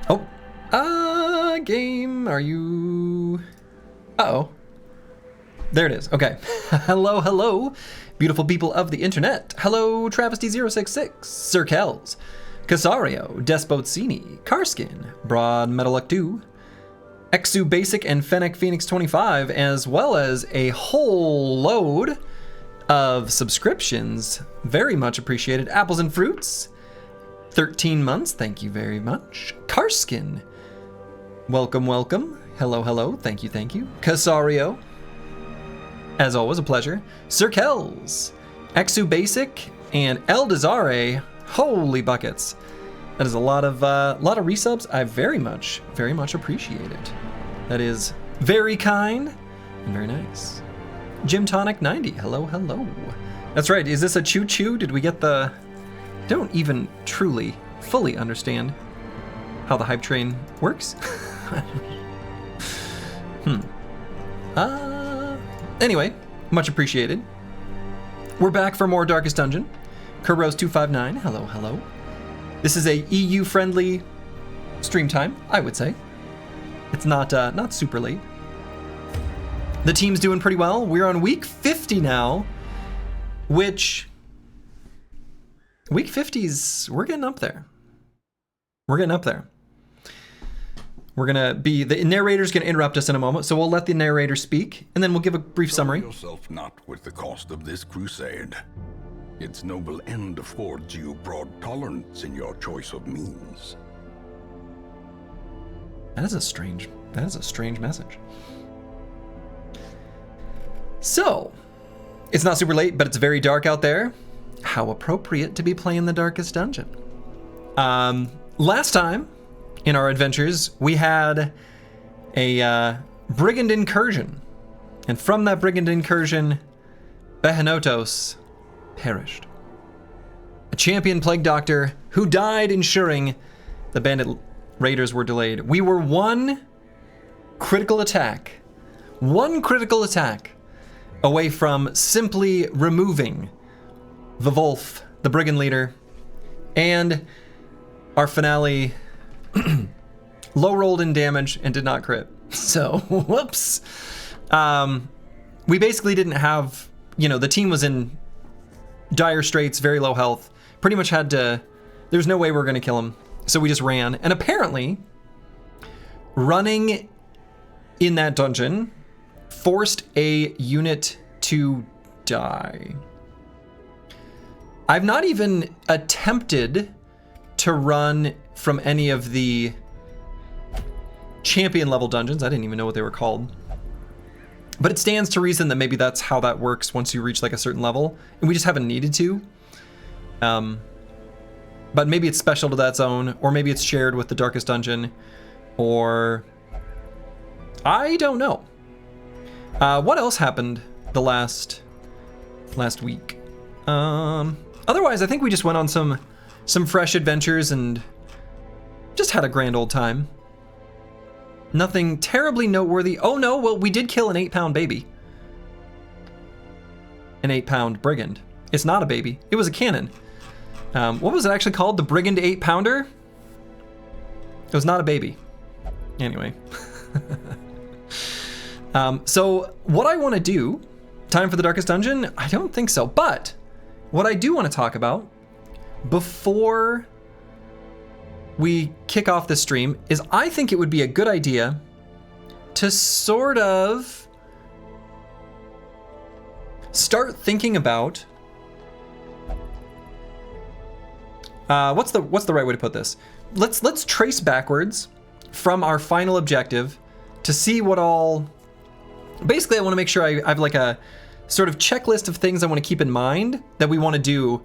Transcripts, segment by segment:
Oh, game, are you... Uh-oh. There it is, okay. Hello, hello, beautiful people of the internet. Hello, Travesty066, Sir Kells, Casario, Despotsini, Carskin, Broad Metalluck 2, Exu Basic and Fennec Phoenix 25, as well as a whole load of subscriptions. Very much appreciated. Apples and Fruits, 13 months, thank you very much. Carskin, welcome, welcome. Hello, hello, thank you, thank you. Casario, as always, a pleasure. Sir Kells, Exu Basic, and El Desare. Holy buckets. That is a lot of resubs. I very much appreciate it. That is very kind and very nice. Jim Tonic 90, hello, hello. That's right, is this a choo-choo? Did we get the... Don't even truly, fully understand how the hype train works. Anyway, much appreciated. We're back for more Darkest Dungeon. Kurbros259, hello, hello. This is a EU-friendly stream time, I would say. It's not super late. The team's doing pretty well. We're on week 50 now, which... Week 50's, we're getting up there. We're getting up there. We're gonna be, the narrator's gonna interrupt us in a moment, so we'll let the narrator speak, and then we'll give a brief summary. Trouble yourself not with the cost of this crusade. Its noble end affords you broad tolerance in your choice of means. That is a strange message. So, it's not super late, but it's very dark out there. How appropriate to be playing the Darkest Dungeon. Last time in our adventures, we had a brigand incursion. And from that brigand incursion, Behenotos perished. A champion plague doctor who died ensuring the bandit raiders were delayed. We were one critical attack away from simply removing the Wolf, the brigand leader, and our finale low rolled in damage and did not crit. So, whoops. We basically didn't have, the team was in dire straits, very low health. Pretty much had to, there's no way we're gonna kill him. So we just ran. And apparently, running in that dungeon forced a unit to die. I've not even attempted to run from any of the champion level dungeons. I didn't even know what they were called. But it stands to reason that maybe that's how that works once you reach like a certain level. And we just haven't needed to. But maybe it's special to that zone, or maybe it's shared with the Darkest Dungeon, or I don't know. What else happened the last week? Otherwise, I think we just went on some fresh adventures and just had a grand old time. Nothing terribly noteworthy. Oh no, well, we did kill an 8-pound baby. An 8-pound brigand. It's not a baby. It was a cannon. What was it actually called? The Brigand 8-pounder? It was not a baby. Anyway. So what I want to do, time for the Darkest Dungeon? I don't think so, but what I do want to talk about before we kick off the stream is I think it would be a good idea to sort of start thinking about what's the right way to put this? Let's trace backwards from our final objective to see what all. Basically, I want to make sure I have like a sort of checklist of things I want to keep in mind that we want to do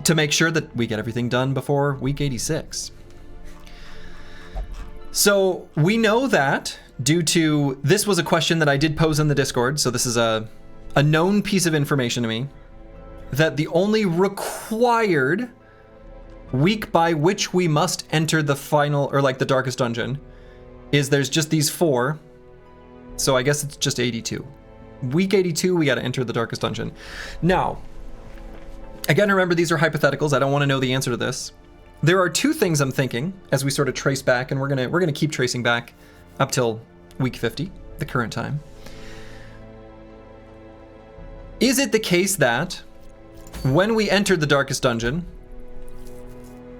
to make sure that we get everything done before week 86. So we know that due to, this was a question that I did pose in the Discord, so this is a known piece of information to me, that the only required week by which we must enter the final, or like the Darkest Dungeon, is there's just these 4. So I guess it's just 82. Week 82, we got to enter the Darkest Dungeon. Now, again, remember these are hypotheticals. I don't want to know the answer to this. there are two things I'm thinking as we sort of trace back, and we're gonna keep tracing back up till week 50, the current time. Is it the case that when we entered the Darkest Dungeon,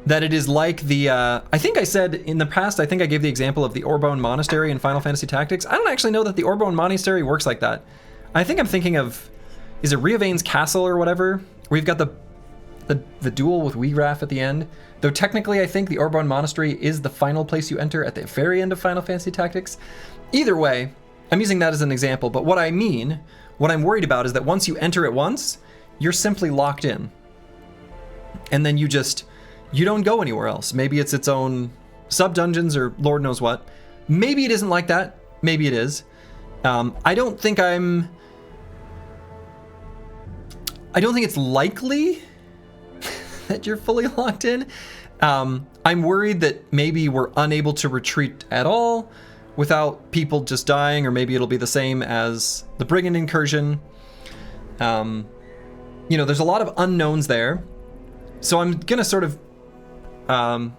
that it is like the, I think I said in the past, I think I gave the example of the Orbone Monastery in Final Fantasy Tactics. I don't actually know that the Orbone Monastery works like that. I think I'm thinking of, is it Riavane's Castle or whatever? Where you've got the duel with Wiegraf at the end. Though technically I think the Orbone Monastery is the final place you enter at the very end of Final Fantasy Tactics. Either way, I'm using that as an example, but what I'm worried about is that once you enter it once, you're simply locked in. And then you don't go anywhere else. Maybe it's its own sub-dungeons or Lord knows what. Maybe it isn't like that. Maybe it is. I don't think it's likely that you're fully locked in. I'm worried that maybe we're unable to retreat at all without people just dying, or maybe it'll be the same as the Brigand incursion. There's a lot of unknowns there. So I'm gonna sort of, I'll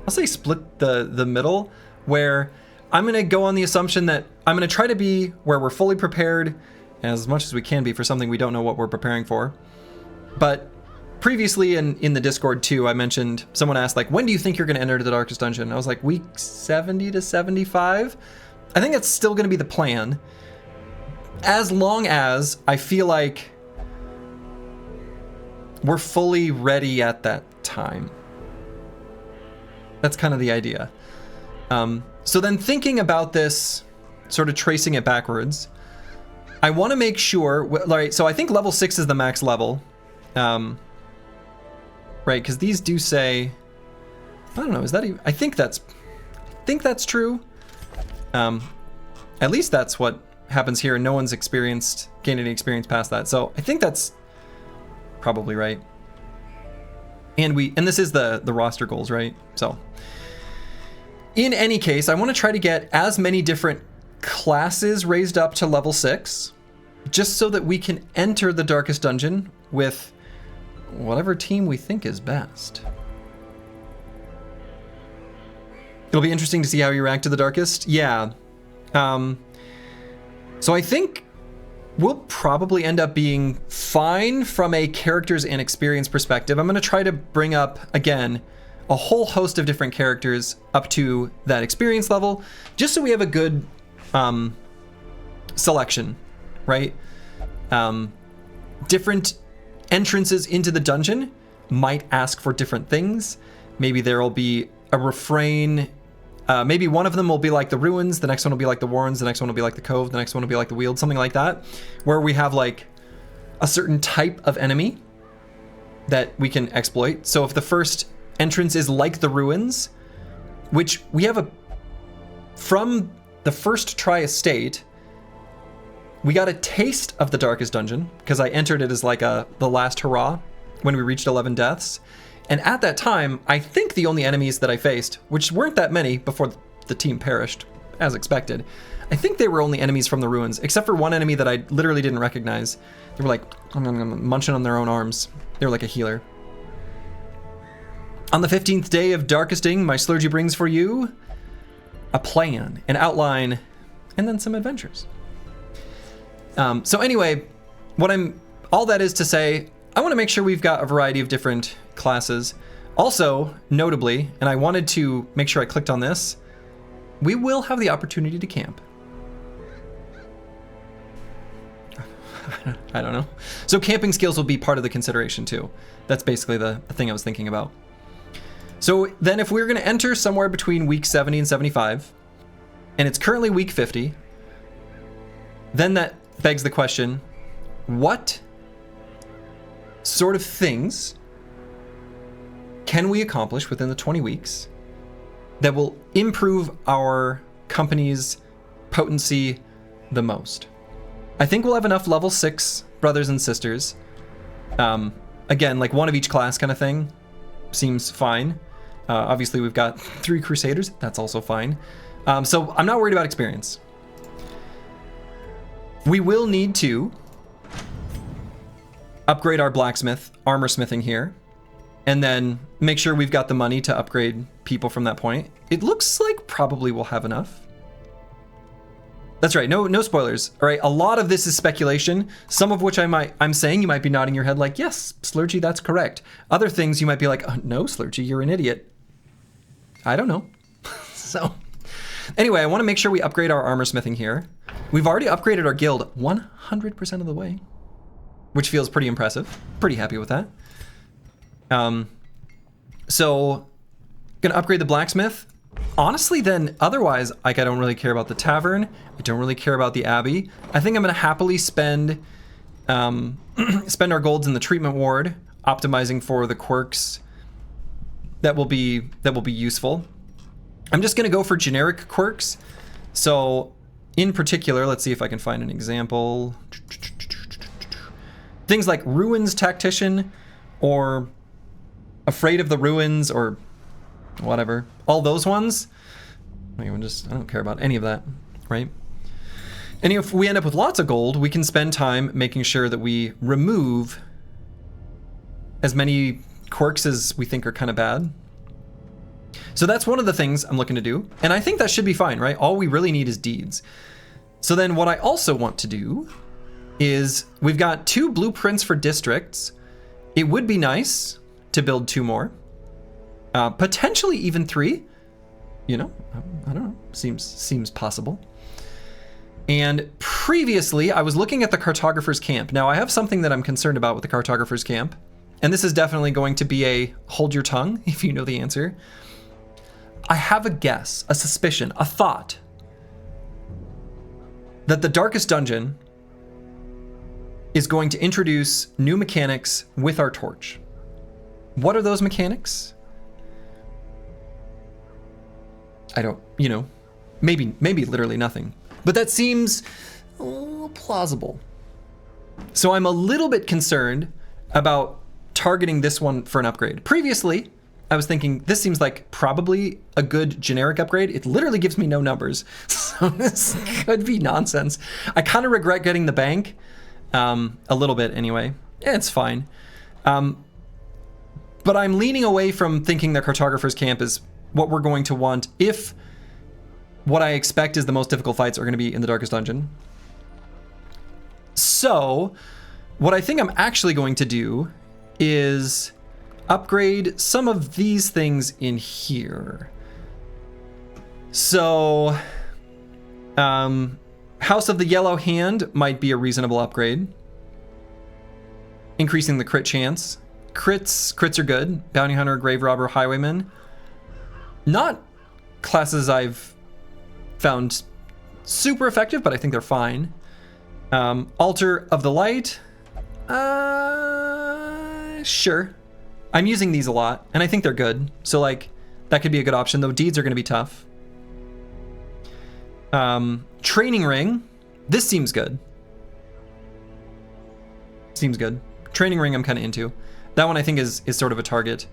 say split the middle, where I'm gonna go on the assumption that I'm gonna try to be where we're fully prepared as much as we can be for something we don't know what we're preparing for. But previously in the Discord too, I mentioned, someone asked like, when do you think you're gonna enter the Darkest Dungeon? I was like, week 70 to 75. I think that's still gonna be the plan, as long as I feel like we're fully ready at that time. That's kind of the idea. So then thinking about this, sort of tracing it backwards, I want to make sure, right, so I think level 6 is the max level. Right, because these do say, I don't know, is that even, I think that's true. At least that's what happens here, and no one's gained any experience past that. So I think that's probably right. And this is the roster goals, right? So in any case, I want to try to get as many different classes raised up to level 6, just so that we can enter the Darkest Dungeon with whatever team we think is best. It'll be interesting to see how you react to the Darkest. Yeah. So I think we'll probably end up being fine from a characters and experience perspective. I'm going to try to bring up, again, a whole host of different characters up to that experience level, just so we have a good selection, right? Different entrances into the dungeon might ask for different things. Maybe there will be a refrain. Maybe one of them will be like the ruins, the next one will be like the warrens, the next one will be like the cove, the next one will be like the weald, something like that, where we have like a certain type of enemy that we can exploit. So if the first entrance is like the ruins, which we have from the first try estate, we got a taste of the Darkest Dungeon because I entered it as like the last hurrah when we reached 11 deaths. And at that time, I think the only enemies that I faced, which weren't that many before the team perished, as expected, I think they were only enemies from the ruins, except for one enemy that I literally didn't recognize. They were like munching on their own arms. They were like a healer. On the 15th day of Darkesting, my Slurgi brings for you a plan, an outline, and then some adventures. So anyway, all that is to say, I want to make sure we've got a variety of different classes. Also, notably, and I wanted to make sure I clicked on this, we will have the opportunity to camp. I don't know. So camping skills will be part of the consideration too. That's basically the thing I was thinking about. So then if we're going to enter somewhere between week 70 and 75, and it's currently week 50, then that begs the question, what sort of things can we accomplish within the 20 weeks that will improve our company's potency the most? I think we'll have enough level 6 brothers and sisters. Again, like one of each class kind of thing seems fine. Obviously, we've got 3 Crusaders. That's also fine. So I'm not worried about experience. We will need to upgrade our blacksmith, armor smithing here. and then make sure we've got the money to upgrade people from that point. It looks like probably we'll have enough. That's right, no spoilers. All right, a lot of this is speculation, some of which I'm saying you might be nodding your head like, yes, Slurgi, that's correct. Other things you might be like, oh, no, Slurgi, you're an idiot. I don't know. So anyway, I want to make sure we upgrade our armor smithing here. We've already upgraded our guild 100% of the way, which feels pretty impressive. Pretty happy with that. So gonna upgrade the blacksmith. Honestly, then, otherwise, like, I don't really care about the tavern. I don't really care about the abbey. I think I'm gonna happily spend spend our golds in the treatment ward, optimizing for the quirks that will be useful. I'm just gonna go for generic quirks. So, in particular, let's see if I can find an example. Things like Ruins Tactician, or Afraid of the Ruins, or whatever. All those ones, I don't care about any of that, right? And if we end up with lots of gold, we can spend time making sure that we remove as many quirks as we think are kind of bad. So that's one of the things I'm looking to do. And I think that should be fine, right? All we really need is deeds. So then what I also want to do is we've got 2 blueprints for districts. It would be nice to build 2 more. Potentially even 3, you know, I don't know, seems possible. And previously I was looking at the cartographer's camp. Now I have something that I'm concerned about with the cartographer's camp, and this is definitely going to be a hold your tongue if you know the answer. I have a guess, a suspicion, a thought that the darkest dungeon is going to introduce new mechanics with our torch. What are those mechanics? I don't, you know, maybe literally nothing, but that seems plausible. So I'm a little bit concerned about targeting this one for an upgrade. Previously, I was thinking this seems like probably a good generic upgrade. It literally gives me no numbers, so this could be nonsense. I kind of regret getting the bank, a little bit anyway. Yeah, it's fine. But I'm leaning away from thinking the cartographer's camp is what we're going to want if what I expect is the most difficult fights are going to be in the darkest dungeon. So what I think I'm actually going to do is upgrade some of these things in here. So House of the Yellow Hand might be a reasonable upgrade. Increasing the crit chance. Crits are good. Bounty Hunter, Grave Robber, Highwayman. Not classes I've found super effective, but I think they're fine. Altar of the Light. Sure. I'm using these a lot, and I think they're good. So, like, that could be a good option, though deeds are going to be tough. Training Ring. This seems good. Seems good. Training Ring I'm kind of into. That one I think is sort of a target.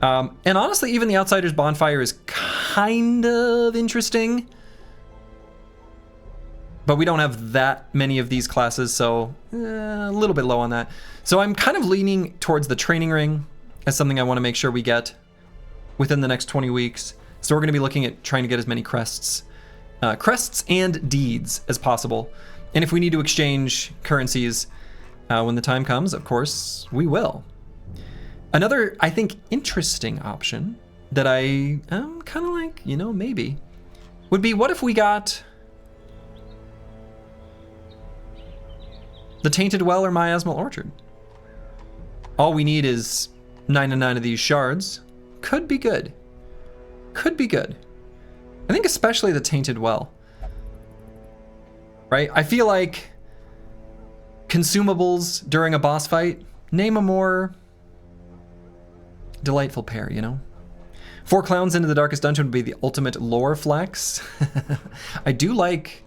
And honestly, even the Outsider's Bonfire is kind of interesting. But we don't have that many of these classes, so a little bit low on that. So I'm kind of leaning towards the Training Ring as something I want to make sure we get within the next 20 weeks. So we're going to be looking at trying to get as many crests and deeds as possible. And if we need to exchange currencies when the time comes, of course, we will. Another, I think, interesting option that I am kind of like, you know, maybe, would be what if we got the Tainted Well or Miasmal Orchard? All we need is 9 and 9 of these shards. Could be good. Could be good. I think especially the Tainted Well. Right? I feel like consumables during a boss fight, name a more delightful pair, you know? 4 clowns into the darkest dungeon would be the ultimate lore flex. I do like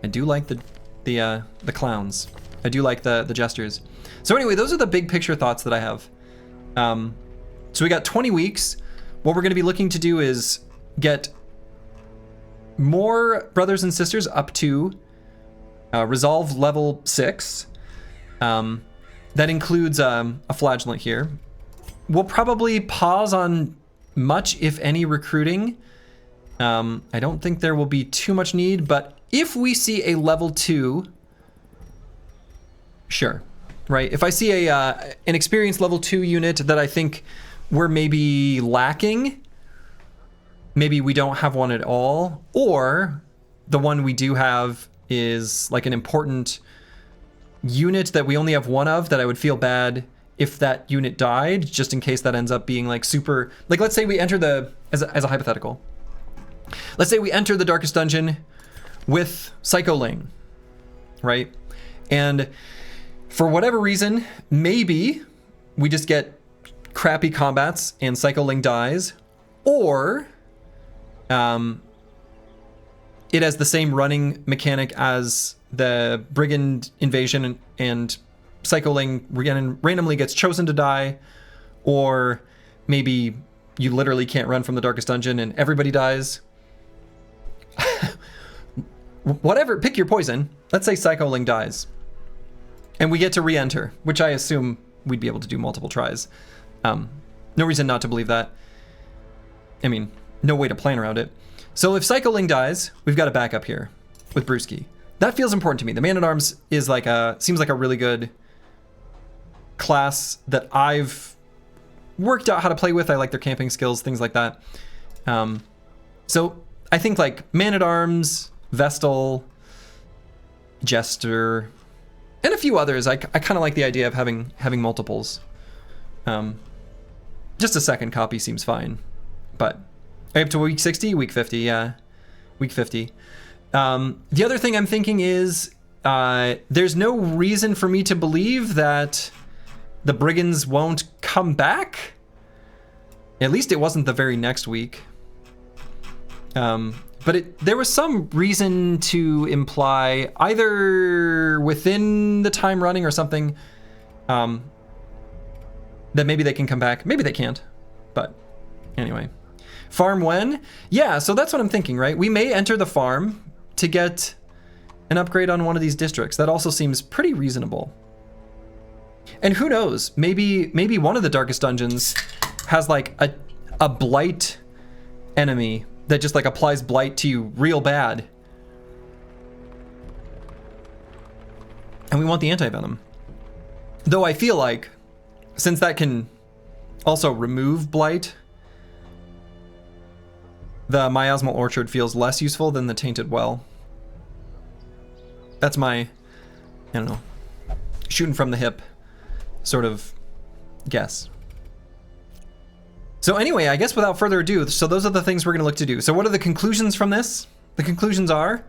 the clowns. I do like the jesters. So anyway, those are the big picture thoughts that I have. So we got 20 weeks. What we're going to be looking to do is get more brothers and sisters up to resolve level 6. That includes a flagellant here. we'll probably pause on much, if any, recruiting. I don't think there will be too much need, but if we see a level 2, sure, right? If I see an experienced level 2 unit that I think we're maybe lacking, maybe we don't have one at all, or the one we do have is like an important unit that we only have one of, that I would feel bad if that unit died, just in case that ends up being like super, like let's say we enter as a hypothetical, let's say we enter the Darkest Dungeon with Psycho Ling, right? And for whatever reason, maybe we just get crappy combats and Psycho Ling dies, or it has the same running mechanic as the Brigand invasion, and Psycho Ling randomly gets chosen to die, or maybe you literally can't run from the Darkest Dungeon and everybody dies. Whatever, pick your poison. Let's say Psycho Ling dies, and we get to re-enter, which I assume we'd be able to do multiple tries. No reason not to believe that. I mean, no way to plan around it. So if Psycho Ling dies, we've got a backup here with Brewski. That feels important to me. The Man-at-Arms is seems like a really good class that I've worked out how to play with. I like their camping skills, things like that. So I think like Man-at-Arms, Vestal, Jester, and a few others. I kind of like the idea of having multiples. Just a second copy seems fine, but up to week 60, week 50, yeah, week 50. The other thing I'm thinking is there's no reason for me to believe that the Brigands won't come back. At least it wasn't the very next week. But there was some reason to imply, either within the time running or something, that maybe they can come back. Maybe they can't, but anyway. Farm when? Yeah, so that's what I'm thinking, right? We may enter the farm to get an upgrade on one of these districts. That also seems pretty reasonable. And who knows? Maybe one of the Darkest Dungeons has like a blight enemy that just like applies blight to you real bad. And we want the anti-venom. Though I feel like, since that can also remove blight, the Miasmal Orchard feels less useful than the Tainted Well. That's my, I don't know, shooting from the hip sort of guess. So anyway, I guess without further ado, so those are the things we're going to look to do. So what are the conclusions from this? The conclusions are,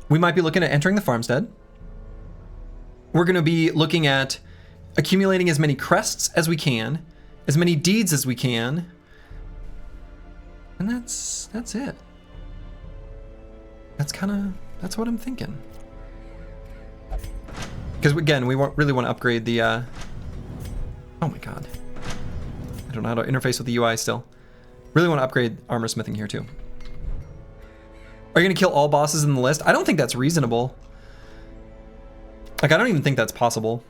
we might be looking at entering the farmstead. We're going to be looking at accumulating as many crests as we can, as many deeds as we can, and that's it. That's what I'm thinking. Because again, we really want to upgrade the, oh my god. I don't know how to interface with the UI still. Really want to upgrade armor smithing here too. Are you going to kill all bosses in the list? I don't think that's reasonable. Like, I don't even think that's possible.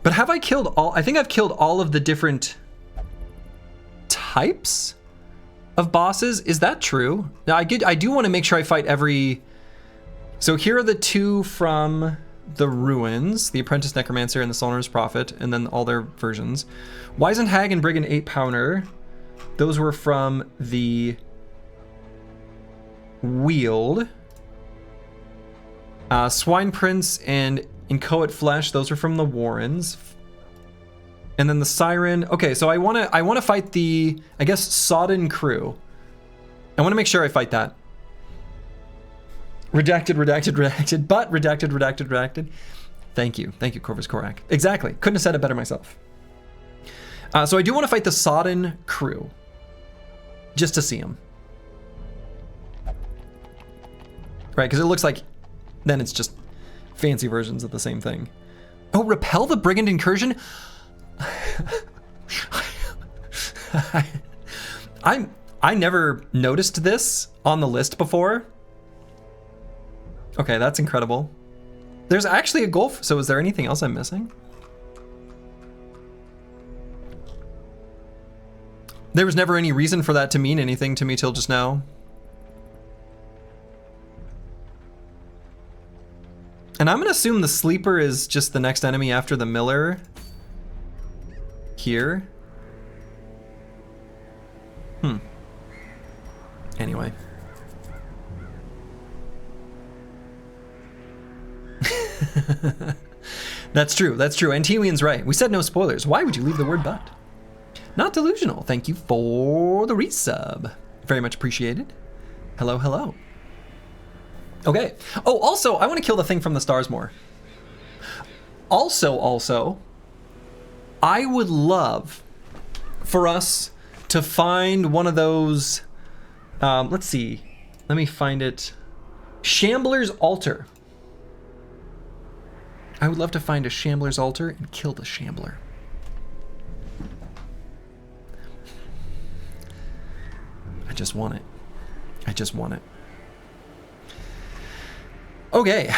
But have I killed all? I think I've killed all of the different types of bosses. Is that true? Now, I do want to make sure I fight every... So here are the two from the Ruins, the Apprentice Necromancer and the Sulner's Prophet, and then all their versions. Weisenhag and Brigand 8-Pounder, those were from the Weald. Swine Prince and Inchoate Flesh, those are from the Warrens. And then the Siren. Okay, so I wanna fight the, I guess, Sodden Crew. I wanna make sure I fight that. Redacted, but redacted. Thank you, Corvus Corac. Exactly, couldn't have said it better myself. So I do want to fight the Sodden Crew, just to see them. Right, because it looks like then it's just fancy versions of the same thing. Oh, repel the Brigand Incursion? I never noticed this on the list before. Okay, that's incredible. There's actually a goal. So is there anything else I'm missing? There was never any reason for that to mean anything to me till just now. And I'm gonna assume the sleeper is just the next enemy after the miller. Here. Anyway. That's true, that's true. And Tiwian's right. We said no spoilers. Why would you leave the word but? Not delusional. Thank you for the resub. Very much appreciated. Hello, hello. Okay. Oh, also, I want to kill the thing from the stars more. Also, I would love for us to find one of those, let's see. Let me find it. Shambler's Altar. I would love to find a Shambler's Altar and kill the Shambler. I just want it. I just want it. Okay,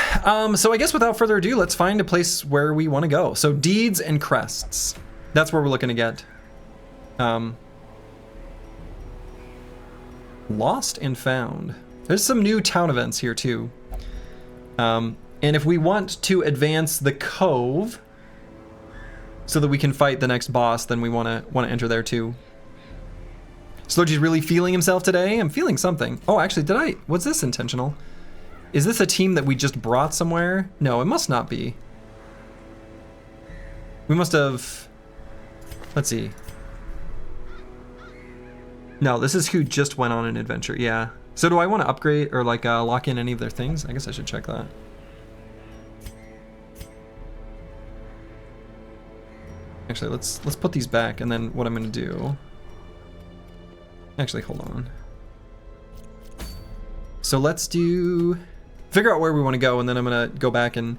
so I guess without further ado, let's find a place where we want to go. So deeds and crests. That's where we're looking to get. Lost and found. There's some new town events here too. And if we want to advance the cove so that we can fight the next boss, then we want to enter there too. Slurgi's really feeling himself today. I'm feeling something. Oh, actually, was this intentional? Is this a team that we just brought somewhere? No, it must not be. We must have, let's see. No, this is who just went on an adventure, yeah. So do I want to upgrade or like lock in any of their things? I guess I should check that. Actually, let's put these back, and then what I'm gonna do. Actually, hold on. So let's figure out where we want to go, and then I'm gonna go back and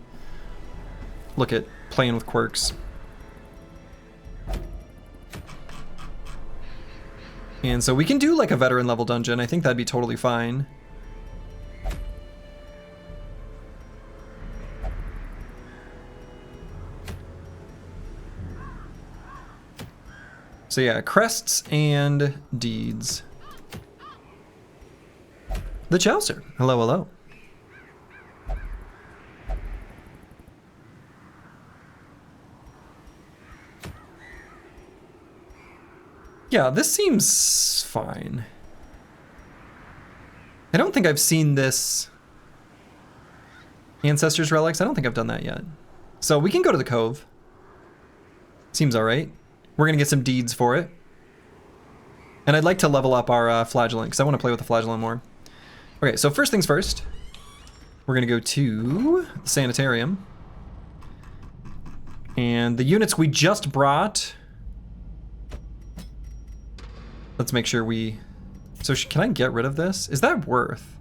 look at playing with quirks. And so we can do like a veteran level dungeon. I think that'd be totally fine. So yeah, crests and deeds. The Chaucer. Hello, hello. Yeah, this seems fine. I don't think I've seen this Ancestors Relics. I don't think I've done that yet. So we can go to the Cove. Seems all right. We're gonna get some deeds for it. And I'd like to level up our Flagellant, because I want to play with the Flagellant more. Okay, so first things first. We're gonna go to the Sanitarium. And the units we just brought... Let's make sure we... So can I get rid of this? Is that worth?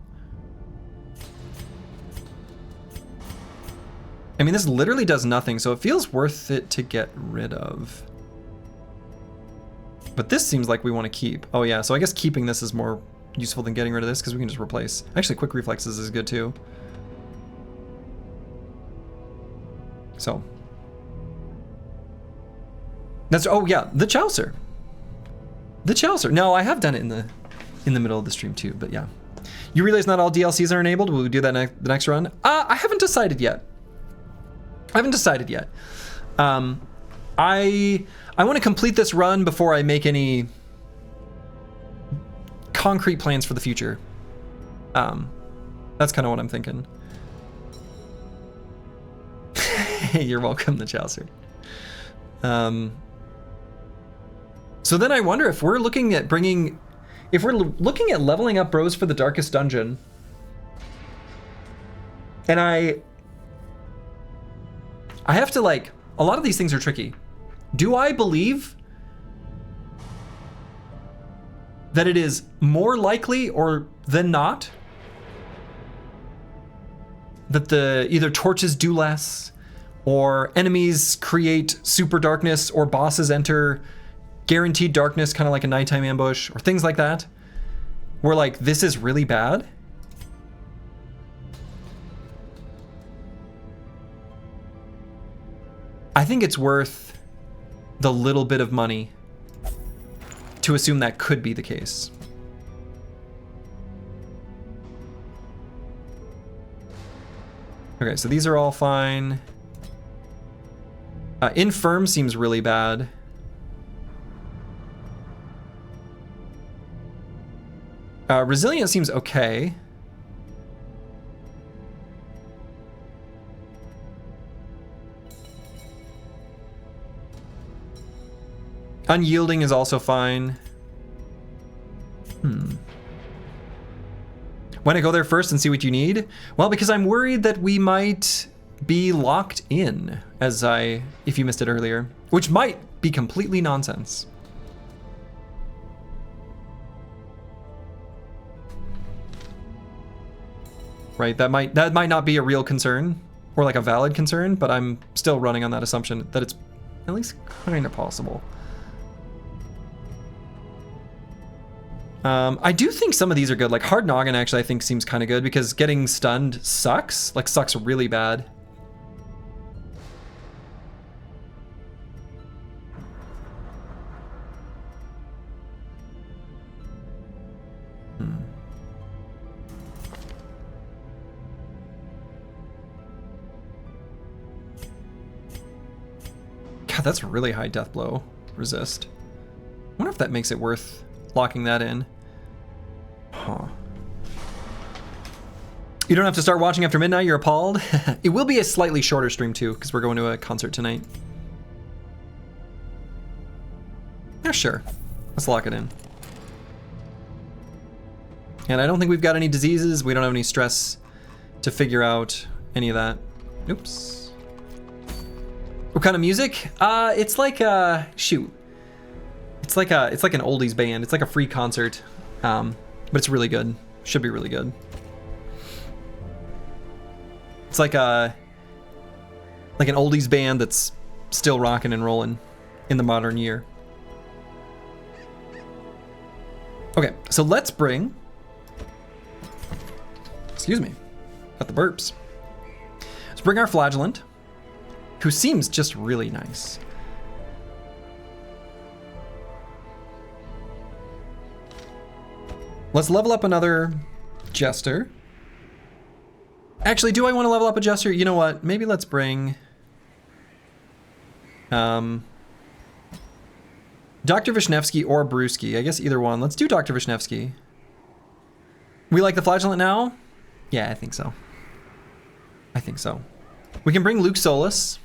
I mean, this literally does nothing, so it feels worth it to get rid of. But this seems like we want to keep. Oh yeah, so I guess keeping this is more useful than getting rid of this, because we can just replace. Actually, quick reflexes is good too. So. That's, oh yeah, the Chaucer. The Chaucer. No, I have done it in the middle of the stream too, but yeah. You realize not all DLCs are enabled? Will we do that the next run? I haven't decided yet. I want to complete this run before I make any concrete plans for the future. That's kind of what I'm thinking. You're welcome, the Chaucer. So then I wonder if we're looking at leveling up bros for the Darkest Dungeon. And I have to, like, a lot of these things are tricky. Do I believe that it is more likely or than not that either torches do less, or enemies create super darkness, or bosses enter guaranteed darkness, kind of like a nighttime ambush, or things like that, where like this is really bad? I think it's worth the little bit of money to assume that could be the case. Okay, so these are all fine. Infirm seems really bad. Resilient seems okay. Unyielding is also fine. Want to go there first and see what you need? Well, because I'm worried that we might be locked in, if you missed it earlier, which might be completely nonsense. Right, that might not be a real concern or like a valid concern, but I'm still running on that assumption that it's at least kind of possible. I do think some of these are good. Like Hard Noggin actually I think seems kind of good because getting stunned sucks really bad. God, that's really high death blow resist. I wonder if that makes it worth locking that in. Huh. You don't have to start watching after midnight, you're appalled? It will be a slightly shorter stream too, because we're going to a concert tonight. Yeah, sure. Let's lock it in. And I don't think we've got any diseases. We don't have any stress to figure out any of that. Oops. What kind of music? It's like shoot. It's like an oldies band. It's like a free concert, but it's really good. Should be really good. It's like an oldies band that's still rocking and rolling in the modern year. Okay, so let's bring. Excuse me, got the burps. Let's bring our flagellant, who seems just really nice. Let's level up another Jester. Actually, do I want to level up a Jester? You know what? Maybe let's bring Dr. Vishnevsky or Brewski. I guess either one. Let's do Dr. Vishnevsky. We like the flagellant now? Yeah, I think so. I think so. We can bring Luke Solus.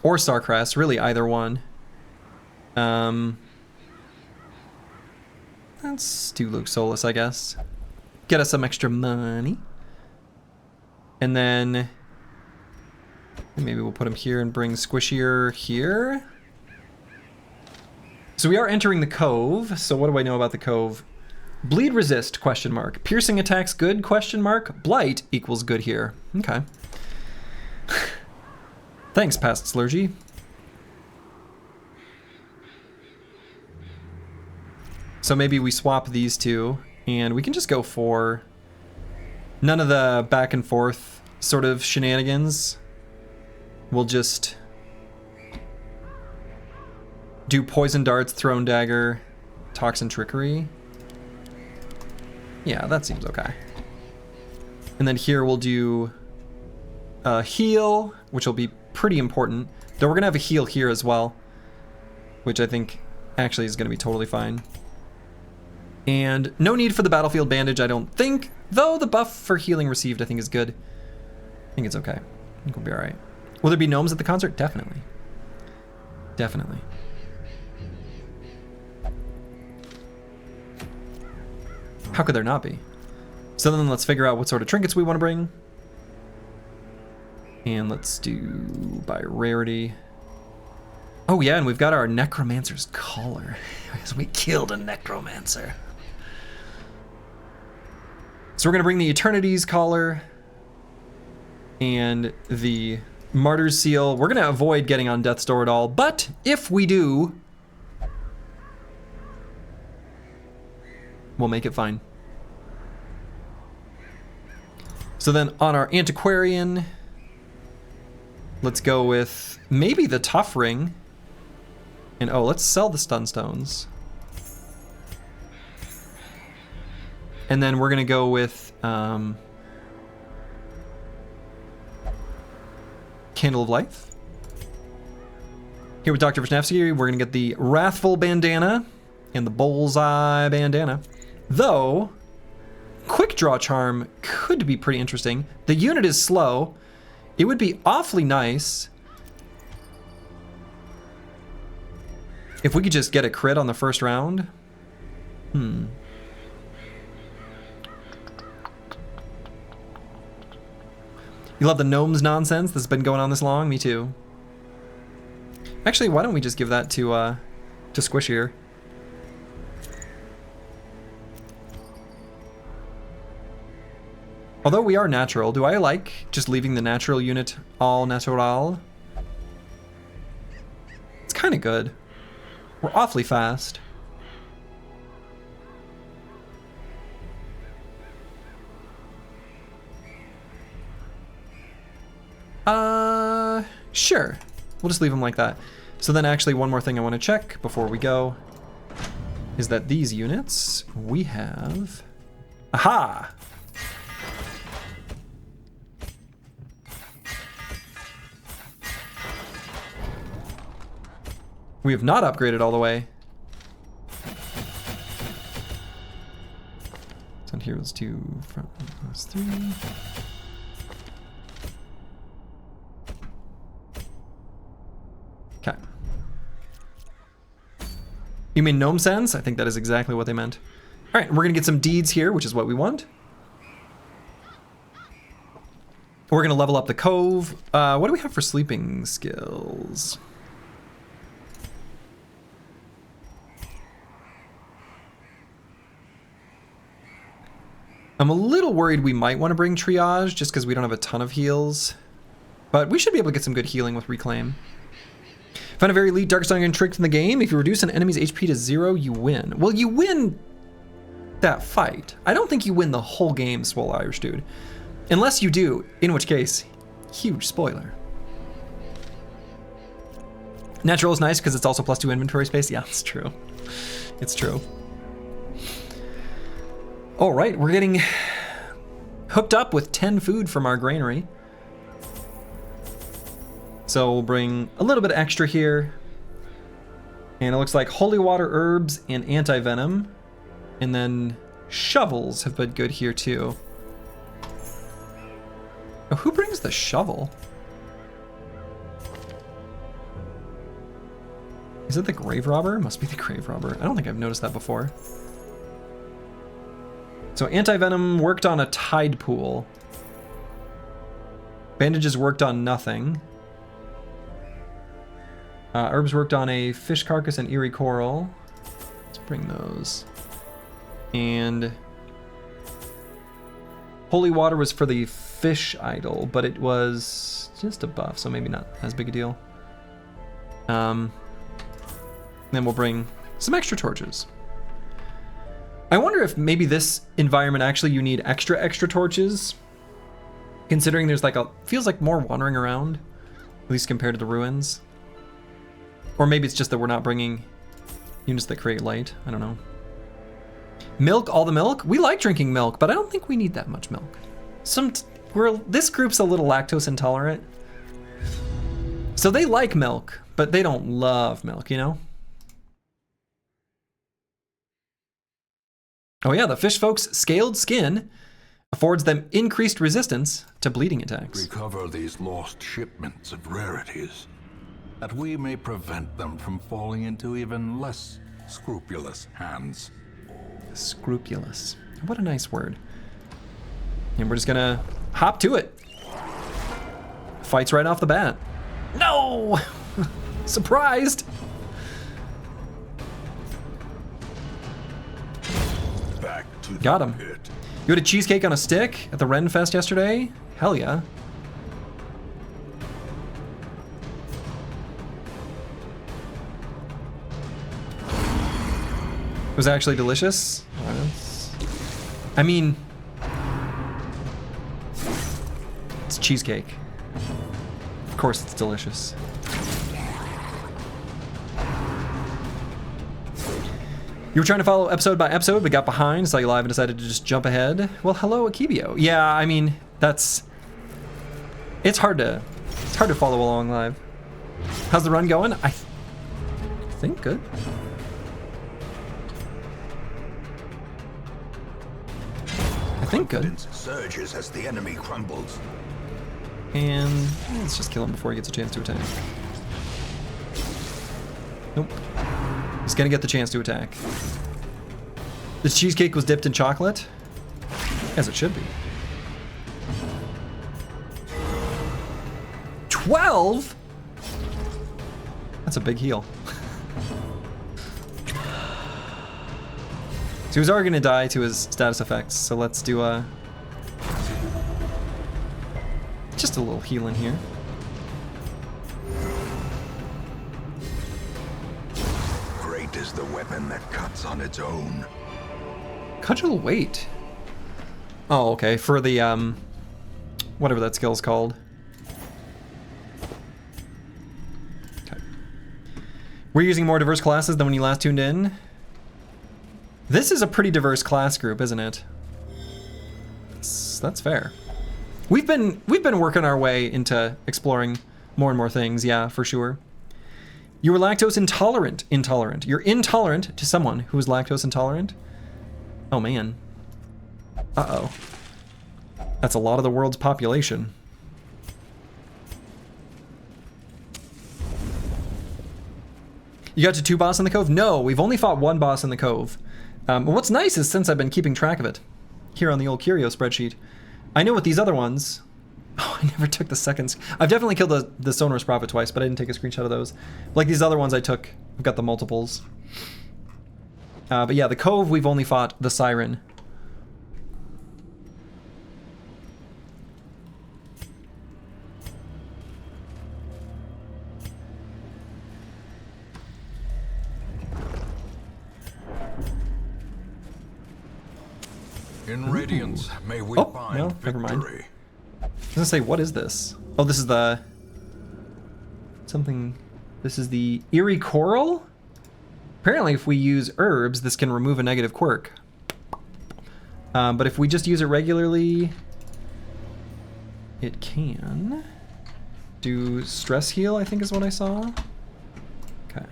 Or Starcrest, really either one. Let's do Luke Solus, I guess. Get us some extra money. And then maybe we'll put him here and bring Squishier here. So we are entering the Cove. So what do I know about the Cove? Bleed resist, question mark. Piercing attacks good, question mark. Blight equals good here. Okay. Thanks, past Slurgi. So maybe we swap these two, and we can just go for none of the back and forth sort of shenanigans. We'll just do Poison Darts, Thrown Dagger, Toxin Trickery. Yeah, that seems okay. And then here we'll do Heal, which will be pretty important. Though we're going to have a Heal here as well, which I think actually is going to be totally fine. And no need for the Battlefield Bandage, I don't think. Though the buff for healing received, I think, is good. I think it's okay. I think we'll be alright. Will there be gnomes at the concert? Definitely. Definitely. How could there not be? So then let's figure out what sort of trinkets we want to bring. And let's do by rarity. Oh yeah, and we've got our Necromancer's Collar. Because we killed a Necromancer. So we're going to bring the Eternity's Collar and the Martyr's Seal. We're going to avoid getting on Death's Door at all, but if we do, we'll make it fine. So then on our Antiquarian, let's go with maybe the Tough Ring And oh, let's sell the stun stones. And then we're gonna go with Candle of Life. Here with Dr. Vishnevsky, we're gonna get the Wrathful bandana and the Bullseye bandana. Though, Quick Draw Charm could be pretty interesting. The unit is slow. It would be awfully nice if we could just get a crit on the first round. You love the gnomes nonsense that's been going on this long? Me too. Actually, why don't we just give that to Squish here? Although we are natural, do I like just leaving the natural unit all natural? It's kind of good. We're awfully fast. Sure. We'll just leave them like that. So then actually one more thing I want to check before we go is that these units we have... Aha! We have not upgraded all the way. Send heroes to front +3. Okay. You mean gnome sense? I think that is exactly what they meant. All right, we're gonna get some deeds here, which is what we want. We're gonna level up the cove. What do we have for sleeping skills? I'm a little worried we might want to bring triage just because we don't have a ton of heals. But we should be able to get some good healing with reclaim. Find a very elite Dark Stygian trick in the game. If you reduce an enemy's HP to 0, you win. Well, you win that fight. I don't think you win the whole game, Swole Irish Dude. Unless you do, in which case, huge spoiler. Natural is nice because it's also +2 inventory space. Yeah, it's true. It's true. All right, we're getting hooked up with 10 food from our granary. So we'll bring a little bit extra here. And it looks like holy water herbs and anti-venom. And then shovels have been good here too. Oh, who brings the shovel? Is it the grave robber? Must be the grave robber. I don't think I've noticed that before. So anti-venom worked on a tide pool. Bandages worked on nothing. Herbs worked on a fish carcass and eerie coral. Let's bring those. And holy water was for the fish idol, but it was just a buff, so maybe not as big a deal. Then we'll bring some extra torches. I wonder if maybe this environment actually you need extra torches, considering there's like feels like more wandering around, at least compared to the ruins. Or maybe it's just that we're not bringing units that create light. I don't know. Milk, all the milk. We like drinking milk, but I don't think we need that much milk. This group's a little lactose intolerant, so they like milk, but they don't love milk, you know? Oh yeah, the fish folks' scaled skin affords them increased resistance to bleeding attacks. Recover these lost shipments of rarities, that we may prevent them from falling into even less scrupulous hands. Scrupulous. What a nice word. And we're just gonna hop to it. Fights right off the bat. No! Surprised! Back to Got the him. pit. You had a cheesecake on a stick at the Ren Fest yesterday? Hell yeah. It was actually delicious. I mean, it's cheesecake. Of course it's delicious. You were trying to follow episode by episode, but got behind, saw you live and decided to just jump ahead. Well, hello, Akibio. Yeah, I mean, it's hard to follow along live. How's the run going? I think good. I think good. Surges as the enemy crumbles. And let's just kill him before he gets a chance to attack. Nope. He's gonna get the chance to attack. This cheesecake was dipped in chocolate, as it should be. 12? That's a big heal. So he was already gonna die to his status effects, so let's do just a little healing here. Great is the weapon that cuts on its own. Cudgel weight. Oh, okay, for the whatever that skill's called. Okay. We're using more diverse classes than when you last tuned in. This is a pretty diverse class group, isn't it? That's fair. We've been working our way into exploring more and more things, yeah, for sure. You were lactose intolerant. You're intolerant to someone who is lactose intolerant? Oh man. Uh-oh. That's a lot of the world's population. You got to 2 boss in the cove? No, we've only fought 1 boss in the cove. What's nice is since I've been keeping track of it here on the old Curio spreadsheet, I know what these other ones... Oh, I never took the seconds. I've definitely killed the Sonorous Prophet twice, but I didn't take a screenshot of those. Like these other ones I took, I've got the multiples. But yeah, the Cove, we've only fought the Siren. In Radiance, may we find no, victory. never mind. I was gonna say, what is this? Oh, this is the... something... This is the Eerie Coral? Apparently if we use herbs, this can remove a negative quirk. But if we just use it regularly... It can... do stress heal, I think is what I saw. Okay.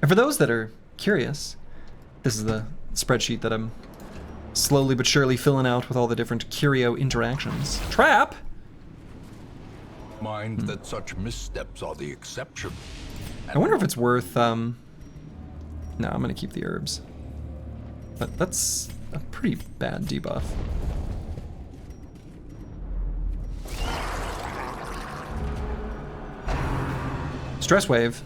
And for those that are curious, this is the spreadsheet that I'm slowly but surely filling out with all the different curio interactions. Trap? Mind that such missteps are the exception. I wonder if it's worth, No, I'm gonna keep the herbs. But that's a pretty bad debuff. Stress wave.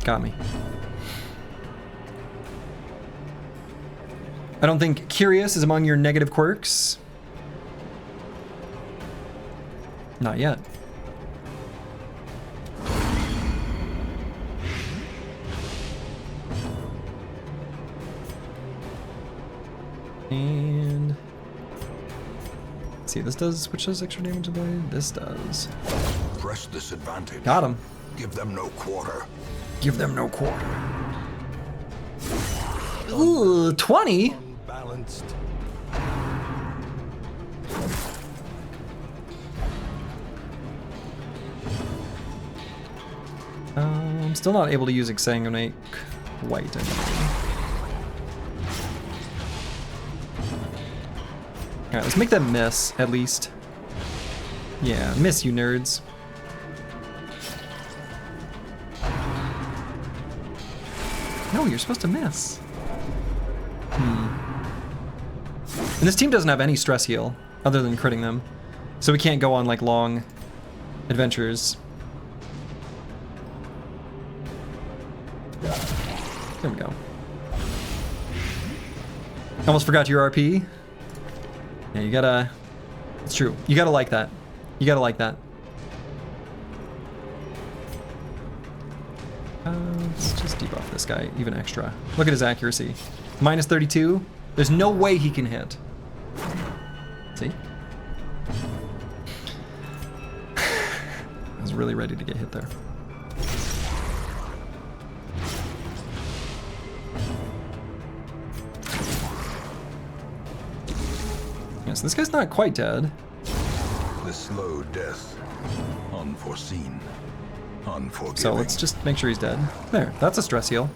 Got me. I don't think curious is among your negative quirks. Not yet. And let's see, this does, which does extra damage to blade? This does. Press this advantage. Got him. Give them no quarter. Give them no quarter. Ooh, 20? Unbalanced. I'm still not able to use Exsanguinate White anymore. Alright, let's make that miss, at least. Yeah, miss, you nerds. No, you're supposed to miss. And this team doesn't have any stress heal, other than critting them. So we can't go on, like, long adventures. There we go. Almost forgot your RP. Yeah, you gotta... It's true. You gotta like that. You gotta like that. Let's just debuff this guy even extra. Look at his accuracy. Minus 32. There's no way he can hit. See? I was really ready to get hit there. Yeah, so this guy's not quite dead. The slow death. Unforeseen. Unforgiving. So let's just make sure he's dead. There, that's a stress heal.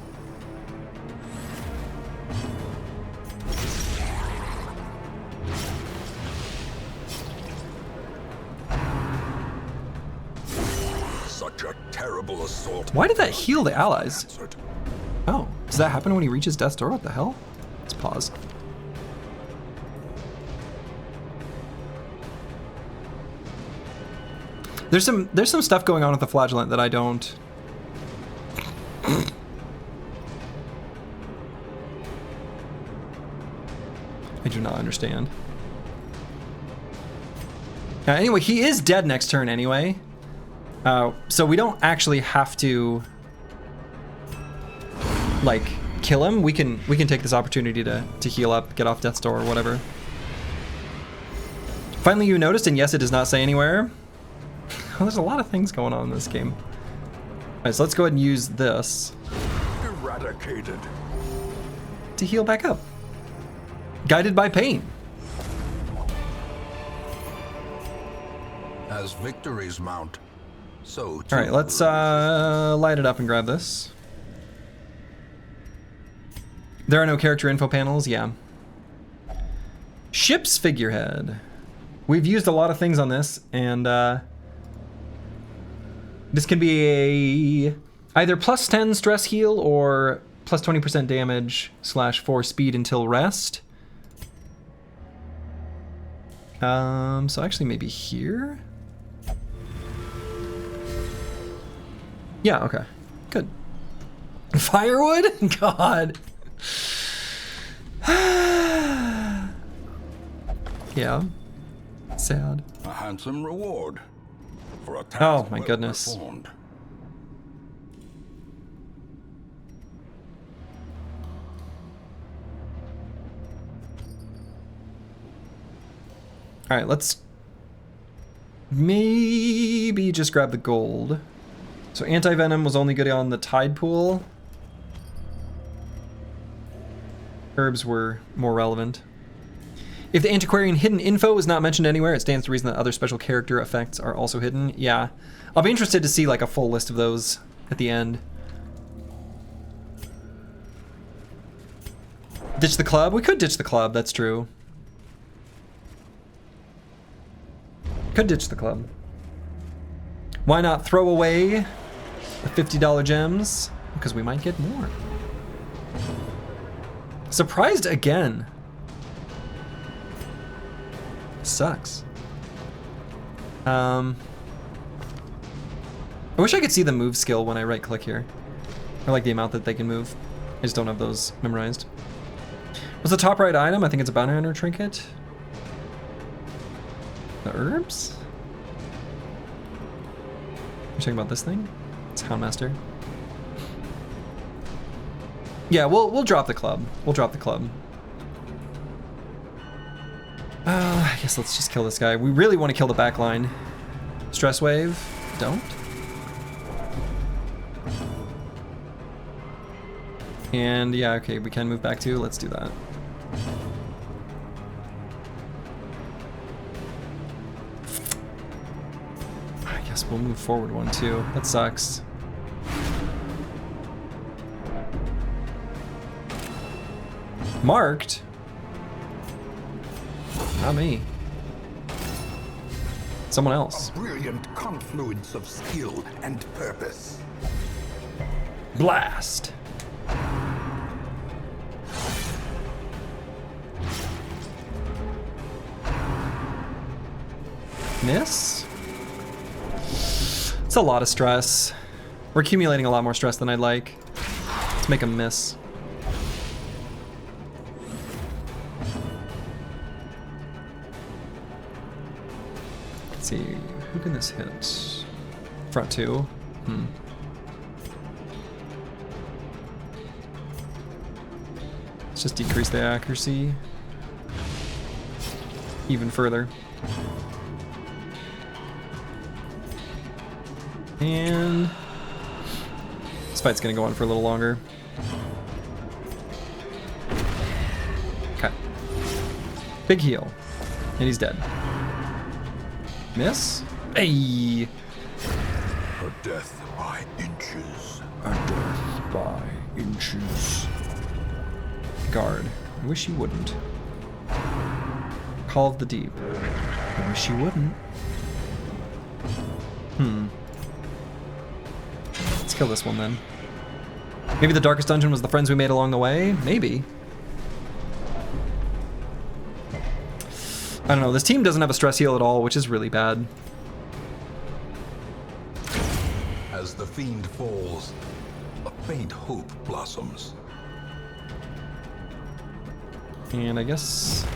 Such a terrible assault. Why did that heal the allies? Answered. Oh, does that happen when he reaches death's door? What the hell? Let's pause. There's some stuff going on with the flagellant that I don't. I do not understand. Anyway, he is dead next turn anyway. So we don't actually have to like kill him. We can take this opportunity to heal up, get off death's door or whatever. Finally, you noticed, and yes, it does not say anywhere. There's a lot of things going on in this game. Alright, so let's go ahead and use this Eradicated. to heal back up. Guided by pain. As victories mount, so too Alright, let's light it up and grab this. There are no character info panels, yeah. Ship's figurehead. We've used a lot of things on this, and this can be either plus 10 stress heal or plus 20% damage / 4 speed until rest. So actually maybe here? Yeah, okay. Good. Firewood? God. Yeah. Sad. a handsome reward for a task Oh my well goodness. performed. All right, let's maybe just grab the gold. So anti-venom was only good on the tide pool. Herbs were more relevant. If the antiquarian hidden info is not mentioned anywhere, it stands to reason that other special character effects are also hidden. Yeah, I'll be interested to see like a full list of those at the end. Ditch the club? We could ditch the club, that's true. Could ditch the club. Why not throw away the $50 gems? Because we might get more. Surprised again. Sucks. I wish I could see the move skill when I right click here. I like the amount that they can move. I just don't have those memorized. What's the top right item? I think it's a bounty hunter trinket. The herbs? You're talking about this thing? It's Houndmaster. Yeah, we'll drop the club. We'll drop the club. I guess let's just kill this guy. We really want to kill the back line. Stress wave. Don't. And yeah, okay, we can move back too. Let's do that. I guess we'll move forward one too. That sucks. Marked? Not me. Someone else. A brilliant confluence of skill and purpose. Blast. Miss? It's a lot of stress. We're accumulating a lot more stress than I'd like. Let's make a miss. Let's see, who can this hit? Front two? Let's just decrease the accuracy even further. And this fight's gonna go on for a little longer. Okay. Big heal. And he's dead. Miss? Hey! A death by inches. A death by inches. Guard. I wish you wouldn't. Call of the Deep. I wish you wouldn't. Let's kill this one then. Maybe the darkest dungeon was the friends we made along the way? Maybe. I don't know, this team doesn't have a stress heal at all, which is really bad. As the fiend falls, a faint hope blossoms. And I guess...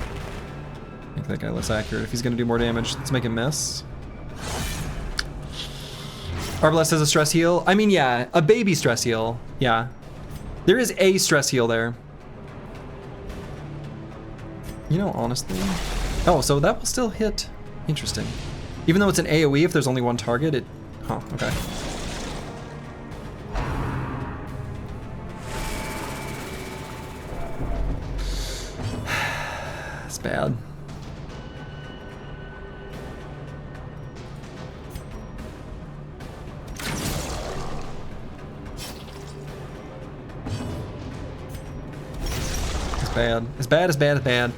make that guy less accurate. If he's gonna do more damage, let's make him miss. Arbalest has a stress heal. I mean, yeah, a baby stress heal. Yeah. There is a stress heal there. You know, honestly... oh, so that will still hit. Interesting. Even though it's an AoE, if there's only one target, it... huh, okay. It's bad. It's bad. It's bad, it's bad, it's bad.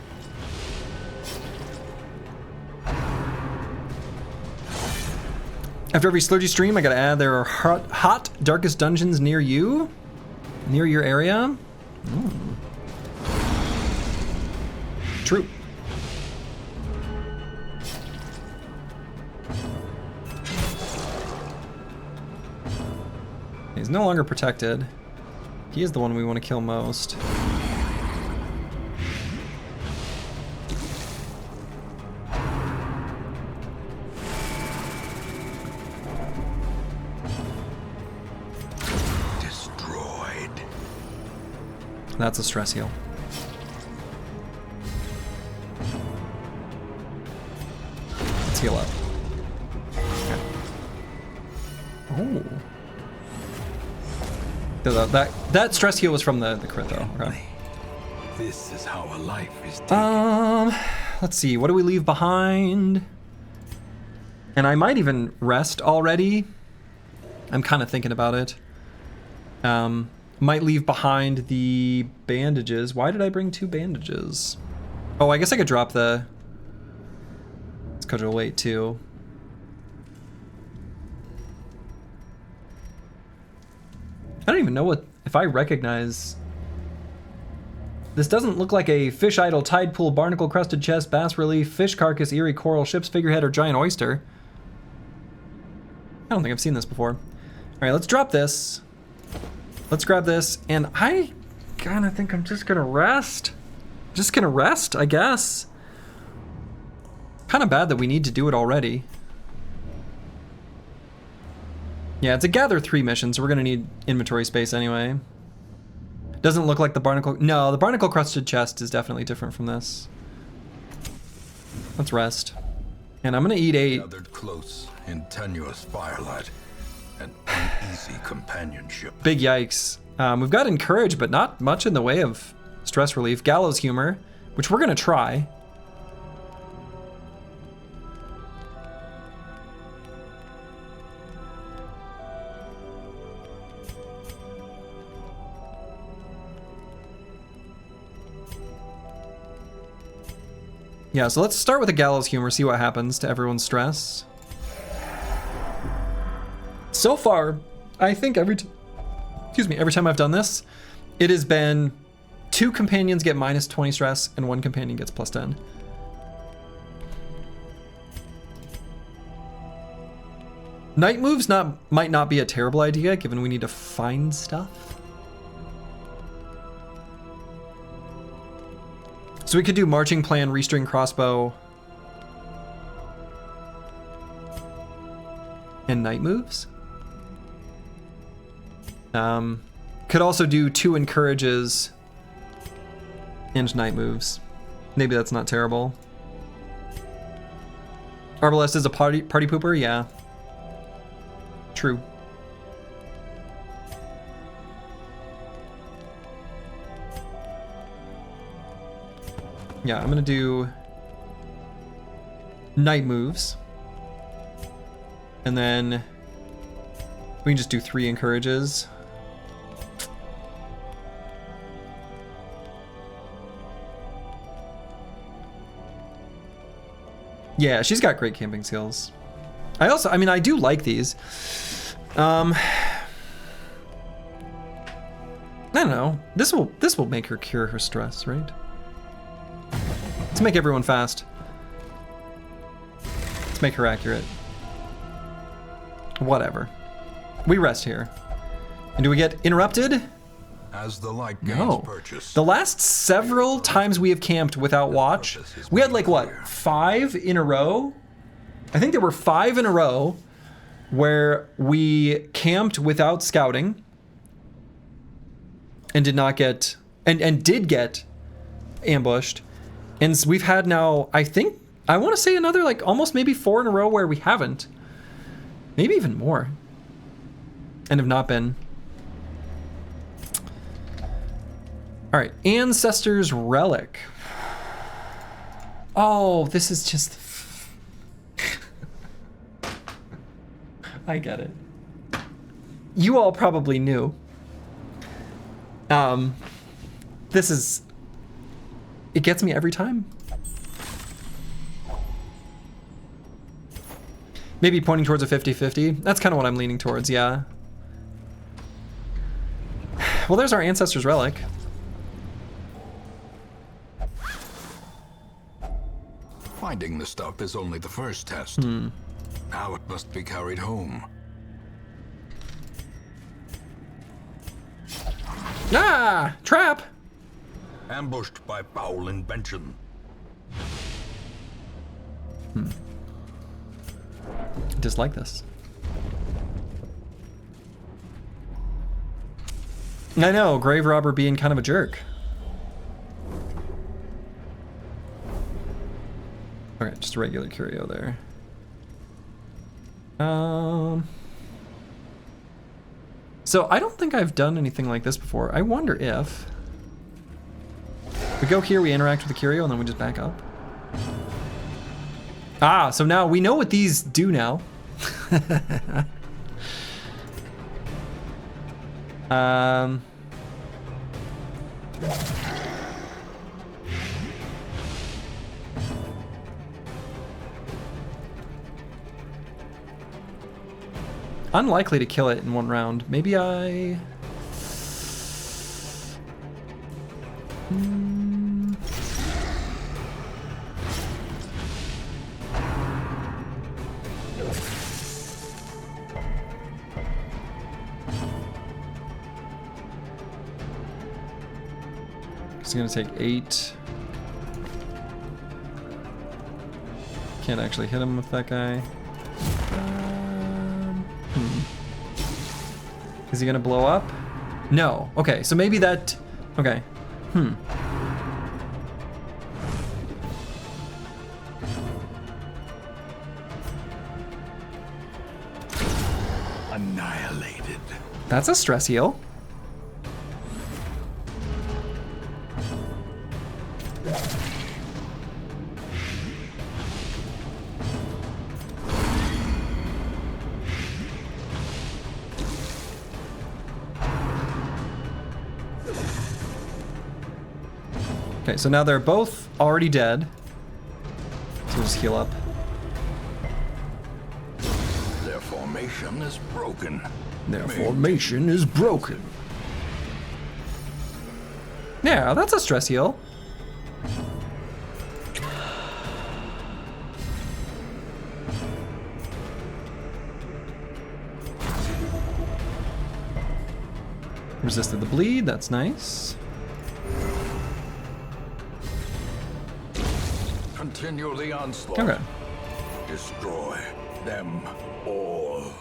After every Slurgi stream, I gotta add there are hot darkest dungeons near you? Near your area? True. He's no longer protected. He is the one we want to kill most. That's a stress heal. Let's heal up. Okay. Oh. That stress heal was from the crit though. Okay. This is how a life is taken. Let's see. What do we leave behind? And I might even rest already. I'm kind of thinking about it. Might leave behind the bandages. Why did I bring 2 bandages? Oh, I guess I could drop the... let's cudgel weight too. I don't even know what... if I recognize... this doesn't look like a fish idol, tide pool, barnacle crusted chest, bass relief, fish carcass, eerie coral, ship's figurehead, or giant oyster. I don't think I've seen this before. All right, let's drop this. Let's grab this, and I kind of think I'm just gonna rest. Just gonna rest, I guess. Kind of bad that we need to do it already. Yeah, it's a gather 3 mission, so we're gonna need inventory space anyway. Doesn't look like the barnacle... no, the barnacle crusted chest is definitely different from this. Let's rest. And I'm gonna eat 8. Gathered close in tenuous firelight. An uneasy companionship. Big yikes. We've got encourage, but not much in the way of stress relief. Gallows humor, which we're gonna try. Yeah, so let's start with the gallows humor, see what happens to everyone's stress. So far, I think every time I've done this, it has been 2 companions get minus 20 stress and 1 companion gets plus 10. Night moves might not be a terrible idea, given we need to find stuff. So we could do marching plan, restring crossbow, and night moves. Could also do 2 encourages and night moves. Maybe that's not terrible. Arbalest is a party pooper, yeah. True. Yeah, I'm gonna do night moves. And then we can just do 3 encourages. Yeah, she's got great camping skills. I mean, I do like these. I don't know. This will make her cure her stress, right? Let's make everyone fast. Let's make her accurate. Whatever. We rest here. And do we get interrupted? As the light gains No. purchase, The last several times we have camped without watch, we had like what, 5 in a row? I think there were 5 in a row where we camped without scouting and did not get, and did get ambushed. And we've had now, I want to say another like almost maybe 4 in a row where we haven't. Maybe even more. And have not been. All right, Ancestor's Relic. Oh, this is just... I get it. You all probably knew. This is... It gets me every time. Maybe pointing towards a 50-50. That's kind of what I'm leaning towards, yeah. Well, there's our Ancestor's Relic. finding the stuff is only the first test. Now it must be carried home. Ah! Trap! Ambushed by foul invention. Dislike this. I know, Grave Robber being kind of a jerk. Okay, just a regular curio there. So I don't think I've done anything like this before. I wonder if we go here, we interact with the curio, and then we just back up. Ah, so now we know what these do now. Unlikely to kill it in one round. Maybe I... It's gonna take 8. Can't actually hit him with that guy. Is he gonna blow up? No. Okay, so maybe that... Okay. Annihilated. That's a stress heal. Okay, so now they're both already dead. So we'll just heal up. Their formation is broken. Their formation is broken. Yeah, that's a stress heal. Resisted the bleed, that's nice. Continue the onslaught. Okay. Destroy them all.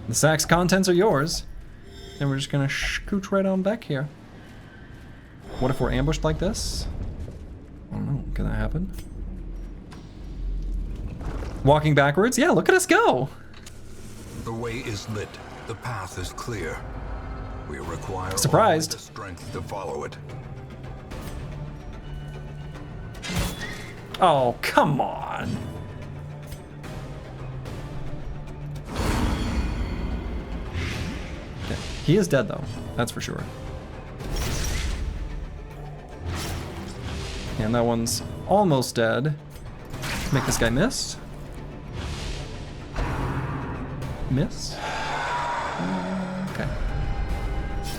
The sack's contents are yours. And we're just gonna scooch right on back here. What if we're ambushed like this? I don't know, can that happen? Walking backwards? Yeah, look at us go! The way is lit. The path is clear. We require Surprised. only the strength to follow it. Oh, come on. Okay. He is dead, though. That's for sure. And that one's almost dead. Make this guy miss. Miss. Okay.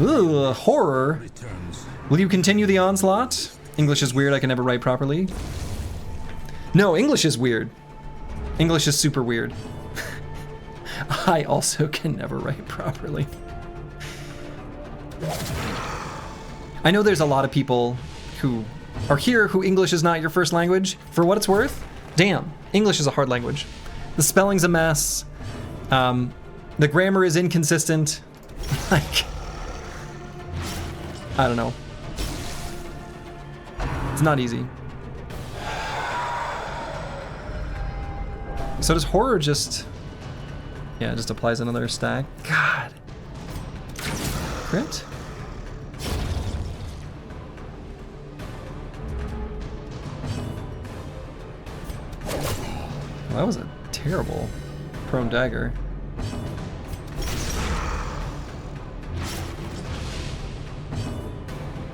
Ugh, horror. Will you continue the onslaught? English is weird, I can never write properly. No, English is weird. English is super weird. I also can never write properly. I know there's a lot of people who are here who English is not your first language. For what it's worth, damn, English is a hard language. The spelling's a mess. The grammar is inconsistent. Like, I don't know. It's not easy. So does horror just... Yeah, it just applies another stack. God. Crit? Well, that was a terrible prone dagger.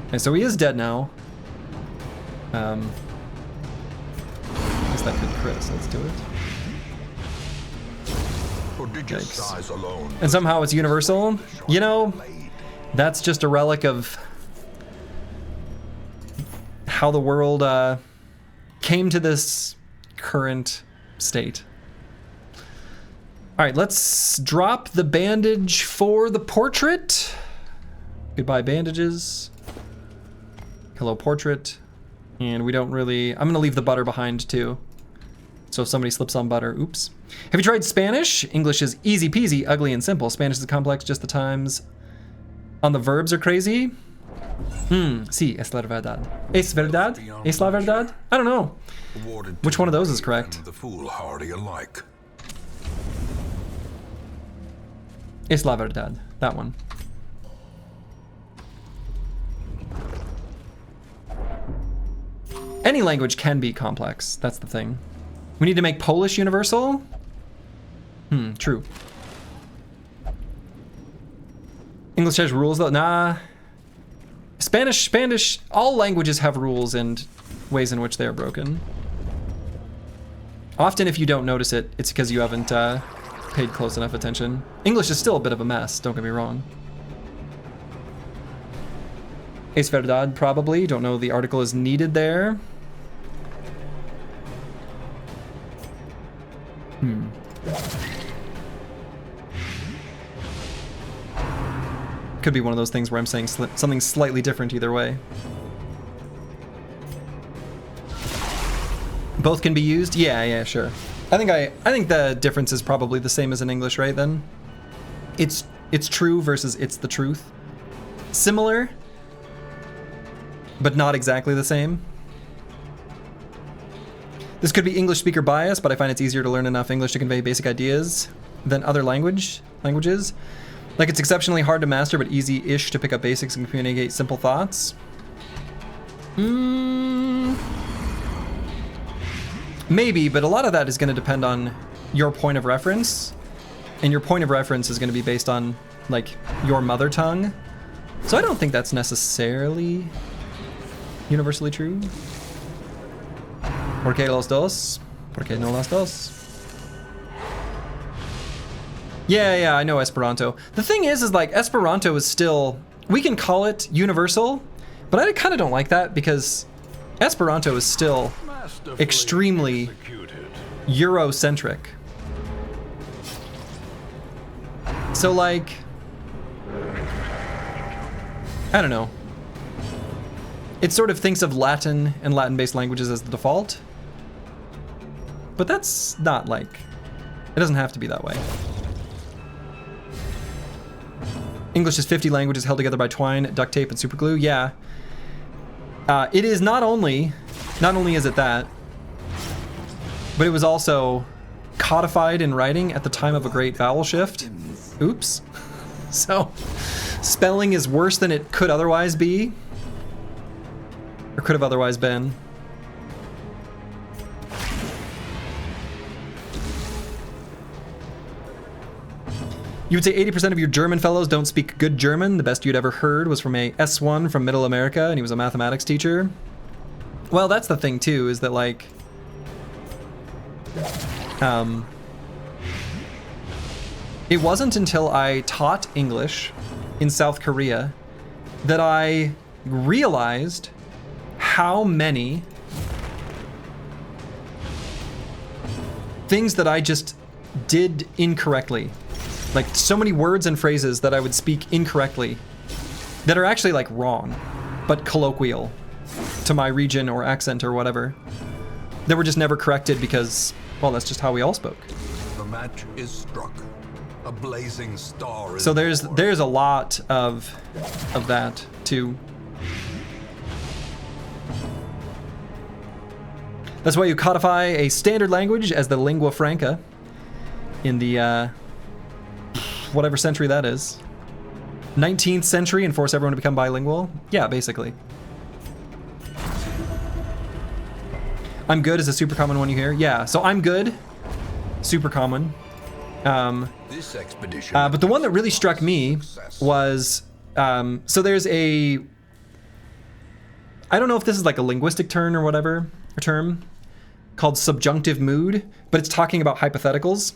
Okay, so he is dead now. I guess that could crit, so let's do it. Yikes. And somehow it's universal. You know, that's just a relic of how the world came to this current state. All right, let's drop the bandage for the portrait. Goodbye, bandages. Hello, portrait. And we don't really... I'm gonna leave the butter behind too. So if somebody slips on butter, oops. Have you tried Spanish? English is easy peasy, ugly and simple. Spanish is complex, just the times on the verbs are crazy. Sí, es la verdad. Es verdad? Es la verdad? I don't know. Which one of those is correct? The foolhardy alike. Es la verdad. That one. Any language can be complex. That's the thing. We need to make Polish universal? True. English has rules though? Nah. Spanish, all languages have rules and ways in which they are broken. Often if you don't notice it, it's because you haven't paid close enough attention. English is still a bit of a mess, don't get me wrong. Es verdad, probably. Don't know the article is needed there. Could be one of those things where I'm saying something slightly different either way. Both can be used? Yeah, sure. I think the difference is probably the same as in English, right then? It's true versus it's the truth. Similar, but not exactly the same. This could be English speaker bias, but I find it's easier to learn enough English to convey basic ideas than other languages. Like it's exceptionally hard to master, but easy-ish to pick up basics and communicate simple thoughts. Maybe, but a lot of that is going to depend on your point of reference. And your point of reference is going to be based on, like, your mother tongue. So I don't think that's necessarily universally true. ¿Por qué los dos? ¿Por qué no las dos? Yeah, I know Esperanto. The thing is like, Esperanto is still... We can call it universal, but I kind of don't like that because Esperanto is still extremely Eurocentric. So like... I don't know. It sort of thinks of Latin and Latin-based languages as the default. But that's not like... It doesn't have to be that way. English is 50 languages held together by twine, duct tape, and superglue. Yeah. It is not only is it that, but it was also codified in writing at the time of a great vowel shift. Oops. So, spelling is worse than it could otherwise be. Or could have otherwise been. You would say 80% of your German fellows don't speak good German. The best you'd ever heard was from a S1 from Middle America, and he was a mathematics teacher. Well, that's the thing too, is that like, it wasn't until I taught English in South Korea that I realized how many things that I just did incorrectly. Like so many words and phrases that I would speak incorrectly that are actually like wrong, but colloquial to my region or accent or whatever. That were just never corrected because, well, that's just how we all spoke. The match is struck. A blazing star is So there's born. a lot of that too. That's why you codify a standard language as the lingua franca in the whatever century that is. 19th century and force everyone to become bilingual? Yeah, basically. I'm good is a super common one you hear. Yeah, so I'm good. Super common. This expedition. But the one that really struck me was, so there's a, I don't know if this is like a linguistic term or whatever, a term called subjunctive mood, but it's talking about hypotheticals.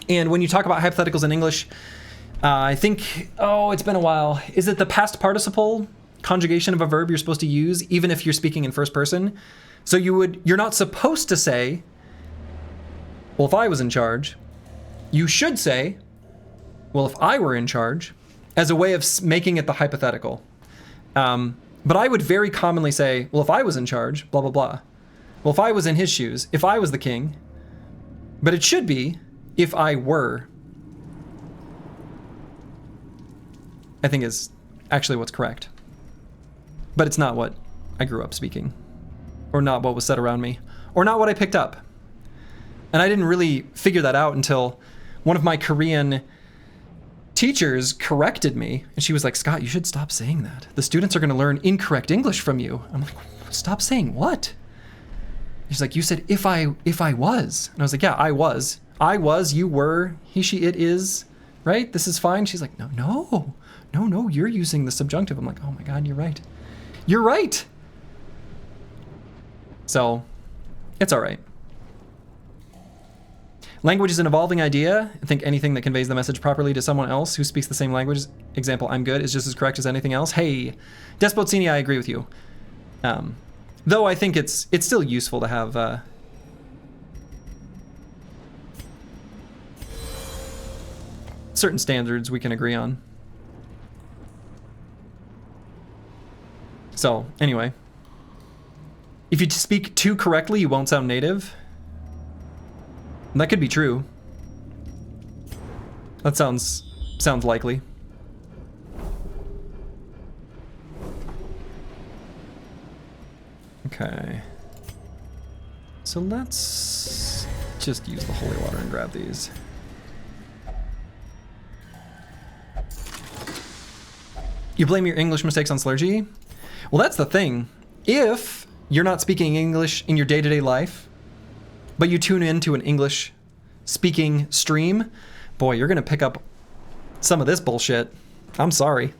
And when you talk about hypotheticals in English, I think, it's been a while. Is it the past participle conjugation of a verb you're supposed to use, even if you're speaking in first person? So you're not supposed to say, well, if I was in charge. You should say, well, if I were in charge, as a way of making it the hypothetical. But I would very commonly say, well, if I was in charge, blah, blah, blah. Well, if I was in his shoes, if I was the king. But it should be, if I were. I think is actually what's correct. But it's not what I grew up speaking. Or not what was said around me. Or not what I picked up. And I didn't really figure that out until one of my Korean teachers corrected me. And she was like, Scott, you should stop saying that. The students are going to learn incorrect English from you. I'm like, stop saying what? She's like, you said if I was. And I was like, yeah, I was. I was, you were, he, she, it is, right? This is fine. She's like, no, you're using the subjunctive. I'm like, oh my God, you're right. You're right. So it's all right. Language is an evolving idea. I think anything that conveys the message properly to someone else who speaks the same language, example, I'm good, is just as correct as anything else. Hey, Despotsini, I agree with you. Though I think it's still useful to have certain standards we can agree on. So, anyway. If you speak too correctly, you won't sound native. And that could be true. That sounds likely. Okay. So let's just use the holy water and grab these. You blame your English mistakes on Slurgi? Well, that's the thing. If you're not speaking English in your day-to-day life, but you tune into an English speaking stream, boy, you're gonna pick up some of this bullshit. I'm sorry.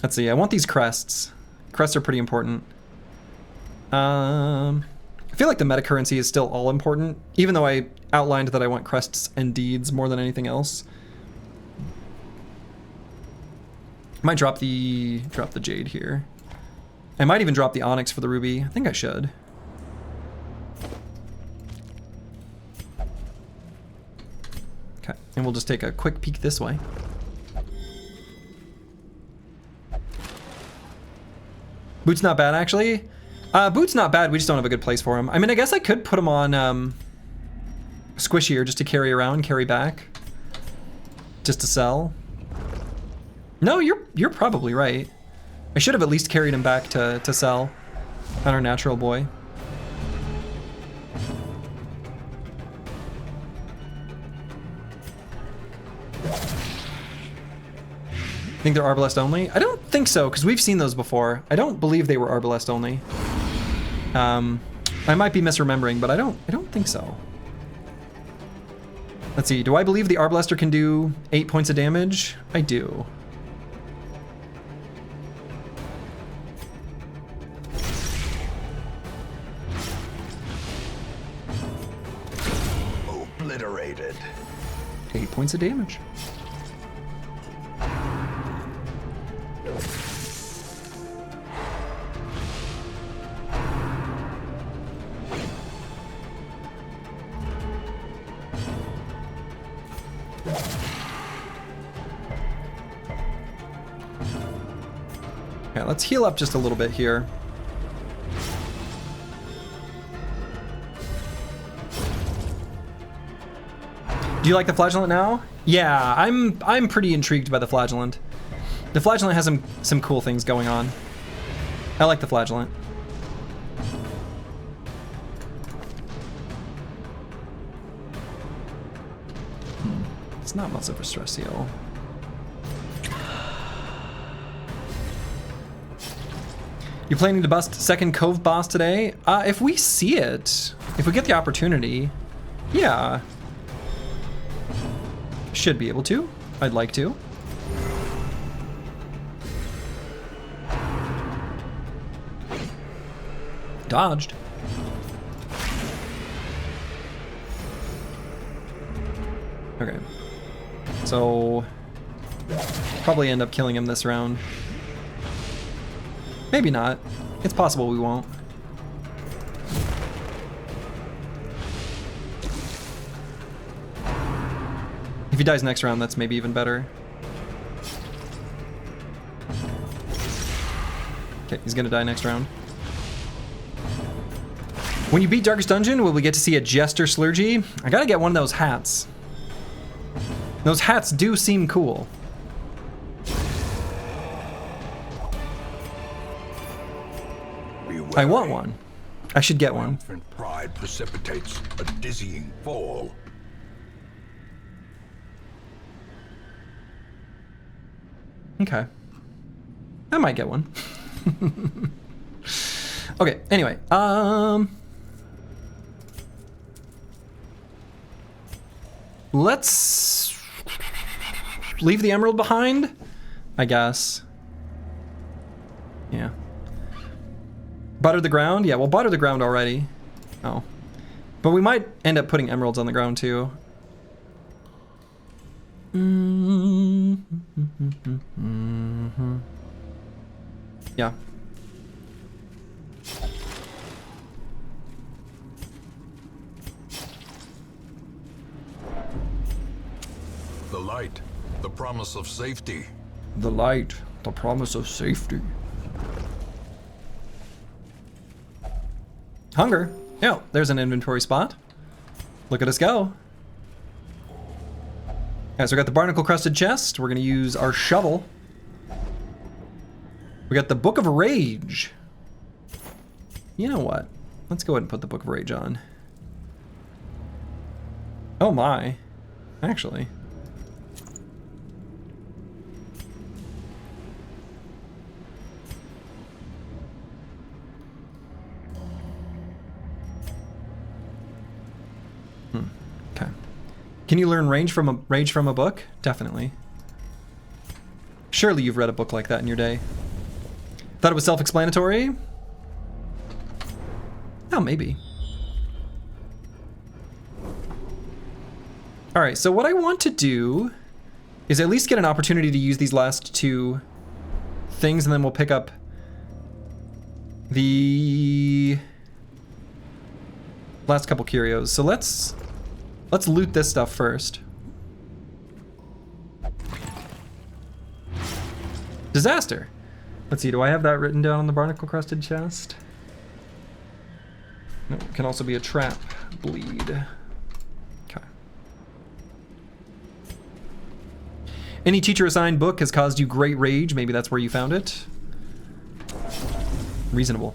Let's see, I want these crests. Crests are pretty important. I feel like the meta currency is still all important, even though I outlined that I want crests and deeds more than anything else. Might drop the jade here. I might even drop the onyx for the ruby. I think I should. Okay, and we'll just take a quick peek this way. Boot's not bad, actually. Boot's not bad, we just don't have a good place for him. I mean, I guess I could put him on squishier just to carry around, carry back. Just to sell. No, you're probably right. I should have at least carried him back to sell on our natural boy. Think they're Arbalest only? I don't think so, because we've seen those before. I don't believe they were Arbalest only. I might be misremembering, but I don't think so. Let's see, do I believe the Arblaster can do 8 points of damage? I do. Obliterated. 8 points of damage. Okay, let's heal up just a little bit here. Do you like the Flagellant now? Yeah, I'm pretty intrigued by the Flagellant. The Flagellant has some cool things going on. I like the Flagellant. It's not much of a stress heal. You planning to bust second Cove boss today? If we see it, if we get the opportunity, yeah. Should be able to. I'd like to. Dodged. Okay. So, probably end up killing him this round. Maybe not. It's possible we won't. If he dies next round, that's maybe even better. Okay, he's gonna die next round. When you beat Darkest Dungeon, will we get to see a Jester Slurgi? I gotta get one of those hats. Those hats do seem cool. I want one. I should get one. Triumphant pride precipitates a dizzying fall. Okay. I might get one. Okay, anyway. Let's leave the emerald behind, I guess. Yeah. Butter the ground? Yeah, we'll butter the ground already. Oh. But we might end up putting emeralds on the ground too. Yeah. The light, the promise of safety. The light, the promise of safety. Hunger. Yeah, there's an inventory spot. Look at us go. Okay, so we got the barnacle-crusted chest. We're gonna use our shovel. We got the Book of Rage. You know what? Let's go ahead and put the Book of Rage on. Oh my. Actually. Okay. Can you learn rage from a book? Definitely. Surely you've read a book like that in your day. Thought it was self-explanatory? Oh, maybe. All right, so what I want to do is at least get an opportunity to use these last two things, and then we'll pick up the last couple curios. So let's loot this stuff first. Disaster. Let's see, do I have that written down on the barnacle-crusted chest? No, it can also be a trap. Bleed. Okay. Any teacher-assigned book has caused you great rage. Maybe that's where you found it. Reasonable.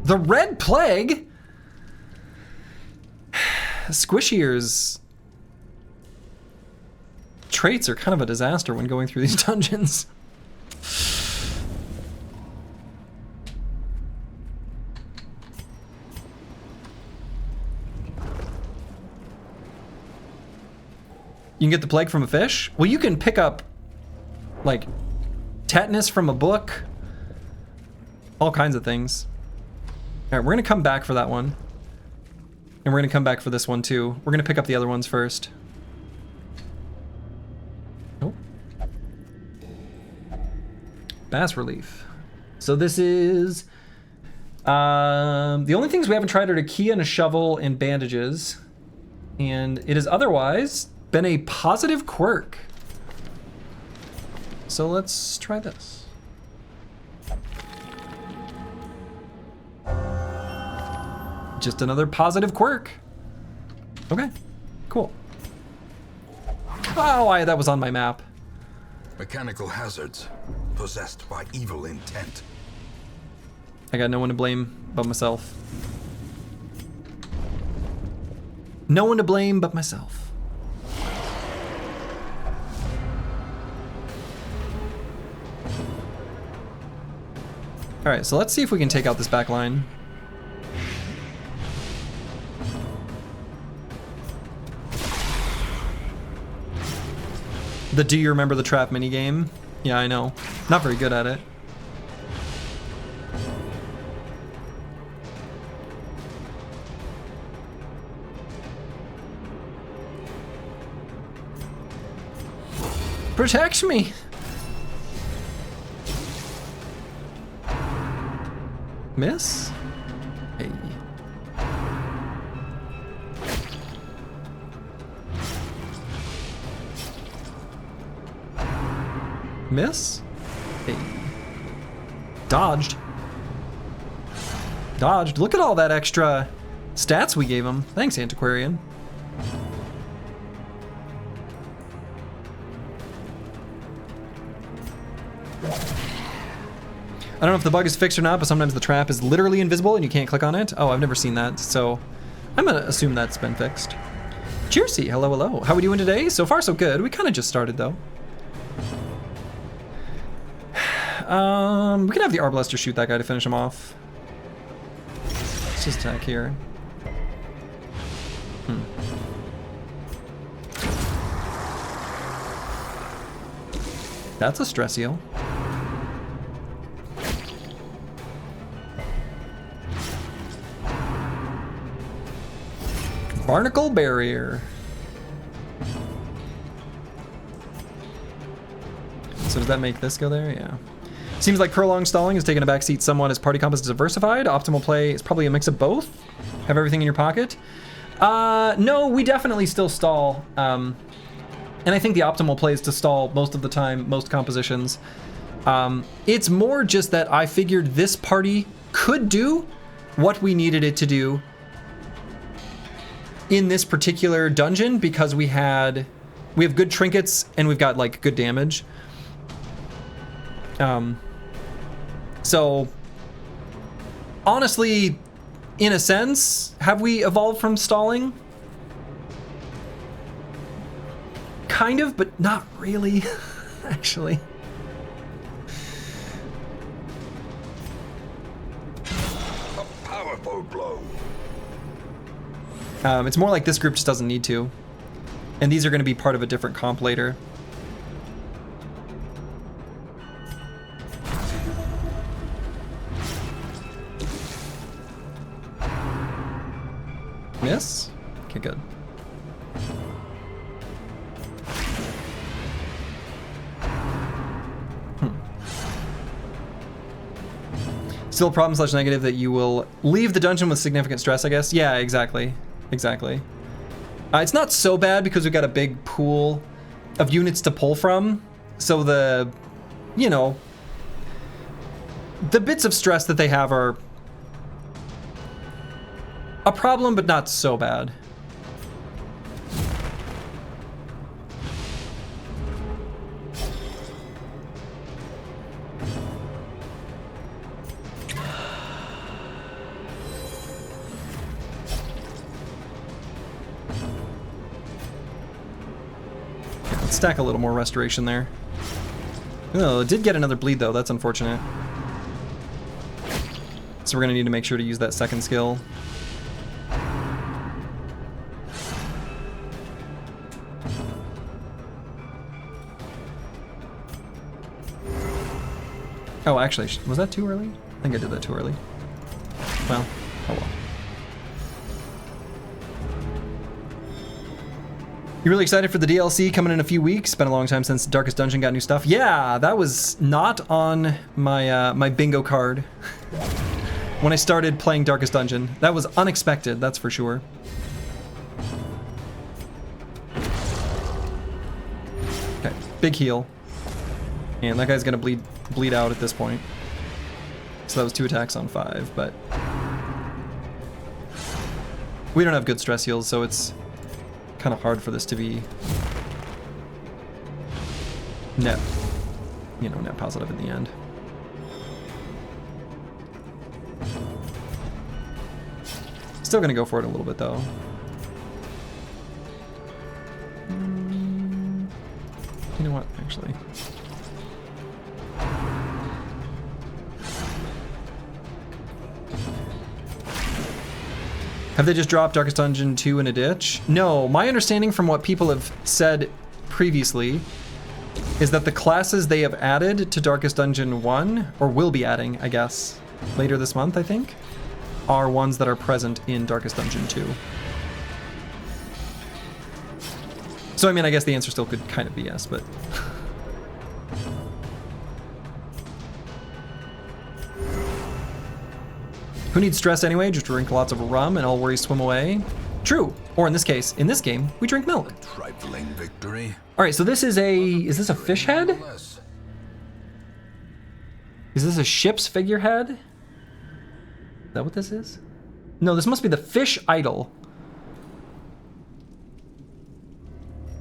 The Red Plague? Squishy Ears traits are kind of a disaster when going through these dungeons. You can get the plague from a fish? Well, you can pick up, like, tetanus from a book. All kinds of things. All right, we're going to come back for that one. And we're going to come back for this one, too. We're going to pick up the other ones first. Oh. Bas relief. So this is... the only things we haven't tried are a key and a shovel and bandages. And it has otherwise been a positive quirk. So let's try this. Just another positive quirk. Okay, cool. Oh, that was on my map. Mechanical hazards possessed by evil intent. I got no one to blame but myself. No one to blame but myself. All right, so let's see if we can take out this back line. The do you remember the trap minigame? Yeah, I know. Not very good at it. Protect me! Miss? Hey. Miss? Hey. Dodged. Dodged. Look at all that extra stats we gave him. Thanks, Antiquarian. I don't know if the bug is fixed or not, but sometimes the trap is literally invisible and you can't click on it. Oh, I've never seen that, so I'm gonna assume that's been fixed. Cheersy, hello, hello. How are we doing today? So far, so good. We kind of just started, though. We can have the Arbalister shoot that guy to finish him off. Let's just attack here. That's a stress heal. Barnacle barrier. So does that make this go there? Yeah. Seems like prolonged stalling has taken a backseat somewhat as party comp is diversified. Optimal play is probably a mix of both. Have everything in your pocket. No, we definitely still stall. And I think the optimal play is to stall most of the time, most compositions. It's more just that I figured this party could do what we needed it to do in this particular dungeon because we have good trinkets and we've got like good damage. So honestly, in a sense, have we evolved from stalling? Kind of, but not really, actually. A powerful blow. It's more like this group just doesn't need to. And these are going to be part of a different comp later. Miss? Okay, good. Still a problem / negative that you will leave the dungeon with significant stress, I guess. Yeah, exactly. Exactly. It's not so bad because we've got a big pool of units to pull from. So the, you know, the bits of stress that they have are a problem, but not so bad. stack a little more restoration there. Oh, it did get another bleed though, that's unfortunate. So we're gonna need to make sure to use that second skill. Oh, actually, was that too early? I think I did that too early. Well, oh well. You really excited for the DLC coming in a few weeks? Been a long time since Darkest Dungeon got new stuff. Yeah, that was not on my my bingo card when I started playing Darkest Dungeon. That was unexpected, that's for sure. Okay, big heal. And that guy's gonna bleed out at this point. So that was 2 attacks on 5, but we don't have good stress heals, so it's kind of hard for this to be net, you know, net positive in the end. Still gonna go for it a little bit though. You know what, actually. Have they just dropped Darkest Dungeon 2 in a ditch? No, my understanding from what people have said previously is that the classes they have added to Darkest Dungeon 1, or will be adding, I guess, later this month, I think, are ones that are present in Darkest Dungeon 2. So, I mean, I guess the answer still could kind of be yes, but... Who needs stress anyway? Just drink lots of rum and all worries swim away. True. Or in this case, in this game, we drink milk. Trifling victory. All right, so this is is this a fish head? Is this a ship's figurehead? Is that what this is? No, this must be the fish idol.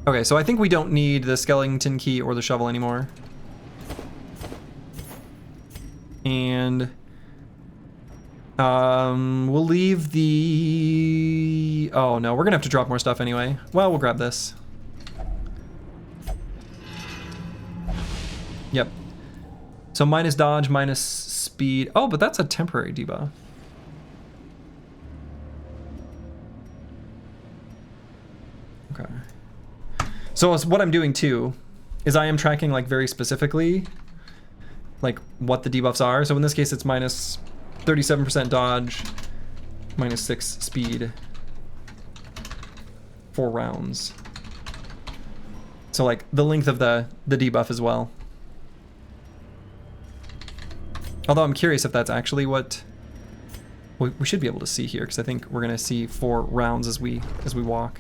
Okay, so I think we don't need the skeleton key or the shovel anymore. And we'll leave the... Oh no, we're gonna have to drop more stuff anyway. Well, we'll grab this. Yep. So minus dodge, minus speed. Oh, but that's a temporary debuff. Okay. So what I'm doing too is I am tracking like very specifically like what the debuffs are. So in this case, it's minus 37% dodge, minus 6 speed, 4 rounds. So like the length of the debuff as well. Although I'm curious if that's actually what we should be able to see here, because I think we're gonna see 4 rounds as we walk.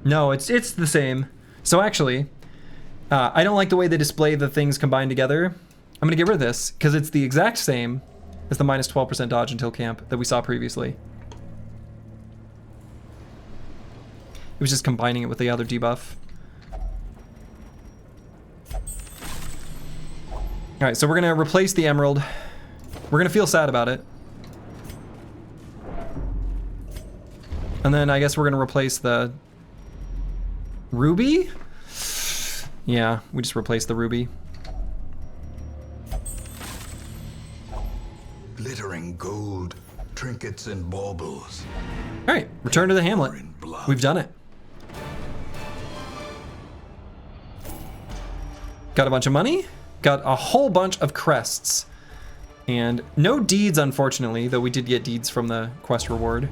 No, it's the same. So actually, I don't like the way they display the things combined together. I'm gonna get rid of this because it's the exact same as the minus 12% dodge until camp that we saw previously. It was just combining it with the other debuff. All right, so we're gonna replace the emerald. We're gonna feel sad about it. And then I guess we're gonna replace the ruby? Yeah, we just replaced the ruby. Glittering gold, trinkets and baubles. All right, return to the hamlet. We've done it. Got a bunch of money, got a whole bunch of crests, and no deeds, unfortunately, though we did get deeds from the quest reward.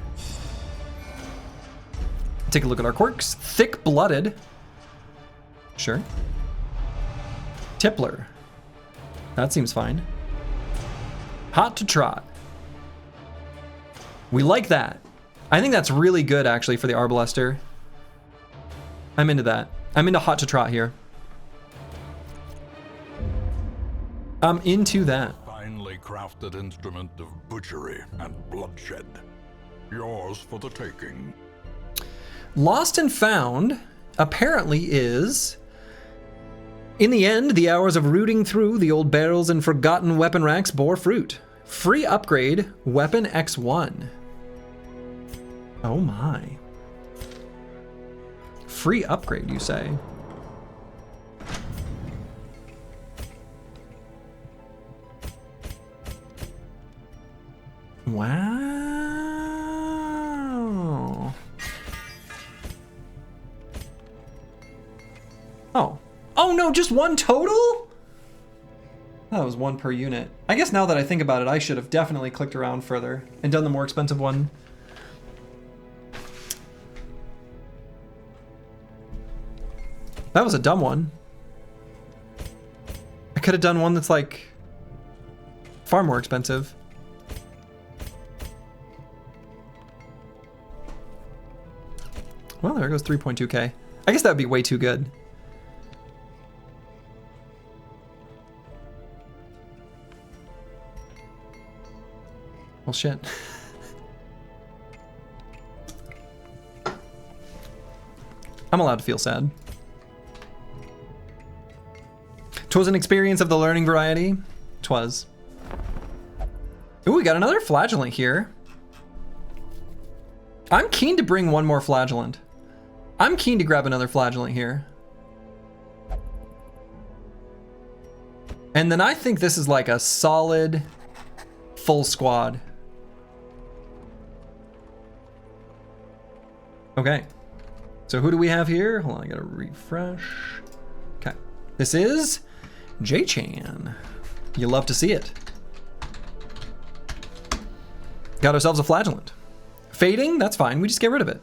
Take a look at our quirks. Thick-blooded. Sure. Tippler. That seems fine. Hot to trot. We like that. I think that's really good, actually, for the Arbalester. I'm into that. I'm into hot to trot here. I'm into that. Finely crafted instrument of butchery and bloodshed. Yours for the taking. Lost and Found apparently is, in the end, the hours of rooting through the old barrels and forgotten weapon racks bore fruit. Free upgrade, weapon X1. Oh my. Free upgrade, you say? Wow. Oh. Oh no, just one total? That was one per unit. I guess now that I think about it, I should have definitely clicked around further and done the more expensive one. That was a dumb one. I could have done one that's like far more expensive. Well, there goes 3.2k. I guess that would be way too good. Well, shit. I'm allowed to feel sad. 'Twas an experience of the learning variety. 'Twas. Ooh, we got another flagellant here. I'm keen to bring one more flagellant. I'm keen to grab another flagellant here. And then I think this is like a solid full squad. Okay. So who do we have here? Hold on, I gotta refresh. Okay. This is J-Chan. You love to see it. Got ourselves a flagellant. Fading, that's fine. We just get rid of it.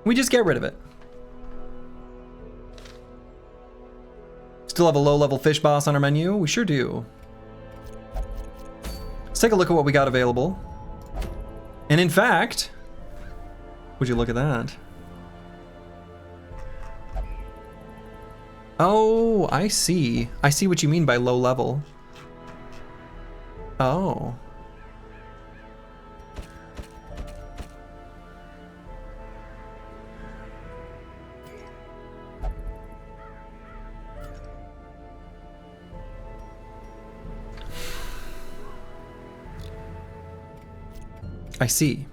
We just get rid of it. Still have a low-level fish boss on our menu? We sure do. Let's take a look at what we got available. And in fact, would you look at that? Oh, I see. I see what you mean by low level. Oh. I see.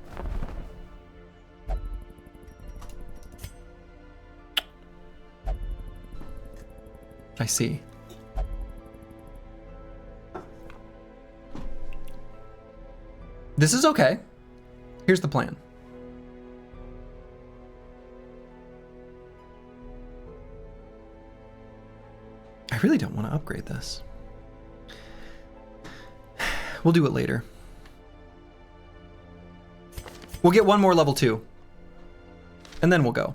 I see. This is okay. Here's the plan. I really don't want to upgrade this. We'll do it later. We'll get one more level 2. And then we'll go.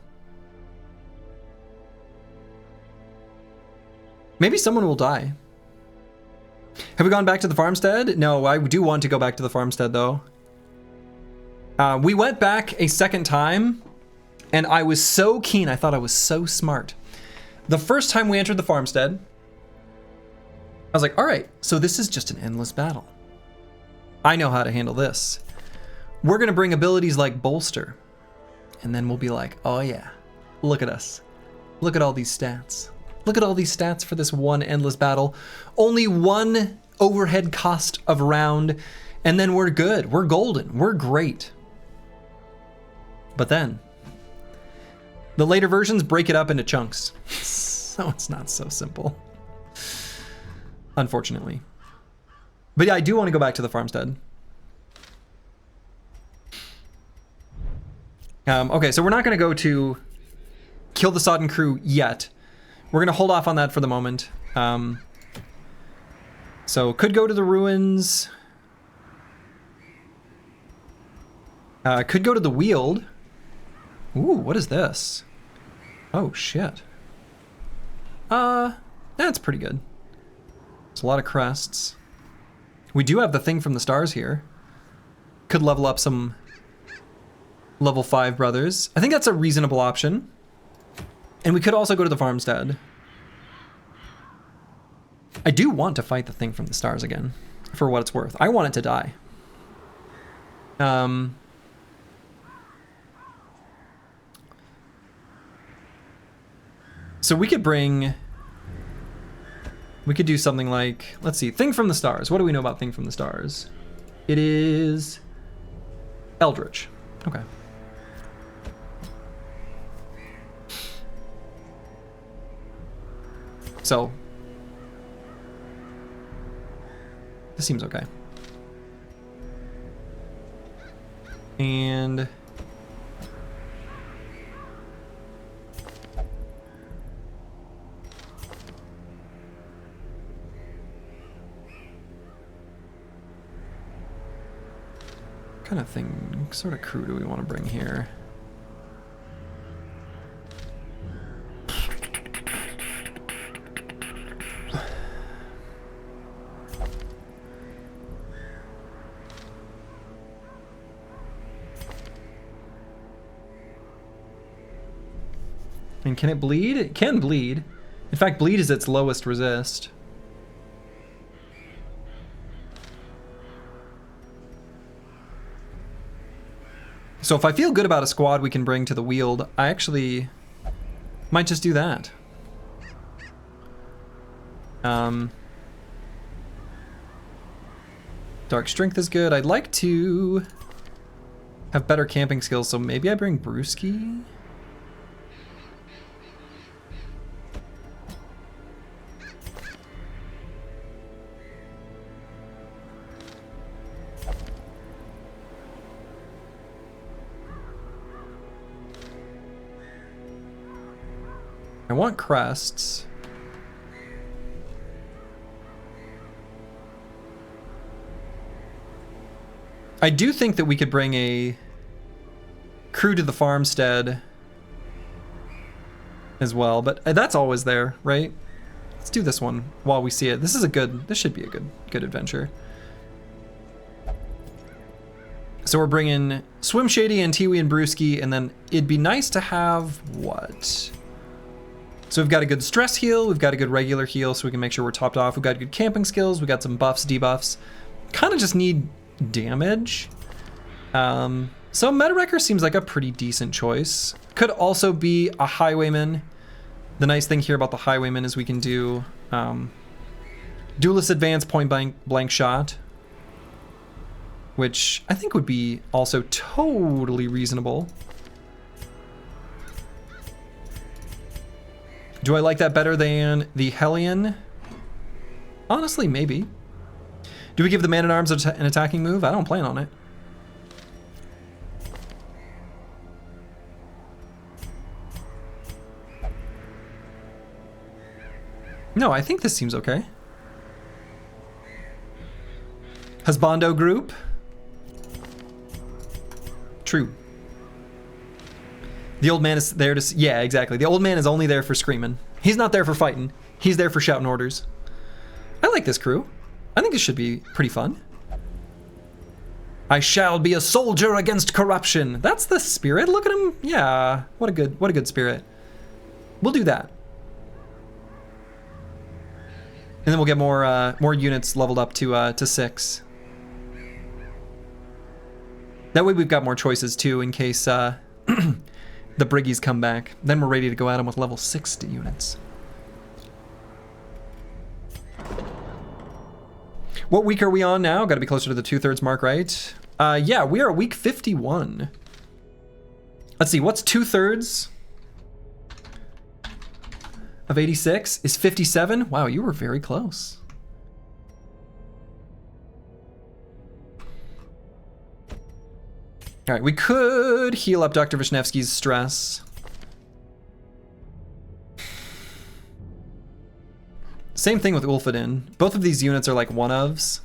Maybe someone will die. Have we gone back to the farmstead? No, I do want to go back to the farmstead though. We went back a second time and I was so keen. I thought I was so smart. The first time we entered the farmstead, I was like, all right, so this is just an endless battle. I know how to handle this. We're gonna bring abilities like bolster. And then we'll be like, oh yeah, look at us. Look at all these stats. Look at all these stats for this one endless battle. Only one overhead cost of round, and then we're good. We're golden. We're great. But then, the later versions break it up into chunks. So it's not so simple. Unfortunately. But yeah, I do want to go back to the farmstead. Okay, so we're not going to go to kill the Sodden crew yet. We're going to hold off on that for the moment. So could go to the ruins. Could go to the Weald. Ooh, what is this? Oh, shit. That's pretty good. It's a lot of crests. We do have the thing from the stars here. Could level up some level 5 brothers. I think that's a reasonable option. And we could also go to the farmstead. I do want to fight the thing from the stars again, for what it's worth. I want it to die. So we could bring We could do something like, let's see, Thing from the Stars. What do we know about Thing from the Stars? It is Eldritch. Okay. So, this seems okay. And what kind of thing, sort of crew do we want to bring here? And can it bleed? It can bleed. In fact, bleed is its lowest resist. So if I feel good about a squad we can bring to the Weald, I actually might just do that. Dark Strength is good. I'd like to have better camping skills, so maybe I bring Brewski? I want crests. I do think that we could bring a crew to the farmstead as well, but that's always there, right? Let's do this one while we see it. This should be a good adventure. So we're bringing Swim Shady, Antiwi, and Brewski, and then it'd be nice to have what? So we've got a good stress heal, we've got a good regular heal so we can make sure we're topped off. We've got good camping skills, we've got some buffs, debuffs. Kind of just need damage. So Meta-Wrecker seems like a pretty decent choice. Could also be a Highwayman. The nice thing here about the Highwayman is we can do Duelist Advance point blank shot, which I think would be also totally reasonable. Do I like that better than the Hellion? Honestly, maybe. Do we give the Man-at-Arms an attacking move? I don't plan on it. No, I think this seems okay. Husbando group. True. The old man is there to... Yeah, exactly. The old man is only there for screaming. He's not there for fighting. He's there for shouting orders. I like this crew. I think this should be pretty fun. I shall be a soldier against corruption. That's the spirit. Look at him. Yeah, what a good spirit. We'll do that. And then we'll get more units leveled up to 6. That way we've got more choices too in case the Briggies come back. Then we're ready to go at them with level 6 units. What week are we on now? Got to be closer to the 2/3 mark, right? Yeah, we are week 51. Let's see, what's 2/3 of 86? Is 57? Wow, you were very close. All right, we could heal up Dr. Vishnevsky's stress. Same thing with Ulfadin. Both of these units are like one-ofs,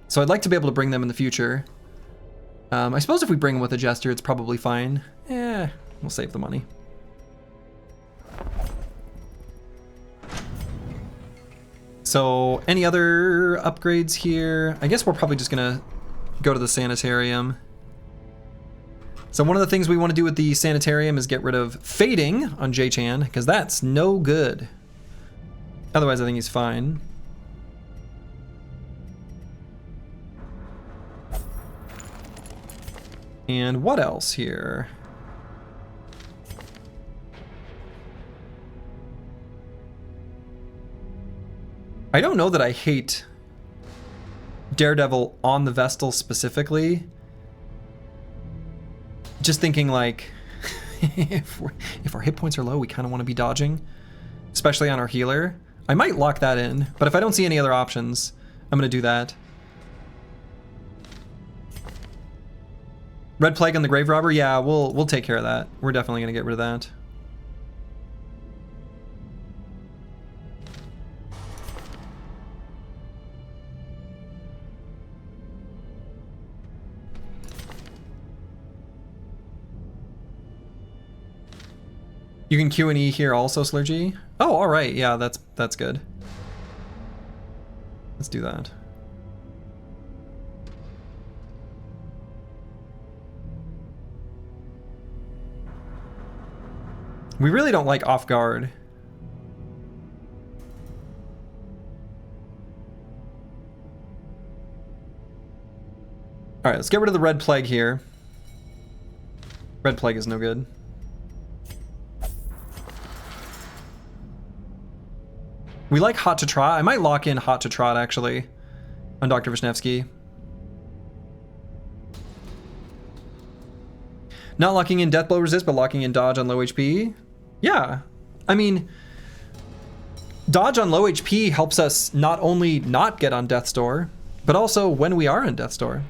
so I'd like to be able to bring them in the future. I suppose if we bring them with a Jester, it's probably fine. Eh, we'll save the money. So, any other upgrades here? I guess we're probably just gonna go to the sanitarium. So one of the things we want to do with the sanitarium is get rid of fading on J-Chan, because that's no good. Otherwise, I think he's fine. And what else here? I don't know that I hate Daredevil on the Vestal specifically. Just thinking like, if our hit points are low, we kind of want to be dodging, especially on our healer. I might lock that in, but if I don't see any other options, I'm going to do that. Red Plague on the Grave Robber? Yeah, we'll take care of that. We're definitely going to get rid of that. You can Q and E here also, Slurgi? Oh, all right. Yeah, that's good. Let's do that. We really don't like off guard. All right, let's get rid of the Red Plague here. Red Plague is no good. We like Hot to Trot. I might lock in Hot to Trot, actually, on Dr. Vishnevsky. Not locking in Death Blow Resist, but locking in Dodge on low HP. Yeah. I mean, Dodge on low HP helps us not only not get on Death's Door, but also when we are in Death's Door.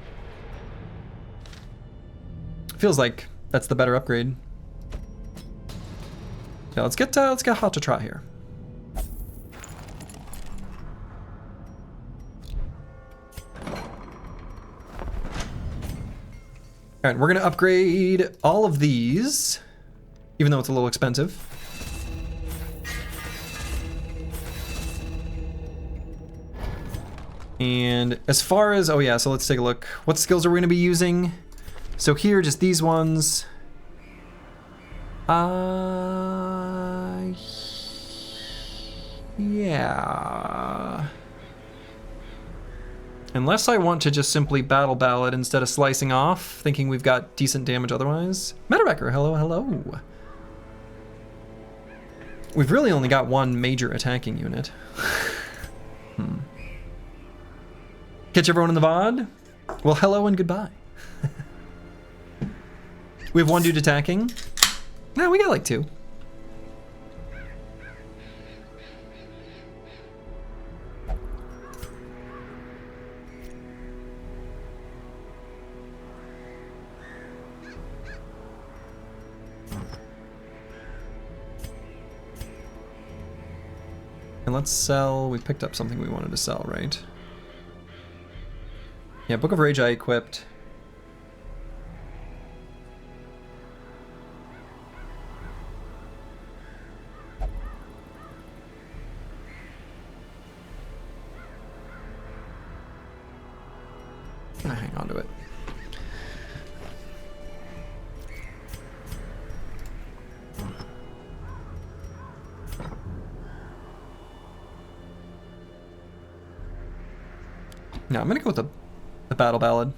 Feels like that's the better upgrade. Yeah, let's get Hot to Trot here. All right, we're gonna upgrade all of these, even though it's a little expensive. And as far as, oh yeah, so let's take a look. What skills are we gonna be using? So here, just these ones. Yeah. Unless I want to just simply Battle Ballad instead of slicing off, thinking we've got decent damage otherwise. Metarecker, hello, hello. We've really only got one major attacking unit. Catch everyone in the VOD? Well, hello and goodbye. We have one dude attacking. No, we got like two. And let's sell, we picked up something we wanted to sell, right? Yeah, Book of Rage I equipped. I'm gonna hang on to it. No, I'm gonna go with the Battle Ballad.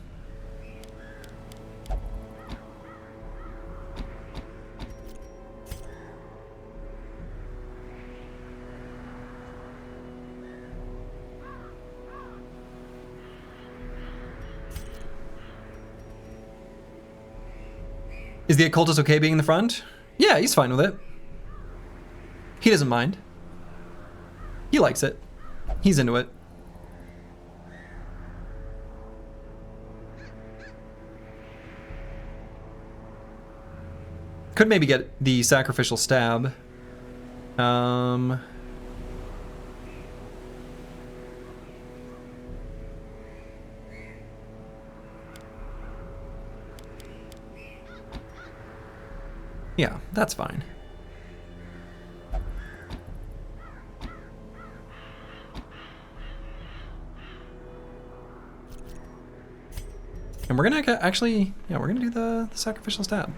Is the occultist okay being in the front? Yeah, he's fine with it. He doesn't mind. He likes it. He's into it. Could maybe get the sacrificial stab. Yeah, that's fine. And we're gonna actually, yeah, we're gonna do the sacrificial stab.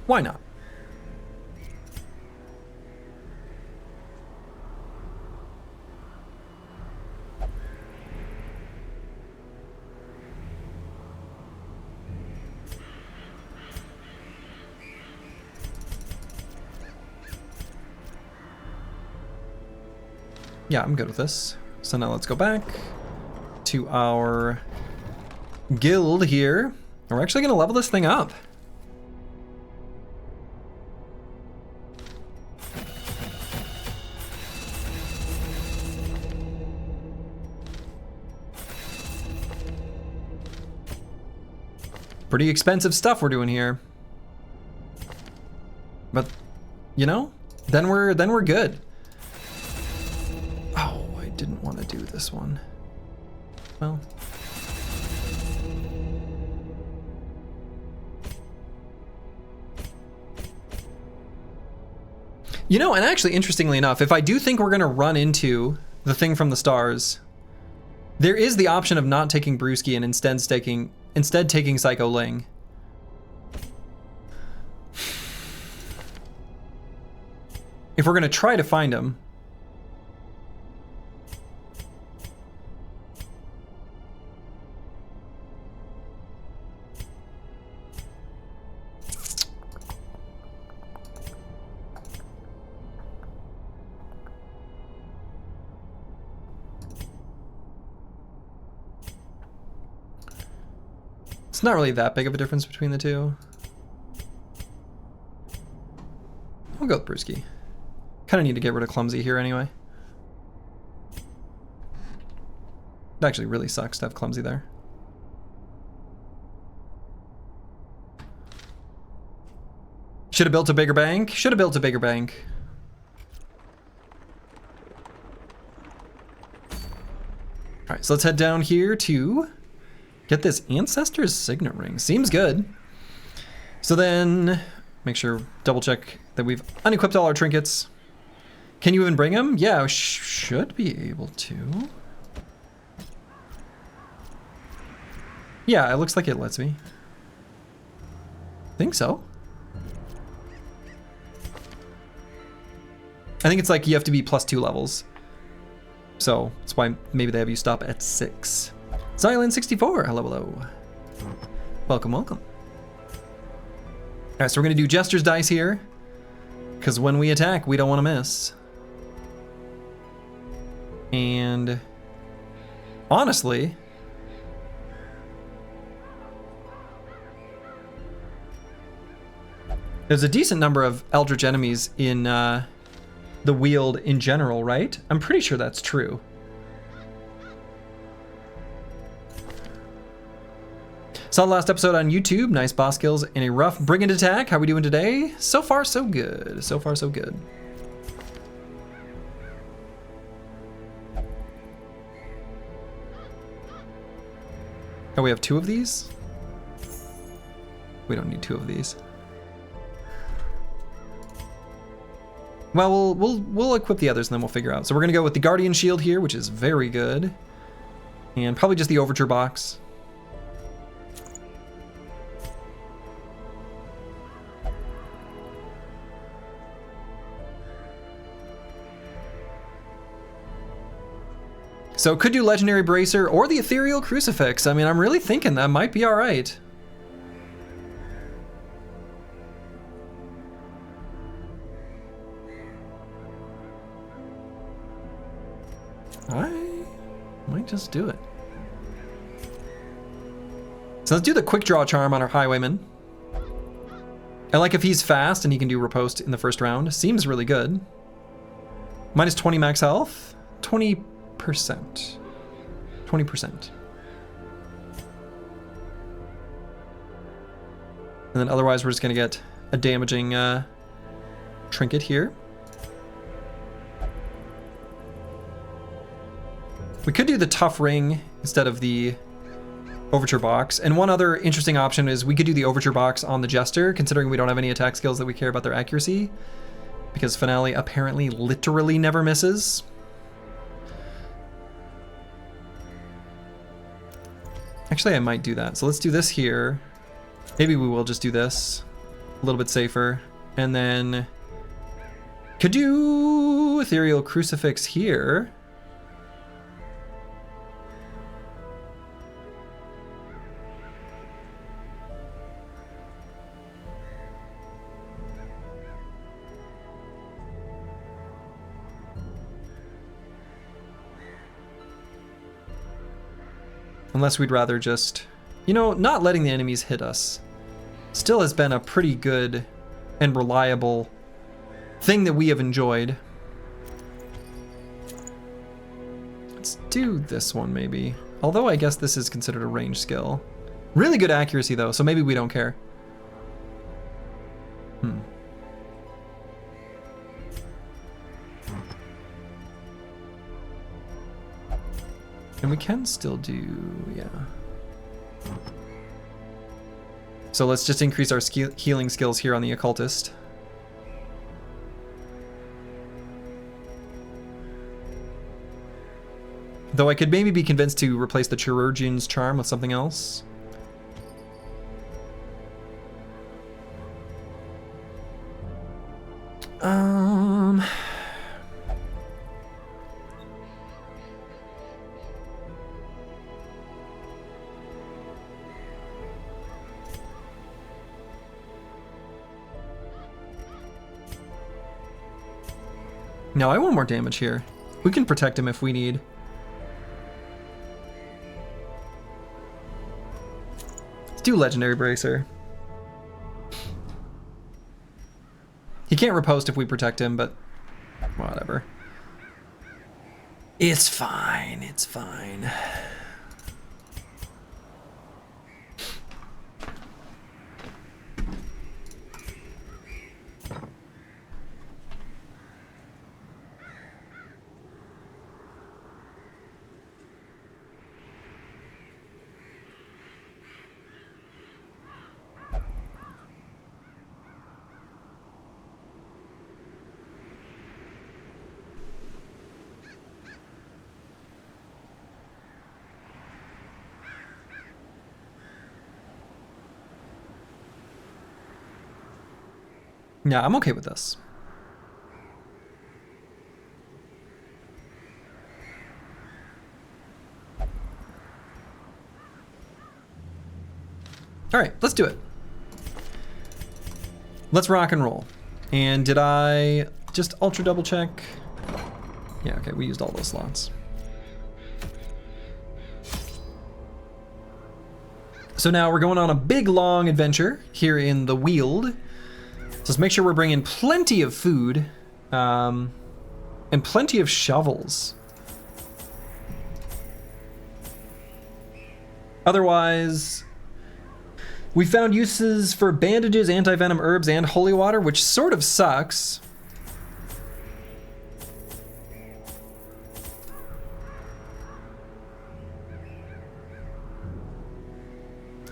Why not? Yeah, I'm good with this. So now let's go back to our guild here. And we're actually going to level this thing up. Pretty expensive stuff we're doing here. But, you know, then we're good. Oh, I didn't want to do this one. Well. You know, and actually, interestingly enough, if I do think we're going to run into the thing from the stars, there is the option of not taking Brewski and instead taking Psycho Ling. If we're going to try to find him. It's not really that big of a difference between the two. I'll go with Brewski. Kind of need to get rid of Clumsy here anyway. It actually really sucks to have Clumsy there. Should have built a bigger bank. Should have built a bigger bank. All right, so let's head down here to get this Ancestor's Signet Ring. Seems good. So then, make sure, double check that we've unequipped all our trinkets. Can you even bring them? Yeah, should be able to. Yeah, it looks like it lets me. Think so. I think it's like you have to be +2 levels. So that's why maybe they have you stop at 6. Xylan64, hello, hello. Welcome, welcome. All right, so we're gonna do Jester's dice here, because when we attack, we don't want to miss. And honestly, there's a decent number of Eldritch enemies in the Weald in general, right? I'm pretty sure that's true. Saw the last episode on YouTube. Nice boss kills in a rough brigand attack. How we doing today? So far, so good. So far, so good. Oh, we have 2 of these? We don't need 2 of these. Well, we'll equip the others and then we'll figure out. So we're gonna go with the Guardian Shield here, which is very good. And probably just the Overture box. So could do Legendary Bracer or the Ethereal Crucifix. I mean, I'm really thinking that might be all right. I might just do it. So let's do the Quick Draw Charm on our Highwayman. I like if he's fast and he can do Riposte in the first round. Seems really good. Minus 20 max health. 20%. 20%. And then otherwise we're just gonna get a damaging trinket here. We could do the Tough Ring instead of the Overture box. And one other interesting option is we could do the Overture box on the Jester, considering we don't have any attack skills that we care about their accuracy, because Finale apparently literally never misses. Actually, I might do that. So let's do this here. Maybe we will just do this. A little bit safer. And then could do Ethereal Crucifix here. Unless we'd rather just... You know, not letting the enemies hit us still has been a pretty good and reliable thing that we have enjoyed. Let's do this one, maybe. Although I guess this is considered a range skill. Really good accuracy, though, so maybe we don't care. And we can still do, yeah. So let's just increase our healing skills here on the occultist. Though I could maybe be convinced to replace the chirurgeon's charm with something else. No, I want more damage here. We can protect him if we need. Let's do Legendary Bracer. He can't riposte if we protect him, but whatever. It's fine, it's fine. Yeah, I'm okay with this. All right, let's do it. Let's rock and roll. And did I just ultra double check? Yeah, okay, we used all those slots. So now we're going on a big, long adventure here in the Weald. So let's make sure we're bringing plenty of food and plenty of shovels. Otherwise, we found uses for bandages, anti-venom herbs, and holy water, which sort of sucks.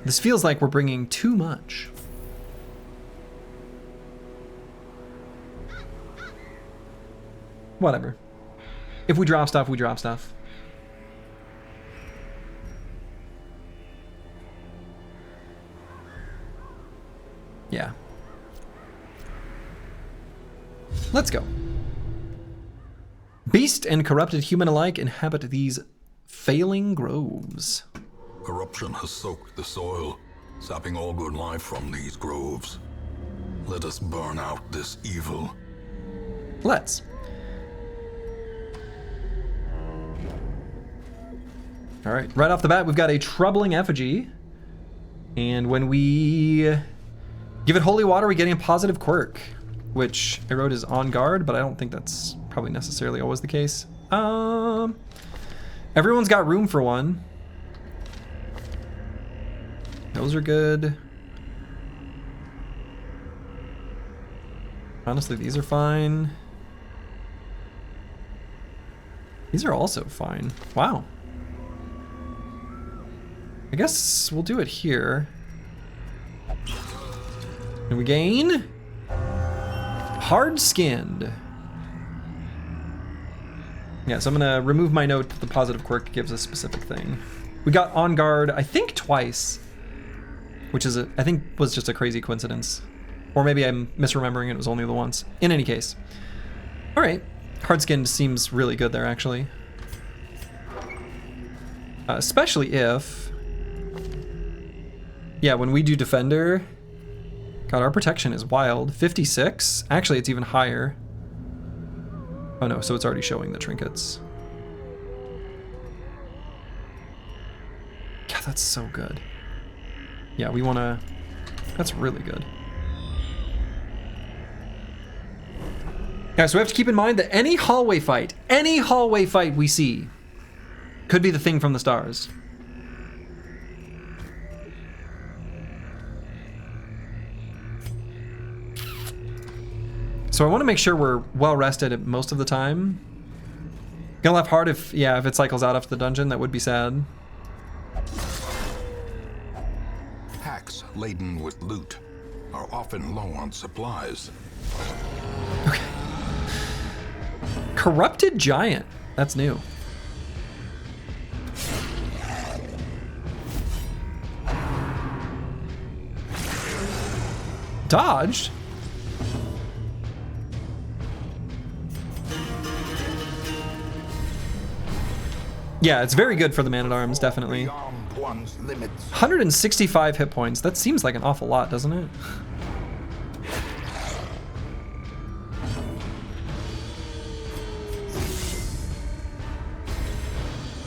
This feels like we're bringing too much. Whatever. If we drop stuff, we drop stuff. Yeah. Let's go. Beast and corrupted human alike inhabit these failing groves. Corruption has soaked the soil, sapping all good life from these groves. Let us burn out this evil. Let's. All right, right off the bat, we've got a troubling effigy. And when we give it holy water, we get a positive quirk, which I wrote is on guard, but I don't think that's probably necessarily always the case. Everyone's got room for one. Those are good. Honestly, these are fine. These are also fine. Wow. I guess we'll do it here. And we gain hard-skinned. Yeah, so I'm gonna remove my note that the positive quirk gives a specific thing. We got on guard, I think twice, which is I think was just a crazy coincidence. Or maybe I'm misremembering it was only the once. In any case. All right, hard-skinned seems really good there actually. Especially if, yeah, when we do Defender, God, our protection is wild. 56? Actually, it's even higher. Oh no, so it's already showing the trinkets. that's so good. Yeah, we want to... That's really good. Yeah, so we have to keep in mind that any hallway fight we see could be the thing from the stars. So I want to make sure we're well rested most of the time. Gonna laugh hard if it cycles out after the dungeon. That would be sad. Packs laden with loot are often low on supplies. Okay. Corrupted giant. That's new. Dodged? Yeah, it's very good for the Man-at-Arms, definitely. 165 hit points. That seems like an awful lot, doesn't it?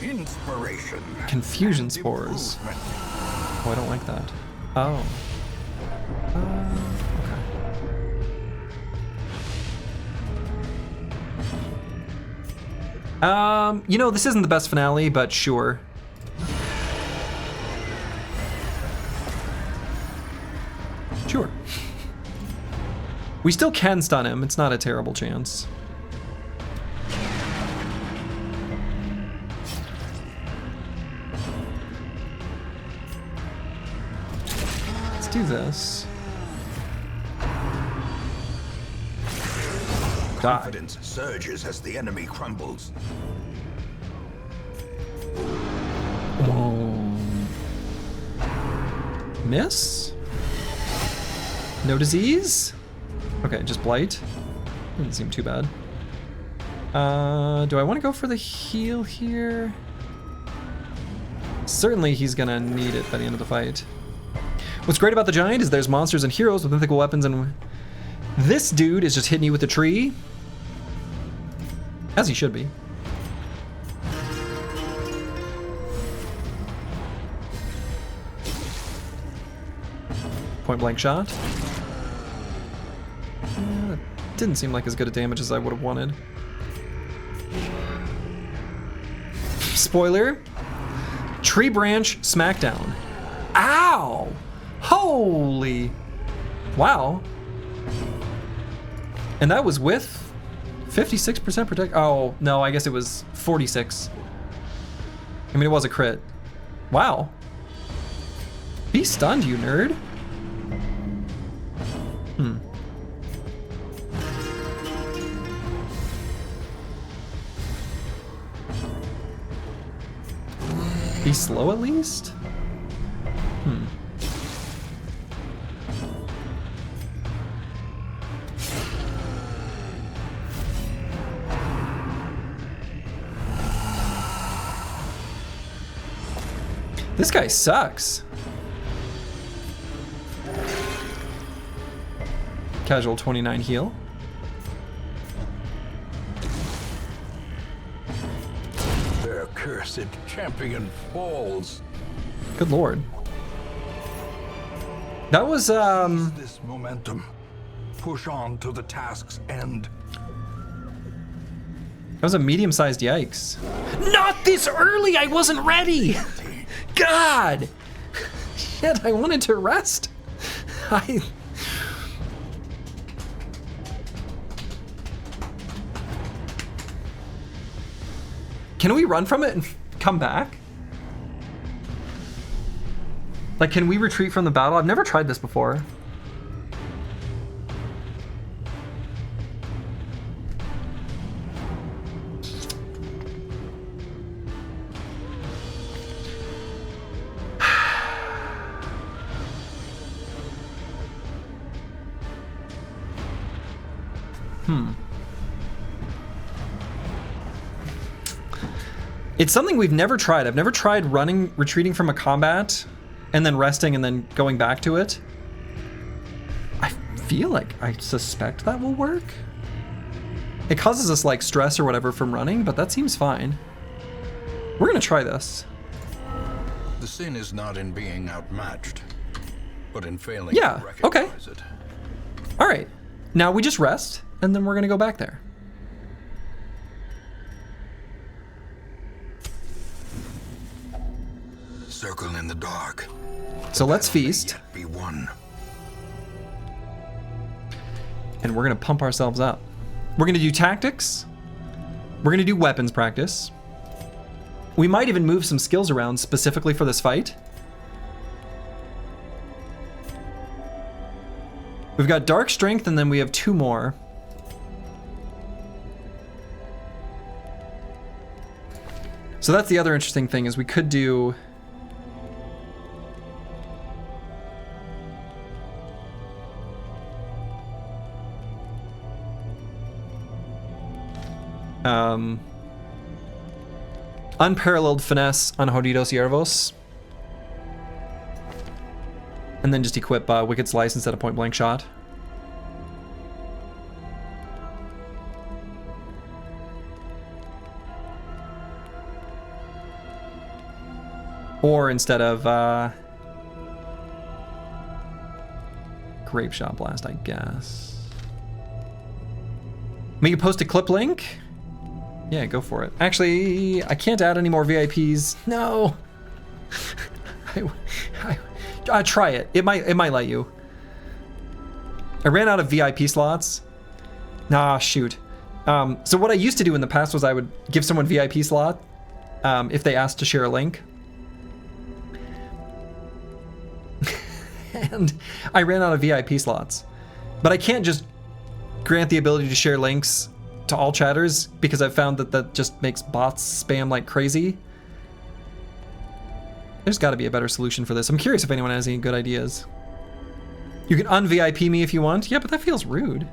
Inspiration. Confusion spores. Oh, I don't like that. Oh. Okay. You know, this isn't the best finale, but sure. Sure. We still can stun him. It's not a terrible chance. Let's do this. Confidence surges as the enemy crumbles. Oh. Miss? No disease? Okay, just blight. Doesn't seem too bad. Do I want to go for the heal here? Certainly he's gonna need it by the end of the fight. What's great about the giant is there's monsters and heroes with mythical weapons, and this dude is just hitting you with a tree. As he should be. Point blank shot. That didn't seem like as good a damage as I would have wanted. Spoiler. Tree branch smackdown. Ow! Holy! Wow. And that was with 56% protect. Oh, no, I guess it was 46. I mean, it was a crit. Wow. Be stunned, you nerd. Be slow at least? This guy sucks. Casual 29 heal. Their cursed champion falls. Good lord. That was Seize this momentum. Push on to the task's end. That was a medium-sized yikes. Not this early! I wasn't ready! God! Shit, I wanted to rest. Can we run from it and come back? Like, can we retreat from the battle? I've never tried this before. It's something we've never tried. I've never tried retreating from a combat, and then resting, and then going back to it. I feel like I suspect that will work. It causes us like stress or whatever from running, but that seems fine. We're gonna try this. The sin is not in being outmatched, but in failing Yeah, to okay. recognize it. All right. Now we just rest, and then we're going to go back there. Circle in the dark. So let's feast, Yet be one. and we're going to pump ourselves up. We're going to do tactics. We're going to do weapons practice. We might even move some skills around specifically for this fight. We've got Dark Strength, and then we have 2 more. So that's the other interesting thing, is we could do... Unparalleled Finesse on Jodidos Yervos. And then just equip Wicked Slice instead of Point Blank Shot. Or instead of Grape Shot Blast, I guess. We can post a clip link. Yeah, go for it. Actually, I can't add any more VIPs. No. Try it. It might let you. I ran out of VIP slots. Nah, shoot. So what I used to do in the past was I would give someone VIP slot if they asked to share a link. And I ran out of VIP slots. But I can't just grant the ability to share links to all chatters, because I've found that that just makes bots spam like crazy. There's got to be a better solution for this. I'm curious if anyone has any good ideas. You can un-VIP me if you want. Yeah, but that feels rude.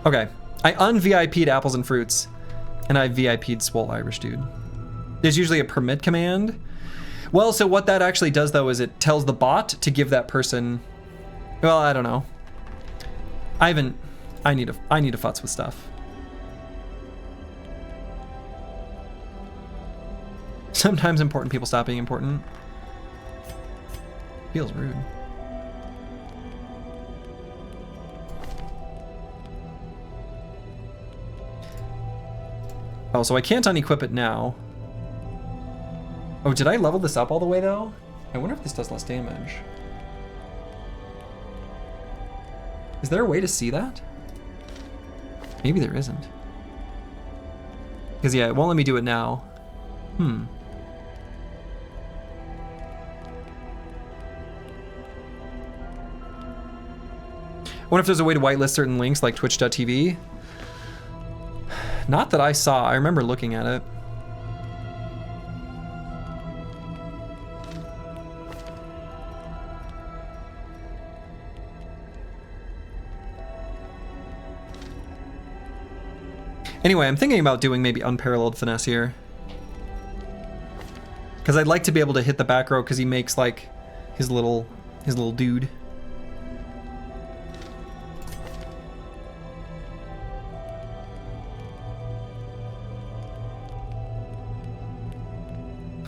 Okay, I un-VIP'd Apples and Fruits, and I VIP'd Swole Irish Dude. There's usually a permit command. Well, so what that actually does, though, is it tells the bot to give that person... Well, I don't know. I need to futz with stuff. Sometimes important people stop being important. Feels rude. Oh, so I can't unequip it now. Oh, did I level this up all the way, though? I wonder if this does less damage. Is there a way to see that? Maybe there isn't. Because, yeah, it won't let me do it now. I wonder if there's a way to whitelist certain links like twitch.tv. Not that I saw. I remember looking at it. Anyway, I'm thinking about doing maybe Unparalleled Finesse here. Because I'd like to be able to hit the back row because he makes like his little dude.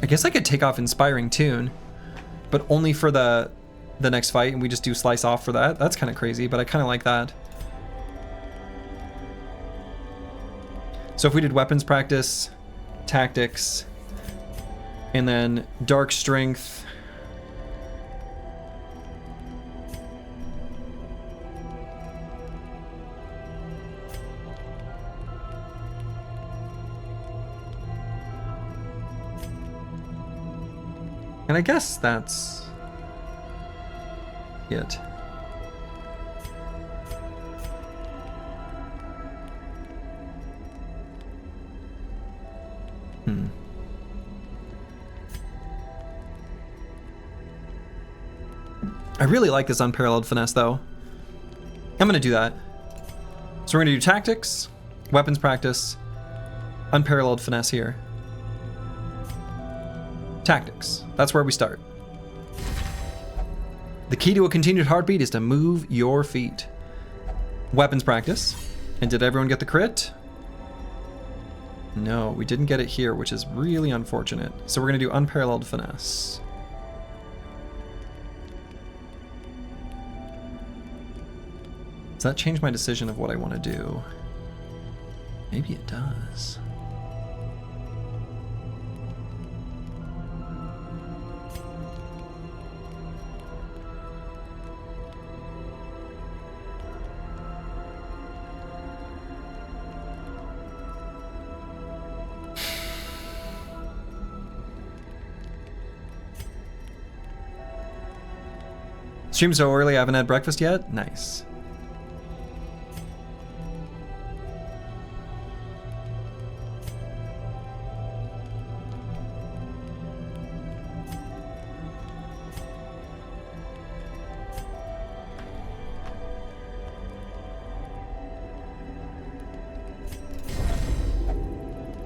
I guess I could take off Inspiring Tune, but only for the next fight, and we just do Slice Off for that. That's kind of crazy, but I kind of like that. So if we did Weapons Practice, Tactics, and then Dark Strength. And I guess that's it. I really like this Unparalleled Finesse, though. I'm going to do that. So we're going to do Tactics, Weapons Practice, Unparalleled Finesse here. Tactics. That's where we start. The key to a continued heartbeat is to move your feet. Weapons practice. And did everyone get the crit? No, we didn't get it here, which is really unfortunate. So we're going to do unparalleled finesse. Does that change my decision of what I want to do? Maybe it does. Stream so early, I haven't had breakfast yet? Nice.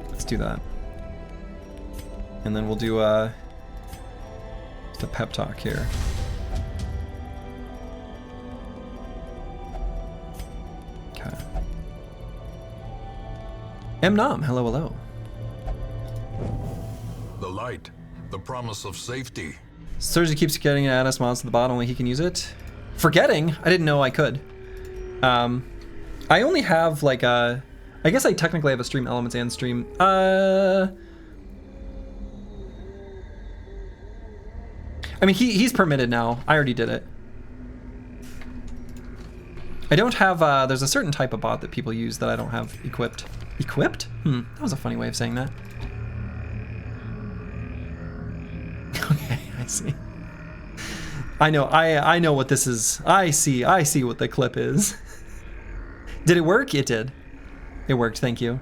Let's do that. And then we'll do just a pep talk here. Nom, hello, hello. The light, the promise of safety. Slurgi keeps getting it at us, mods to the bot, only he can use it. Forgetting? I didn't know I could. I only have like I guess I technically have a stream elements and stream. I mean, he's permitted now. I already did it. I don't have, there's a certain type of bot that people use that I don't have equipped. Equipped? That was a funny way of saying that. Okay, I see. I know what this is. I see what the clip is. Did it work? It did. It worked, thank you.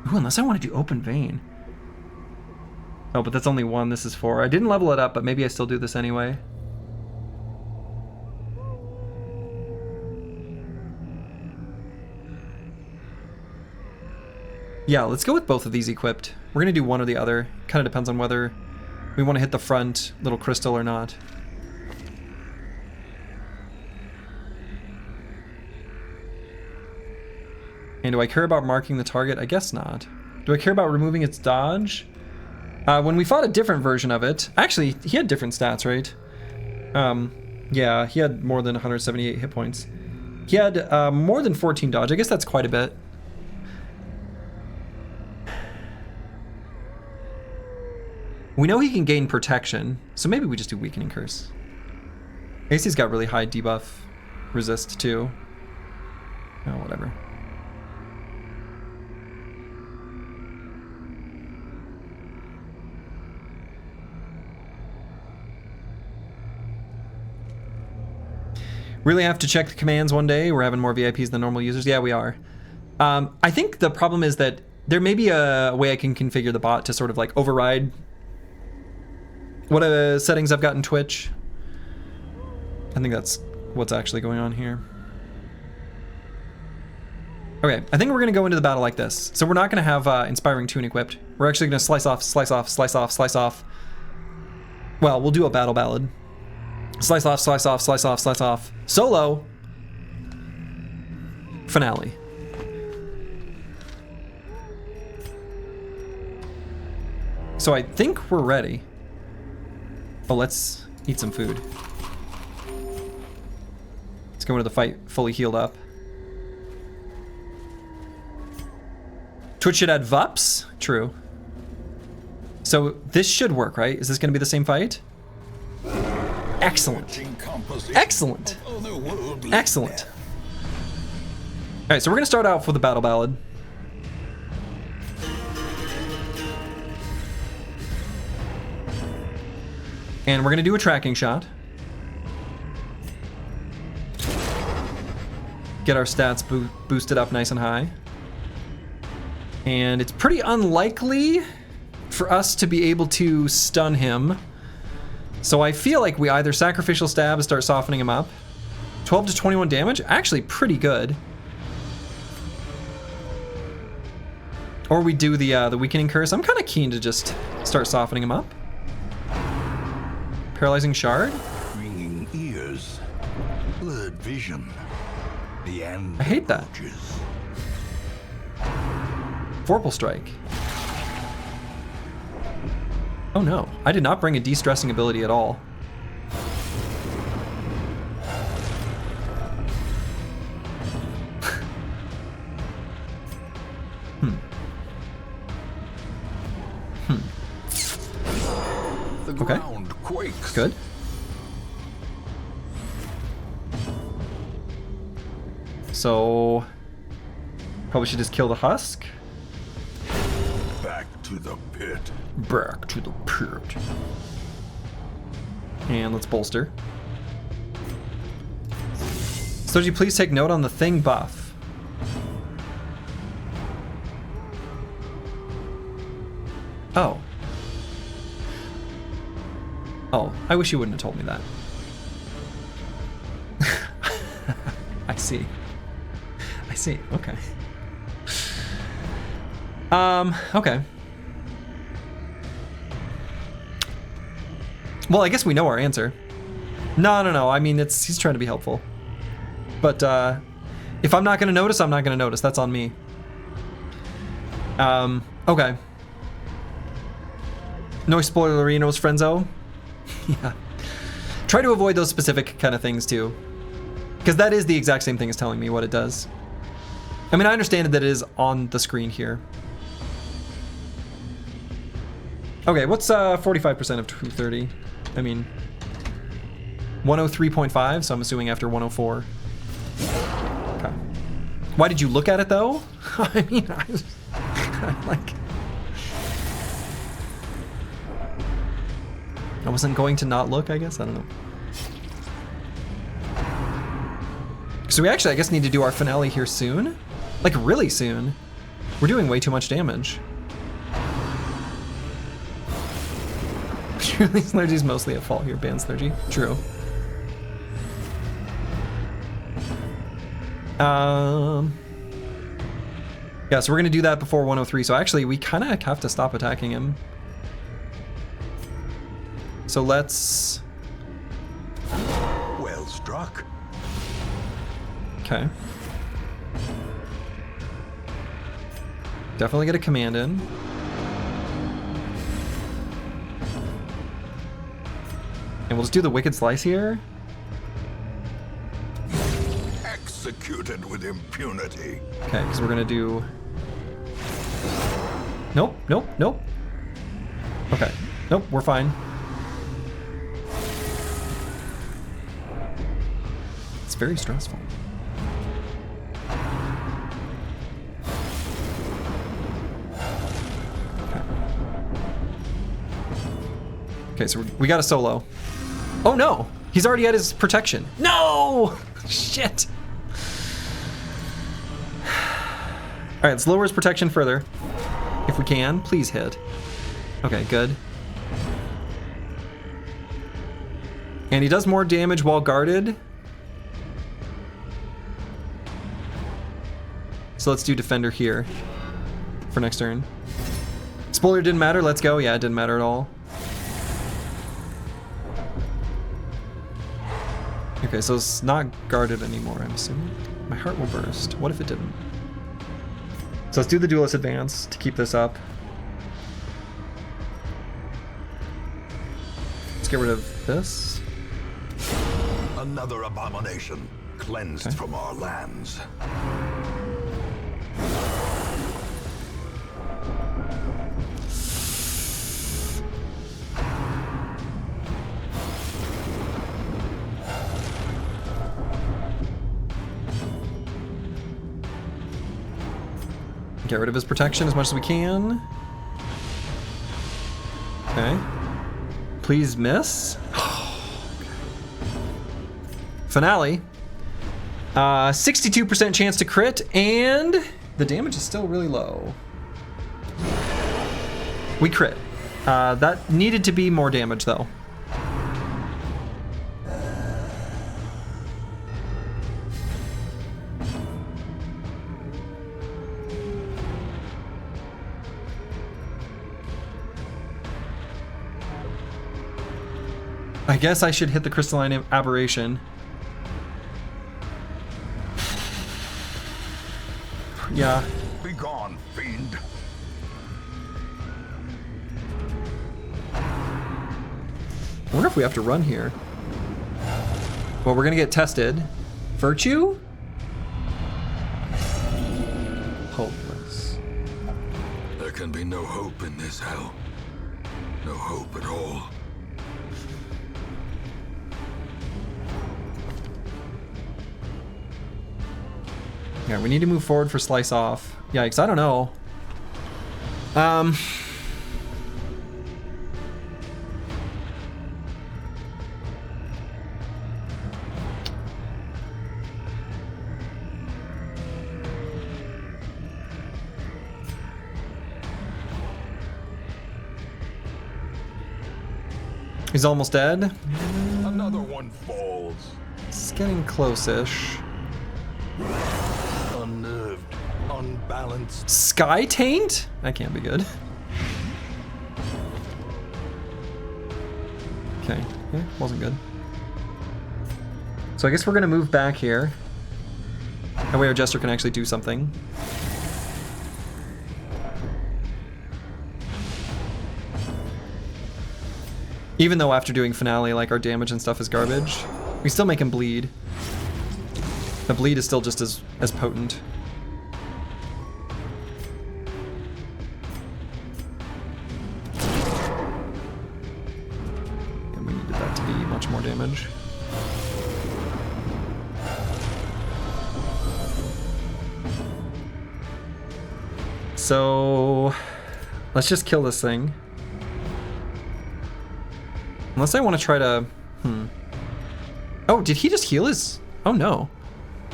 Ooh, unless I want to do open vein. Oh, but that's only one. This is 4. I didn't level it up, but maybe I still do this anyway. Yeah, let's go with both of these equipped. We're going to do one or the other. Kind of depends on whether we want to hit the front little crystal or not. And do I care about marking the target? I guess not. Do I care about removing its dodge? When we fought a different version of it, actually, he had different stats, right? Yeah, he had more than 178 hit points. He had more than 14 dodge. I guess that's quite a bit. We know he can gain protection, so maybe we just do weakening curse. AC's got really high debuff resist too. Oh, whatever. Really have to check the commands one day. We're having more VIPs than normal users. Yeah, we are. I think the problem is that there may be a way I can configure the bot to sort of like override what settings I've got in Twitch. I think that's what's actually going on here. Okay, I think we're gonna go into the battle like this. So we're not gonna have Inspiring Tune equipped. We're actually gonna slice off, slice off, slice off, slice off. Well, we'll do a battle ballad. Slice off, slice off, slice off, slice off. Solo. Finale. So I think we're ready. Oh, let's eat some food. Let's go into the fight fully healed up. Twitch should add VUPs? True. So this should work, right? Is this going to be the same fight? Excellent. Excellent. Excellent. Alright, so we're going to start out with the battle ballad. And we're going to do a tracking shot. Get our stats boosted up nice and high. And it's pretty unlikely for us to be able to stun him. So I feel like we either sacrificial stab and start softening him up. 12 to 21 damage, actually pretty good. Or we do the weakening curse. I'm kind of keen to just start softening him up. Paralyzing shard. Ringing ears, blurred vision. The end. I hate that. approaches. Vorpal strike. Oh no, I did not bring a de-stressing ability at all. The Okay. ground quakes. Good. So, probably should just kill the husk. Back to the pit. Back to the pit. And let's bolster. Slurgi, please take note on the thing buff. Oh. Oh, I wish you wouldn't have told me that. I see. I see, okay. Okay. Well, I guess we know our answer. No. I mean, he's trying to be helpful. But if I'm not gonna notice, I'm not gonna notice. That's on me. Okay. No spoilerinos, friendzo. Yeah. Try to avoid those specific kind of things too. Because that is the exact same thing as telling me what it does. I mean, I understand that it is on the screen here. Okay, what's 45% of 230? I mean, 103.5, so I'm assuming after 104. Okay. Why did you look at it though? I mean, I'm like... I wasn't going to not look, I guess? I don't know. So we actually, I guess, need to do our finale here soon. Like, really soon. We're doing way too much damage. Surely Slurgi's mostly at fault here, ban Slurgi. True. Yeah, so we're gonna do that before 103. So actually, we kind of have to stop attacking him. So let's... Well struck. Okay. Definitely get a command in. And we'll just do the Wicked Slice here. Executed with impunity. Okay, because we're gonna do... Nope. Okay. Nope, we're fine. It's very stressful. Okay, so we got a solo. Oh no! He's already at his protection. No! Shit! Alright, let's lower his protection further. If we can, please hit. Okay, good. And he does more damage while guarded. So let's do Defender here for next turn. Spoiler didn't matter, let's go. Yeah, it didn't matter at all. Okay, so it's not guarded anymore, I'm assuming. My heart will burst. What if it didn't? So let's do the Duelist Advance to keep this up. Let's get rid of this. Another abomination cleansed from our lands. Get rid of his protection as much as we can. Okay. Please miss. Finale. 62% chance to crit, and the damage is still really low. We crit. That needed to be more damage, though. I guess I should hit the crystalline aberration. Yeah. Be gone, fiend. I wonder if we have to run here. Well, we're gonna get tested. Virtue? Hopeless. There can be no hope in this hell. No hope at all. Yeah, we need to move forward for slice off. Yikes, I don't know. He's almost dead. Another one falls. It's getting close-ish. Unnerved, unbalanced. Sky Taint? That can't be good. Okay, yeah, wasn't good. So I guess we're gonna move back here. That way our Jester can actually do something. Even though after doing Finale, like, our damage and stuff is garbage, we still make him bleed. The bleed is still just as potent. And we needed that to be much more damage. So let's just kill this thing. Unless I want to try to... Oh, did he just heal his... Oh no.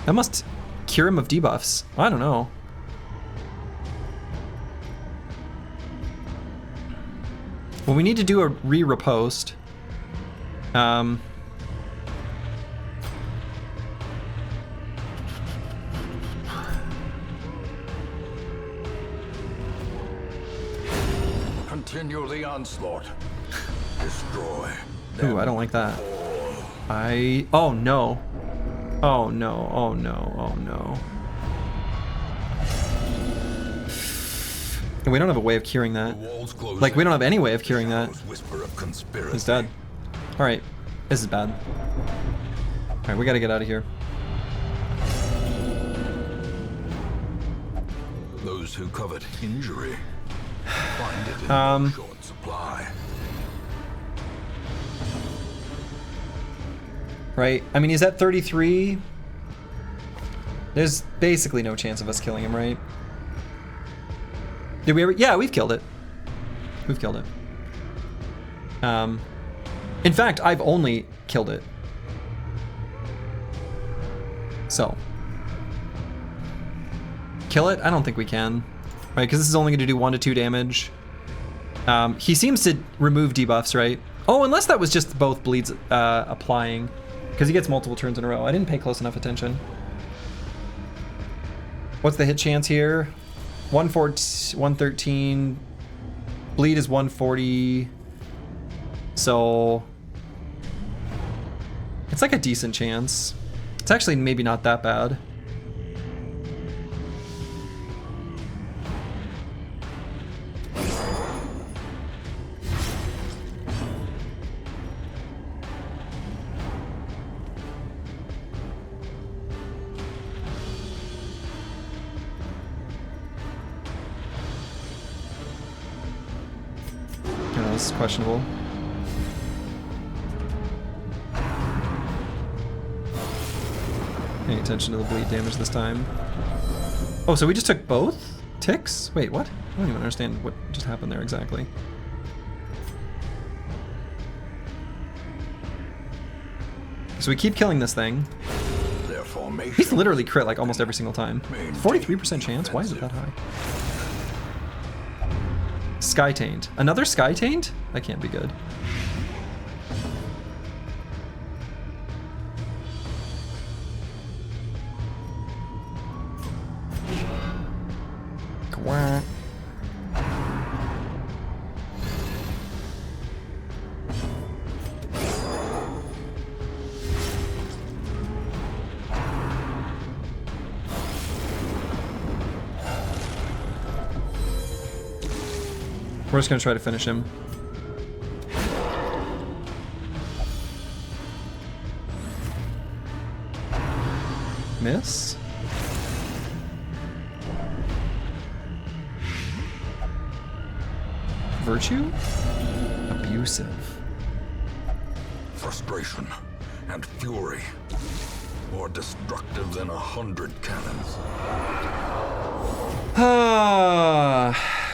That must cure him of debuffs. I don't know. Well, we need to do a re-repost. Continue the onslaught. Destroy. Ooh, I don't like that. Oh no. Oh no, oh no, oh no. And we don't have a way of curing that. Like, we don't have any way of curing that. He's dead. Alright, this is bad. Alright, we gotta get out of here. Those who covet injury find it in short supply. Right? I mean, he's at 33. There's basically no chance of us killing him, right? Did we ever? Yeah, we've killed it. We've killed it. In fact, I've only killed it. So. Kill it? I don't think we can. Right, because this is only going to do 1 to 2 damage. He seems to remove debuffs, right? Oh, unless that was just both bleeds applying. Because he gets multiple turns in a row. I didn't pay close enough attention. What's the hit chance here? 113. Bleed is 140. So it's like a decent chance. It's actually maybe not that bad. This is questionable. Paying attention to the bleed damage this time. Oh, so we just took both ticks? Wait, what? I don't even understand what just happened there exactly. So we keep killing this thing. He's literally crit like almost every single time. 43% chance? Why is it that high? Sky Taint. Another Sky Taint? That can't be good. Quack. We're just gonna try to finish him. Miss? Virtue? Abusive. Frustration and fury, more destructive than 100 cannons.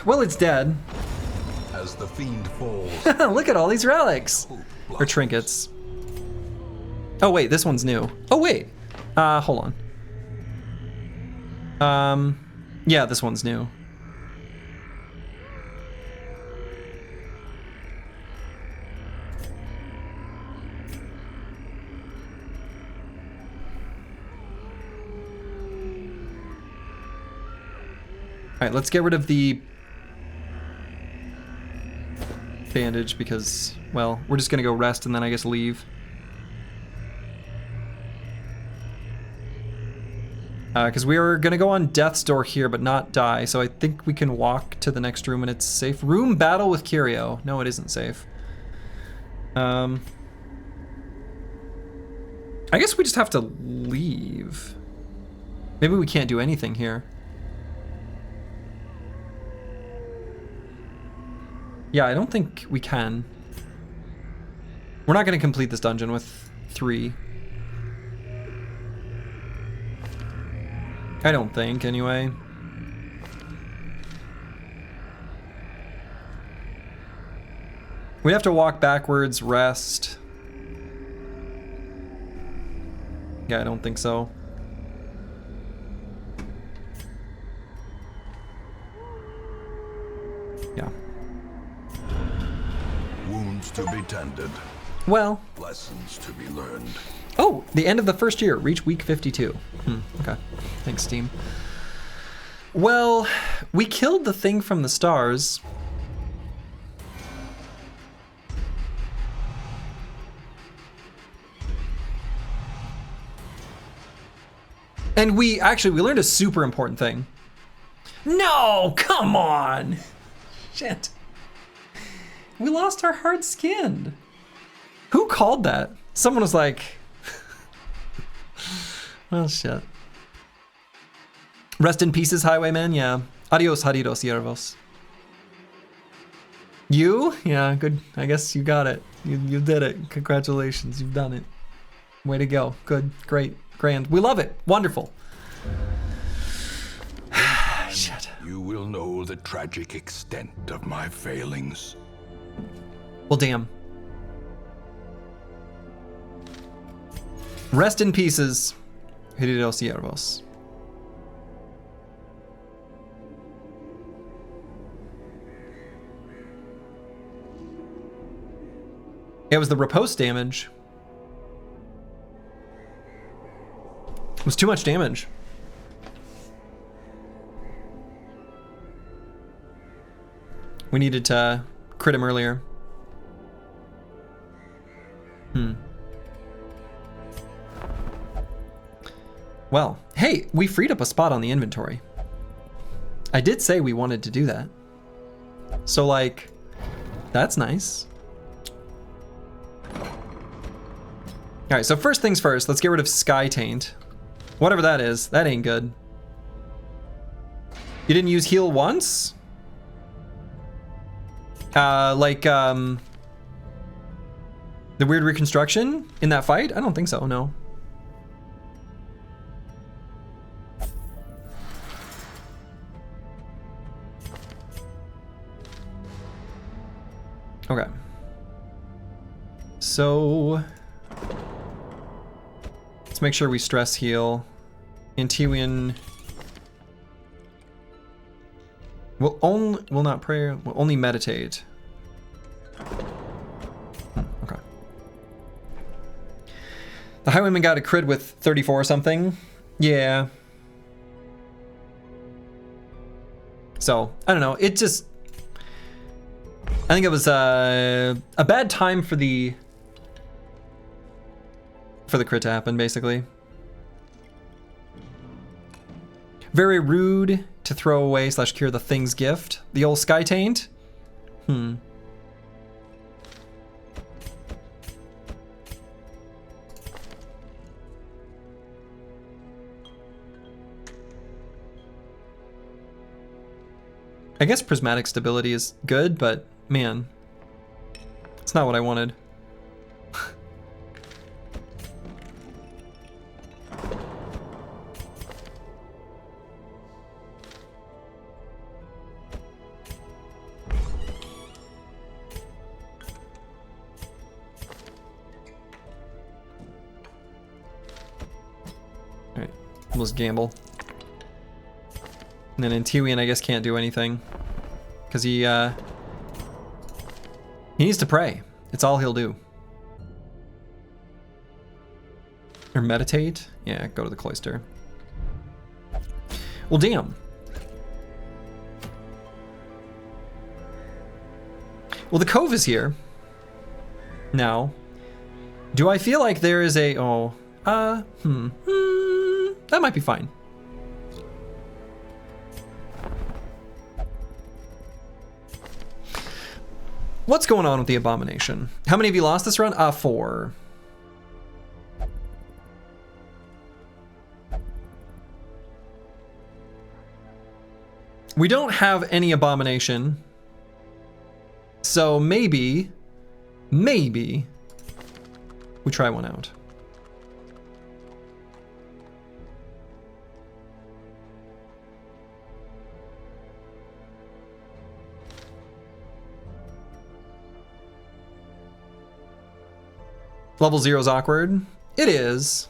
Well, it's dead. As the fiend falls, Look at all these relics. Or trinkets. Oh wait, this one's new. Oh wait. Hold on. Yeah, this one's new. All right, let's get rid of the bandage because, well, we're just gonna go rest and then I guess leave. Because we are gonna go on death's door here but not die, so I think we can walk to the next room and it's safe. Room battle with Curio. No, it isn't safe. I guess we just have to leave. Maybe we can't do anything here. Yeah, I don't think we can. We're not gonna complete this dungeon with 3. I don't think, anyway. We'd have to walk backwards, rest. Yeah, I don't think so. Yeah. wounds to be tended, Well. lessons to be learned. Oh, the end of the first year. Reach week 52. Okay. Thanks, Steam. Well, we killed the thing from the stars. And we learned a super important thing. No, come on. Shit. We lost our hard skinned. Who called that? Someone was like, well, shit. Rest in pieces, Highwayman. Yeah. Adios, Haridos, Yervos. You? Yeah, good. I guess you got it. You did it. Congratulations. You've done it. Way to go. Good. Great. Grand. We love it. Wonderful. Shit. You will know the tragic extent of my failings. Well, damn. Rest in pieces, Haridos, Yervos. It was the riposte damage. It was too much damage. We needed to crit him earlier. Well, hey, we freed up a spot on the inventory. I did say we wanted to do that. So, like, that's nice. All right, so first things first, let's get rid of Sky Taint. Whatever that is, that ain't good. You didn't use heal once? The weird reconstruction in that fight? I don't think so, no. Okay. So let's make sure we stress heal. Antiwian will not pray, will only meditate. Okay. The Highwayman got a crit with 34 or something. Yeah. So, I don't know. It just, I think it was a bad time for the crit to happen, basically. Very rude to throw away / cure the thing's gift. The old Sky Taint. Hmm. I guess prismatic stability is good, but man, it's not what I wanted. Alright, let's gamble. And then Antiwian, I guess, can't do anything. Because he needs to pray. It's all he'll do. Or meditate? Yeah, go to the cloister. Well, damn. Well, the Cove is here. Now. Do I feel like there is a... that might be fine. What's going on with the Abomination? How many of you lost this run? 4. We don't have any Abomination. So maybe we try one out. Level 0 is awkward. It is.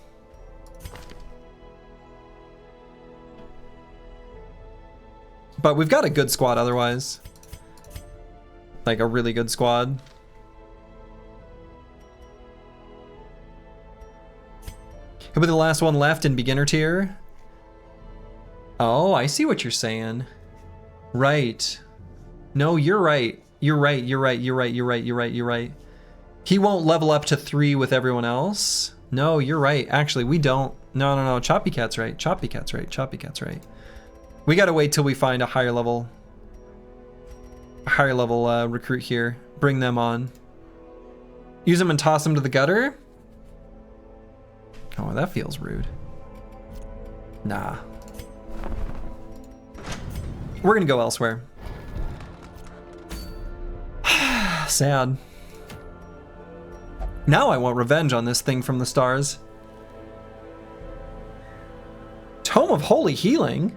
But we've got a good squad otherwise. Like a really good squad. He'll be the last one left in beginner tier. Oh, I see what you're saying. Right. No, you're right. You're right. He won't level up to 3 with everyone else. No, you're right. Actually, we don't. No. Choppy Cat's right. Choppy Cat's right. We gotta wait till we find a higher level recruit here. Bring them on. Use them and toss them to the gutter? Oh, that feels rude. Nah. We're gonna go elsewhere. Sad. Now I want revenge on this thing from the stars. Tome of Holy Healing?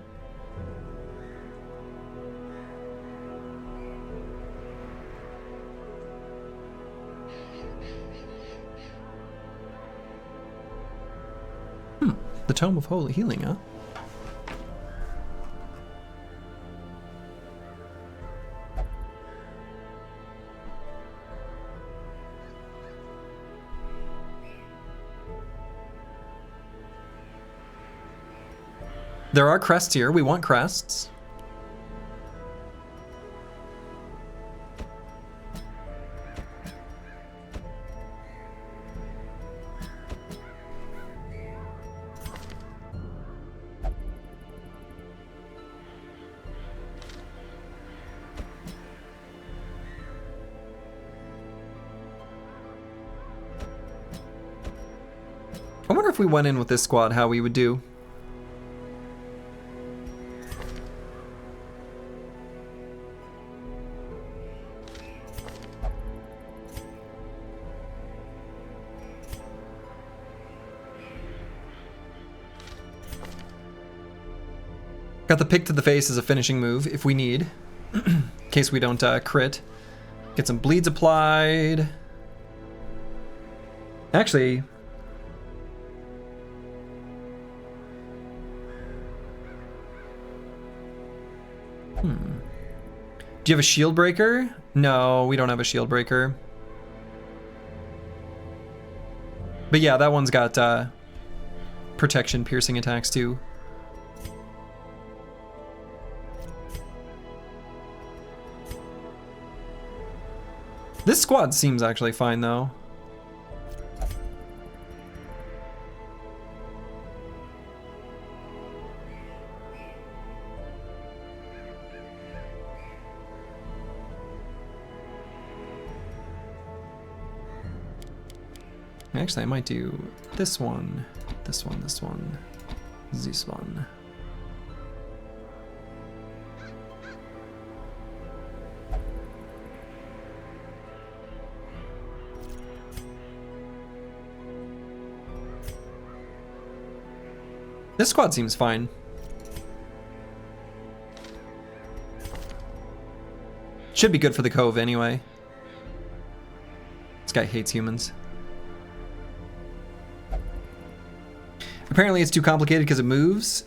The Tome of Holy Healing, huh? There are crests here. We want crests. I wonder if we went in with this squad, how we would do. Got the pick to the face as a finishing move if we need. In case we don't crit. Get some bleeds applied. Actually... Do you have a shield breaker? No, we don't have a shield breaker. But yeah, that one's got protection piercing attacks too. This squad seems actually fine though. Actually, I might do this one, this one, this one, this one. This squad seems fine. Should be good for the Cove anyway. This guy hates humans. Apparently it's too complicated because it moves.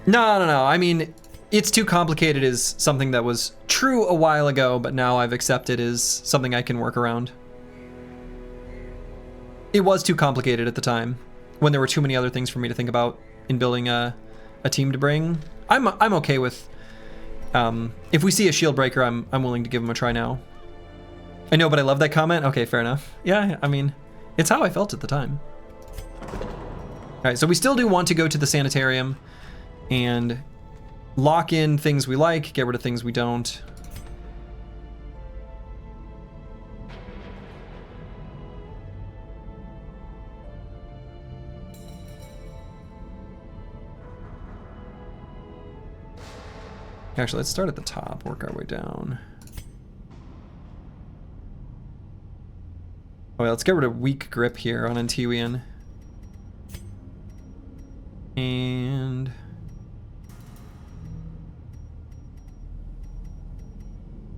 No. I mean, it's too complicated is something that was true a while ago, but now I've accepted is something I can work around. It was too complicated at the time, when there were too many other things for me to think about in building a team to bring. I'm okay with, if we see a shield breaker, I'm willing to give him a try now. I know, but I love that comment. Okay, fair enough. Yeah, I mean, it's how I felt at the time. All right, so we still do want to go to the sanitarium and lock in things we like, get rid of things we don't. Actually, let's start at the top, work our way down. Oh, yeah, let's get rid of weak grip here on Antiwian. And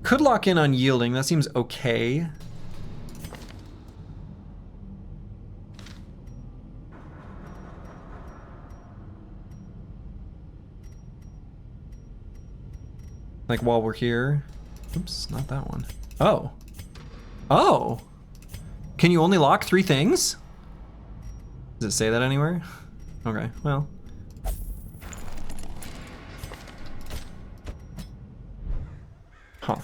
could lock in on yielding. That seems okay. Like while we're here. Oops, not that one. Oh. Oh. Can you only lock 3 things? Does it say that anywhere? Okay, well. Huh.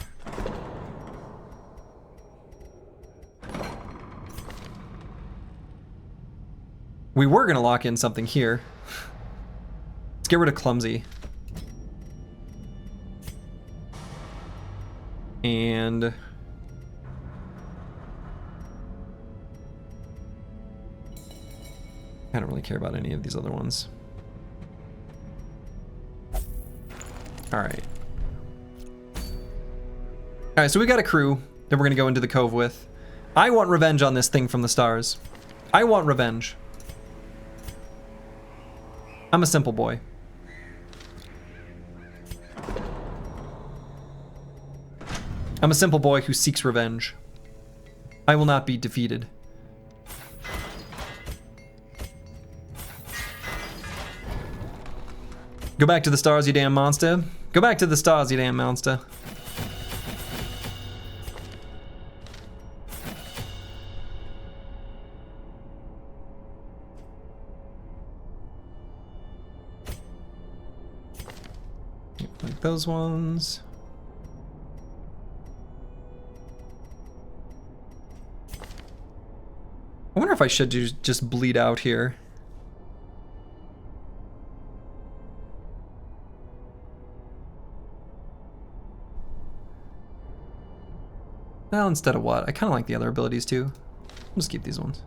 We were gonna lock in something here. Let's get rid of clumsy. And I don't really care about any of these other ones. All right. All right, so we got a crew that we're gonna go into the Cove with. I want revenge on this thing from the stars. I want revenge. I'm a simple boy. I'm a simple boy who seeks revenge. I will not be defeated. Go back to the stars, you damn monster. Go back to the stars, you damn monster. Like those ones. I wonder if I should just bleed out here. Well, instead of what? I kind of like the other abilities too. I'll just keep these ones.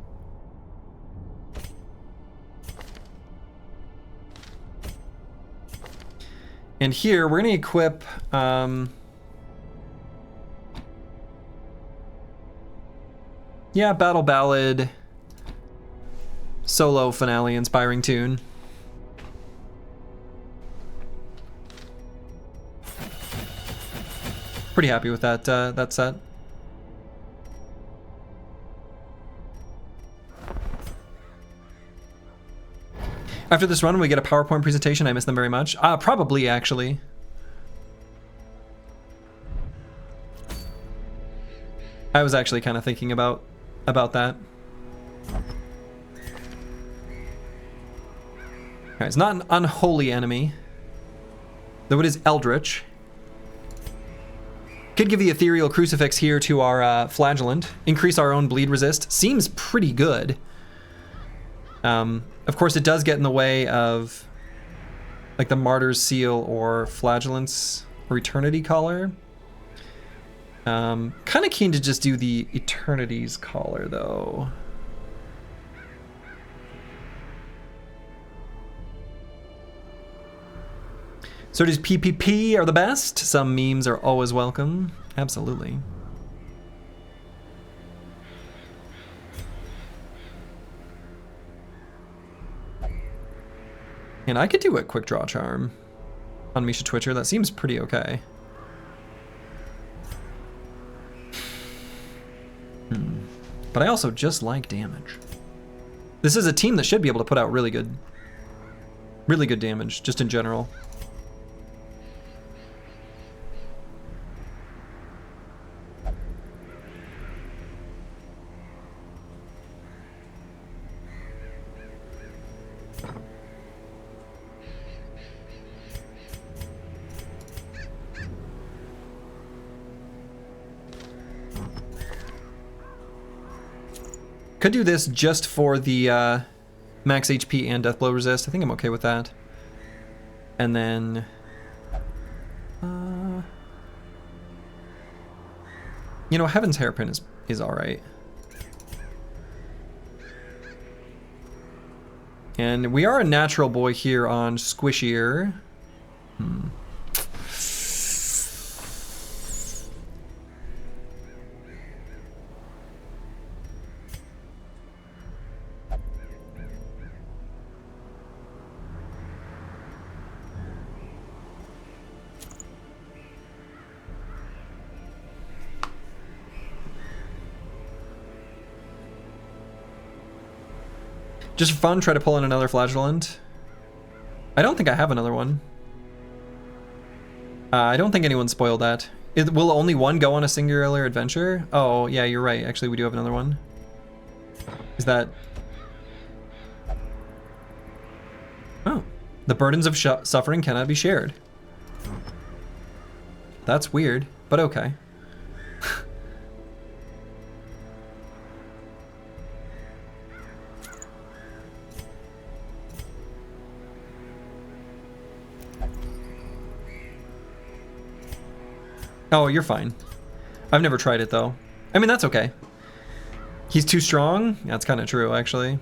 And here, we're gonna equip, yeah, Battle Ballad, solo finale inspiring tune. Pretty happy with that that set. After this run, we get a PowerPoint presentation. I miss them very much. Probably, actually. I was actually kind of thinking about that. Alright, it's not an unholy enemy, though it is Eldritch. Could give the Ethereal Crucifix here to our Flagellant. Increase our own bleed resist. Seems pretty good. Of course, it does get in the way of like the Martyr's Seal or Flagellant's or Eternity Collar. Kind of keen to just do the Eternity's Collar, though. So does PPP are the best. Some memes are always welcome. Absolutely. And I could do a quick draw charm on Misha Twitcher. That seems pretty okay. But I also just like damage. This is a team that should be able to put out really good damage, just in general. Could do this just for the max HP and death blow resist. I think I'm okay with that. And then you know, Heaven's Hairpin is all right. And we are a natural boy here on Squishier. Just for fun, try to pull in another flagellant. I don't think I have another one. I don't think anyone spoiled that. Will only one go on a singular adventure? Oh, yeah, you're right. Actually, we do have another one. Is that... Oh. The burdens of suffering cannot be shared. That's weird, but okay. Oh, you're fine. I've never tried it, though. I mean, that's okay. He's too strong? That's kind of true, actually.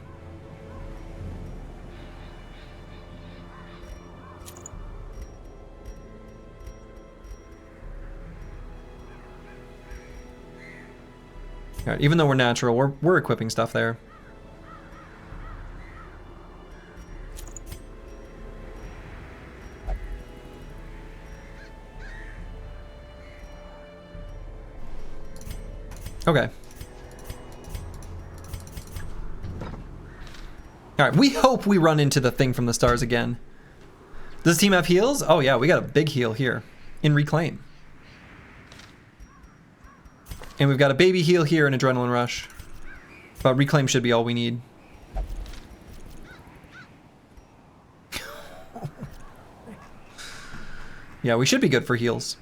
All right, even though we're natural, we're equipping stuff there. Okay. Alright, we hope we run into the thing from the stars again. Does the team have heals? Oh yeah, we got a big heal here in Reclaim. And we've got a baby heal here in Adrenaline Rush. But Reclaim should be all we need. Yeah, we should be good for heals.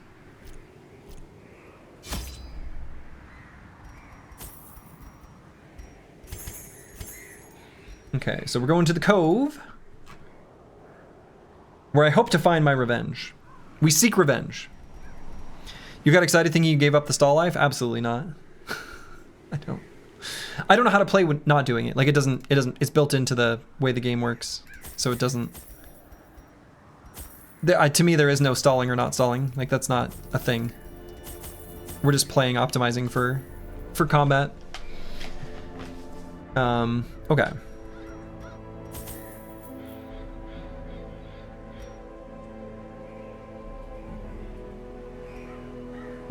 Okay, so we're going to the Cove, where I hope to find my revenge. We seek revenge. You got excited thinking you gave up the stall life? Absolutely not. I don't know how to play with not doing it. Like it doesn't, it's built into the way the game works. So it doesn't, to me there is no stalling or not stalling. Like that's not a thing. We're just playing, optimizing for combat. Okay.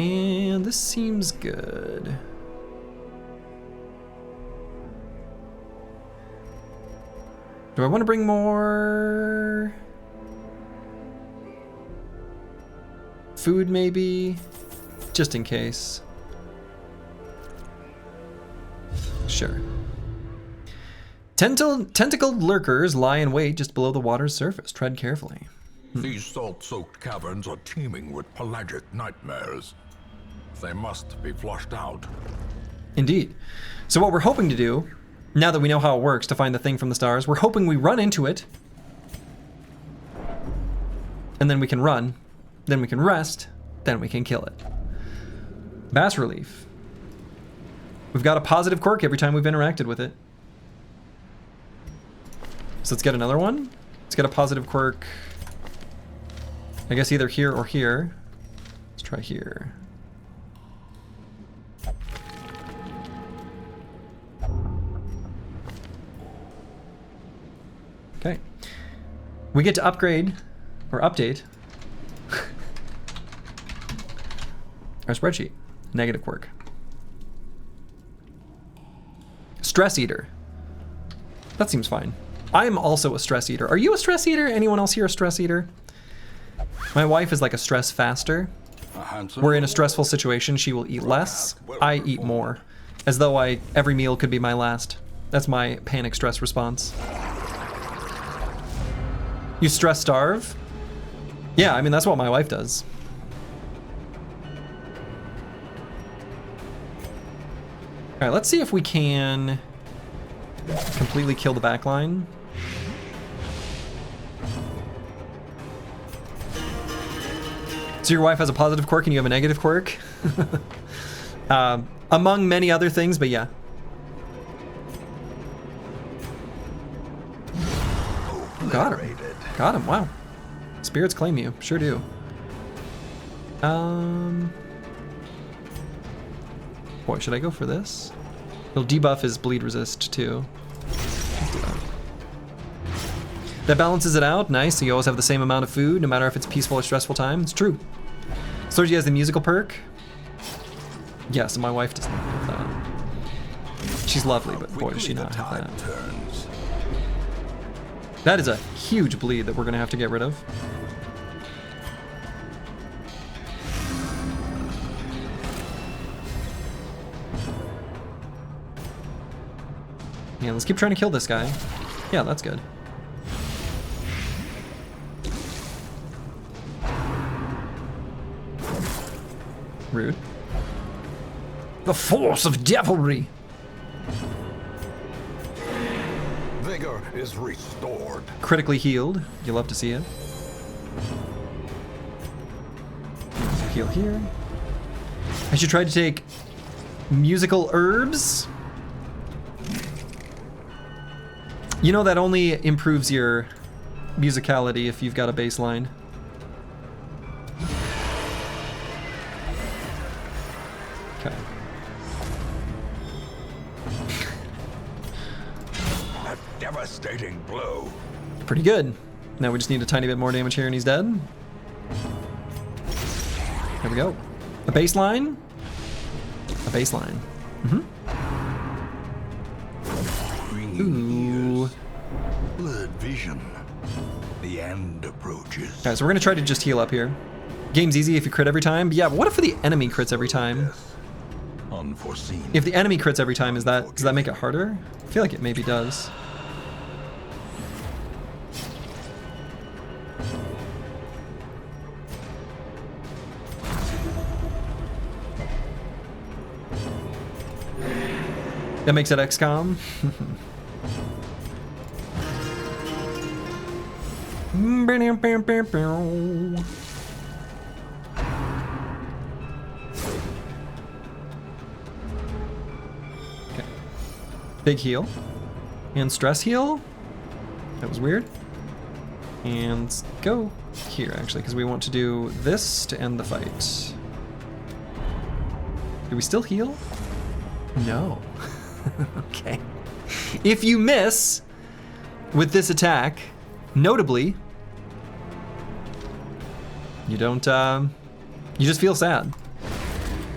And this seems good. Do I want to bring more food maybe? Just in case. Sure. Tentacled lurkers lie in wait just below the water's surface. Tread carefully. These salt-soaked caverns are teeming with pelagic nightmares. They must be flushed out. Indeed. So what we're hoping to do, now that we know how it works to find the thing from the stars, we're hoping we run into it. And then we can run. Then we can rest. Then we can kill it. Bas Relief. We've got a positive quirk every time we've interacted with it. So let's get another one. Let's get a positive quirk I guess either here or here. Let's try here. Okay. We get to upgrade, or update, our spreadsheet. Negative quirk. Stress eater. That seems fine. I'm also a stress eater. Are you a stress eater? Anyone else here a stress eater? My wife is like a stress faster. We're in a stressful situation. She will eat less. I eat more. As though every meal could be my last. That's my panic stress response. You stress starve? Yeah, I mean, that's what my wife does. All right, let's see if we can completely kill the back line. So your wife has a positive quirk and you have a negative quirk? Among many other things, but yeah. Got him. Got him, wow. Spirits claim you, sure do. Boy, should I go for this? It'll debuff his bleed resist too. Let's do that. That balances it out, nice, so you always have the same amount of food, no matter if it's a peaceful or stressful time. It's true. Slurgi has the musical perk. Yes, and my wife does not have that. She's lovely, but boy, does she not have that. That is a huge bleed that we're gonna have to get rid of. Yeah, let's keep trying to kill this guy. Yeah, that's good. Rude. The force of devilry. Vigor is restored. Critically healed. You love to see it. Heal here. I should try to take musical herbs. You know that only improves your musicality if you've got a baseline. Okay. A devastating blow. Pretty good. Now we just need a tiny bit more damage here and he's dead. There we go. A baseline. A baseline. Mm-hmm. Ooh. Blurred vision. The end approaches. Alright, so we're gonna try to just heal up here. Game's easy if you crit every time. But yeah, but what if the enemy crits every time? Unforeseen. If the enemy crits every time, does that make it harder? I feel like it maybe does. That makes it XCOM. Okay. Big heal. And stress heal. That was weird. And let's go here, actually, because we want to do this to end the fight. Do we still heal? No. Okay. If you miss with this attack, notably, you don't, you just feel sad.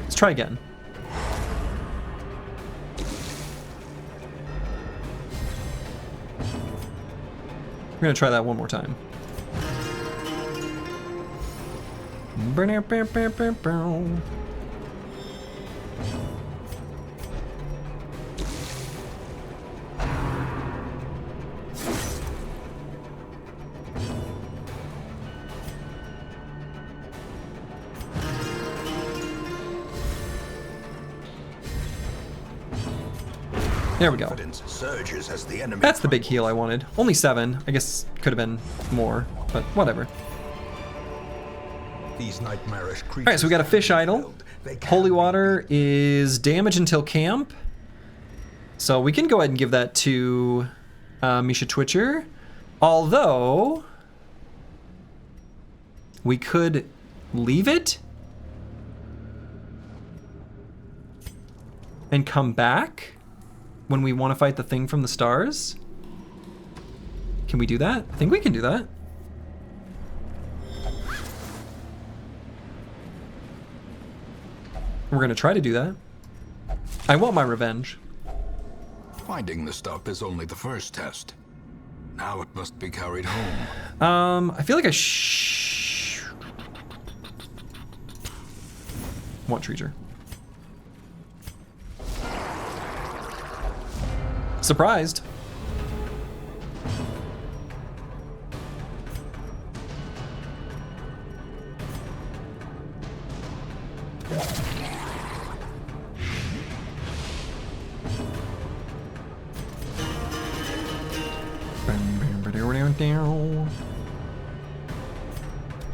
Let's try again. We're gonna try that one more time. There we go. That's the big heal I wanted. Only 7. I guess could have been more, but whatever. Alright, so we got a fish idol. Holy water is damage until camp. So we can go ahead and give that to Misha Twitcher. Although, We could leave it and come back when we want to fight the thing from the stars. Can we do that? I think we can do that. We're gonna try to do that. I want my revenge. Finding the stuff is only the first test. Now it must be carried home. I feel like want Treasure. Surprised.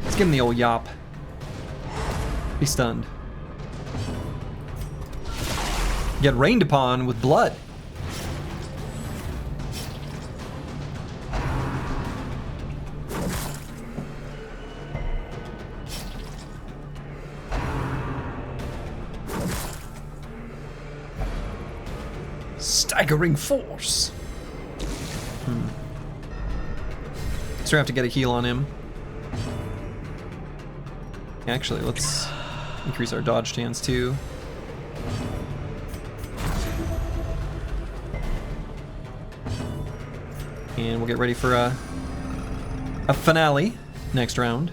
Let's give him the old yop. Be stunned. Get rained upon with blood. Staggering force. So we have to get a heal on him. Actually, let's increase our dodge chance too. And we'll get ready for a finale next round.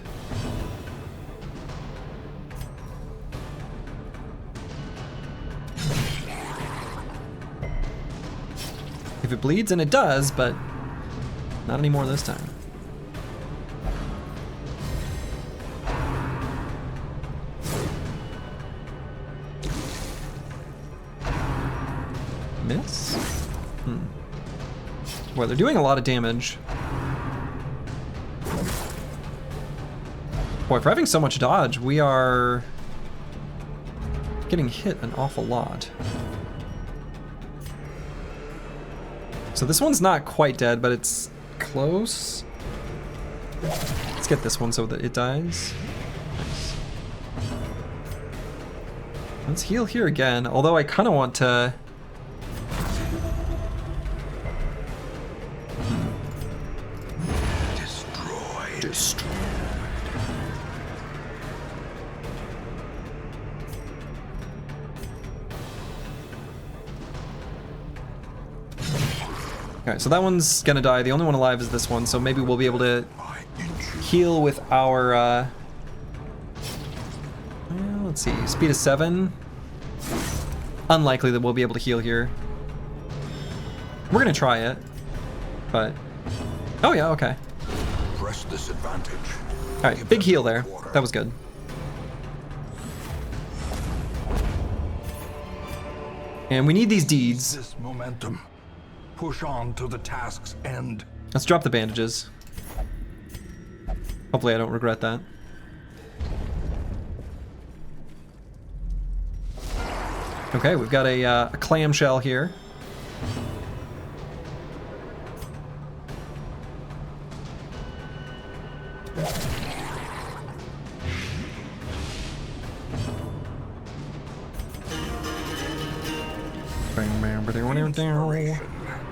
If it bleeds, and it does, but not anymore this time. Miss? Well, they're doing a lot of damage. Boy, for having so much dodge, we are getting hit an awful lot. So this one's not quite dead, but it's close. Let's get this one so that it dies. Nice. Let's heal here again, although I kind of want to... Destroy. Alright, so that one's gonna die. The only one alive is this one, so maybe we'll be able to heal with our, well, let's see, speed is 7. Unlikely that we'll be able to heal here. We're gonna try it, but... Oh yeah, okay. Press this advantage. Alright, big heal there. That was good. And we need these deeds. This momentum. Push on to the task's end. Let's drop the bandages. Hopefully I don't regret that. Okay, we've got a clamshell here.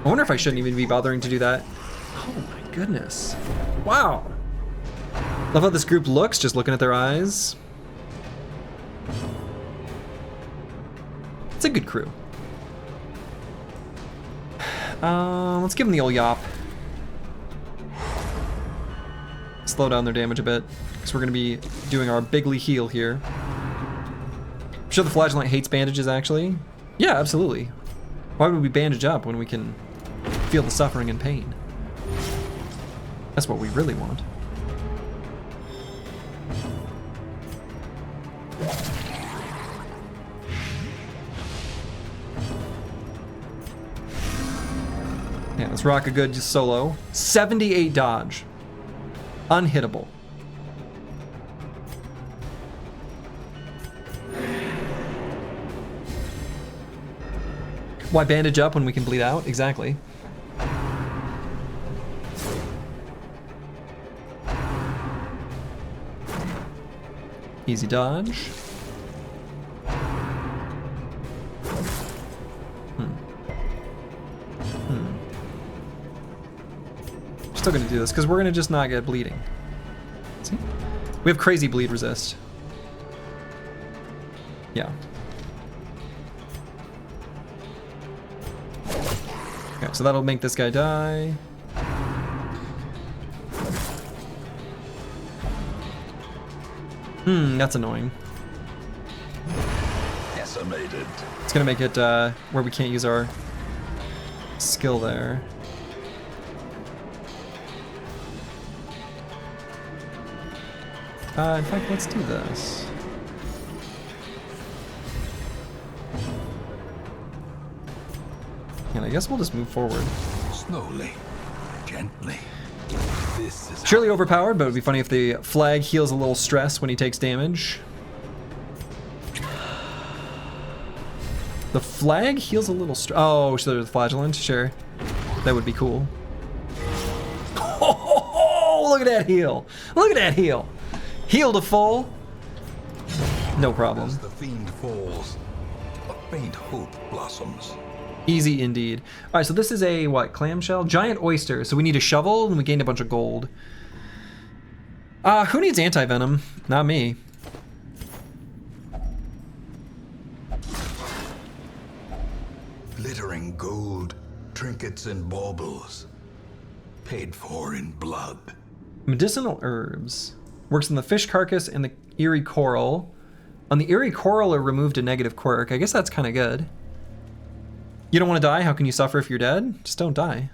I wonder if I shouldn't even be bothering to do that. Oh my goodness. Wow. Love how this group looks, just looking at their eyes. It's a good crew. Let's give them the old yop. Slow down their damage a bit, because we're going to be doing our bigly heal here. I'm sure the Flagellant hates bandages, actually. Yeah, absolutely. Why would we bandage up when we can feel the suffering and pain? That's what we really want. Yeah, let's rock a good solo. 78 dodge. Unhittable. Why bandage up when we can bleed out? Exactly. Easy dodge. Still gonna do this because we're gonna just not get bleeding. See? We have crazy bleed resist. Yeah. Okay, so that'll make this guy die. That's annoying. Decimated. It's gonna make it where we can't use our skill there. In fact, let's do this. And I guess we'll just move forward. Slowly, gently. This is Surely overpowered, but it would be funny if the flag heals a little stress when he takes damage. The flag heals a little stress. Oh, so there's flagellant? Sure. That would be cool. Oh, look at that heal. Look at that heal. Heal to full. No problem. As the fiend falls, a faint hope blossoms. Easy indeed. All right, so this is a, what, clamshell? Giant oyster. So we need a shovel, and we gained a bunch of gold. Who needs anti-venom? Not me. Glittering gold, trinkets and baubles, paid for in blood. Medicinal herbs. Works on the fish carcass and the eerie coral. On the eerie coral, it removed a negative quirk. I guess that's kind of good. You don't want to die? How can you suffer if you're dead? Just don't die.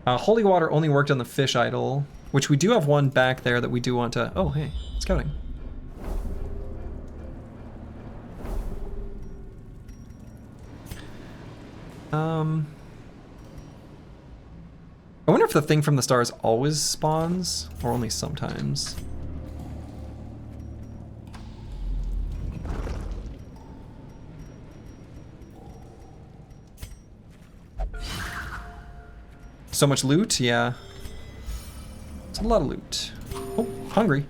Holy water only worked on the fish idol, which we do have one back there that we do want to... Oh, hey, scouting. I wonder if the thing from the stars always spawns, or only sometimes. So much loot, yeah. It's a lot of loot. Oh, hungry.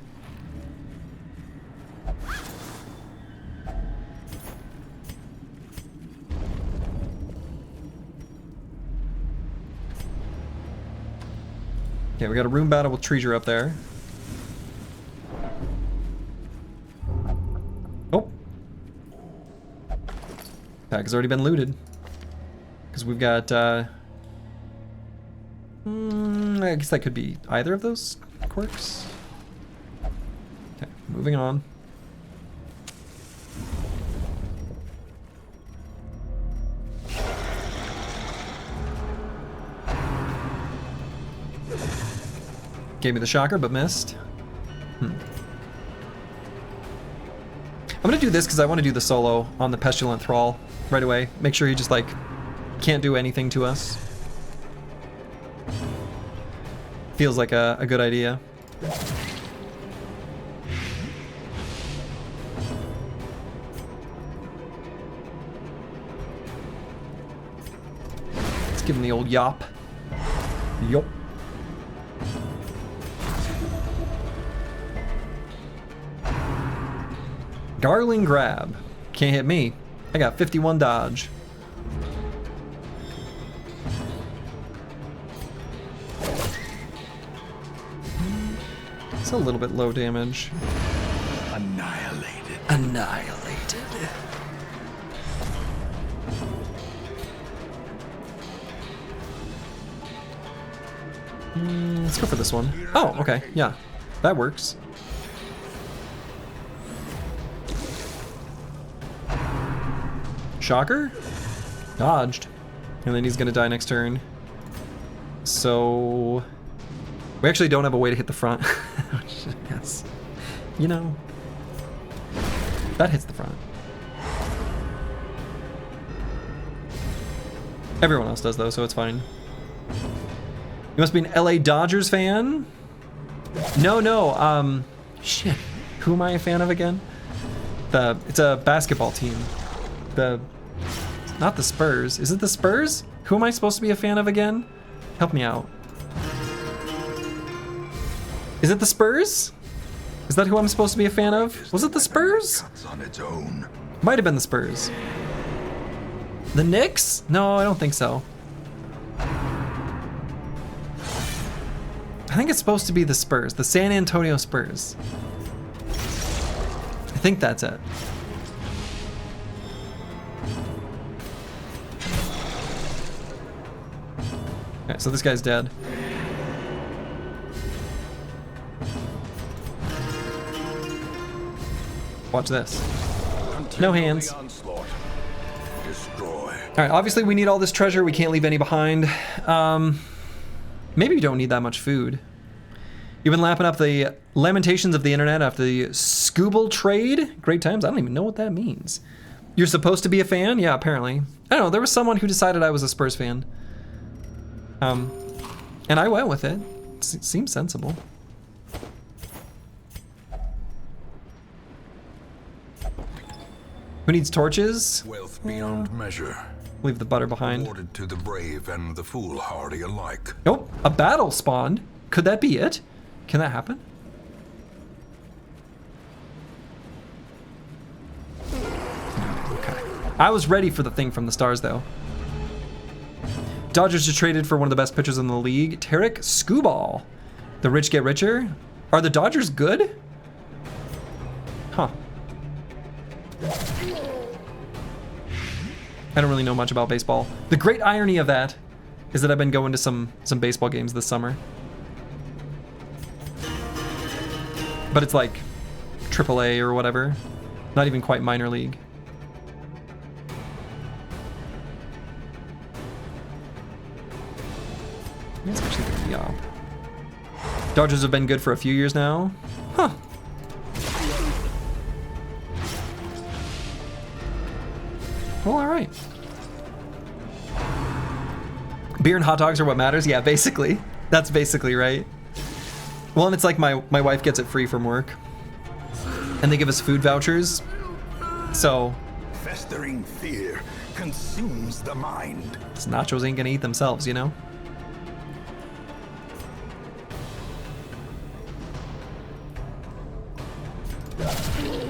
Okay, we got a room battle with Treasure up there. Oh. Pack has already been looted. Because we've got, I guess that could be either of those quirks. Okay, moving on. Gave me the shocker, but missed. I'm gonna do this because I want to do the solo on the Pestilent Thrall right away. Make sure he just, like, can't do anything to us. Feels like a good idea. Let's give him the old yop. Yup. Garling grab. Can't hit me. I got 51 dodge. It's a little bit low damage. Annihilated. Annihilated. Let's go for this one. Oh, okay. Yeah. That works. Shocker? Dodged. And then he's gonna die next turn. So... we actually don't have a way to hit the front. Yes. You know. That hits the front. Everyone else does though, so it's fine. You must be an LA Dodgers fan? No, shit. Who am I a fan of again? It's a basketball team. Not the Spurs. Is it the Spurs? Who am I supposed to be a fan of again? Help me out. Is it the Spurs? Is that who I'm supposed to be a fan of? Was it the Spurs? On its own. Might have been the Spurs. The Knicks? No, I don't think so. I think it's supposed to be the Spurs, the San Antonio Spurs. I think that's it. Okay, so this guy's dead. Watch this. No hands. Alright, obviously we need all this treasure. We can't leave any behind. Maybe we don't need that much food. You've been lapping up the lamentations of the internet after the Scooble trade. Great times? I don't even know what that means. You're supposed to be a fan? Yeah, apparently. I don't know, there was someone who decided I was a Spurs fan. And I went with it. Seems sensible. Who needs torches? Wealth beyond measure. Leave the butter behind. Awarded to the brave and the foolhardy alike. Nope, a battle spawned. Could that be it? Can that happen? Okay. I was ready for the thing from the stars, though. Dodgers just traded for one of the best pitchers in the league, Tarek Skubal. The rich get richer. Are the Dodgers good? Huh. I don't really know much about baseball. The great irony of that is that I've been going to some baseball games this summer. But it's like AAA or whatever. Not even quite minor league. That's actually pretty up. Dodgers have been good for a few years now. Huh. Well, all right. Beer and hot dogs are what matters? Yeah, basically. That's basically right. Well, and it's like my wife gets it free from work. And they give us food vouchers. So... Festering fear consumes the mind. These nachos ain't gonna eat themselves, you know?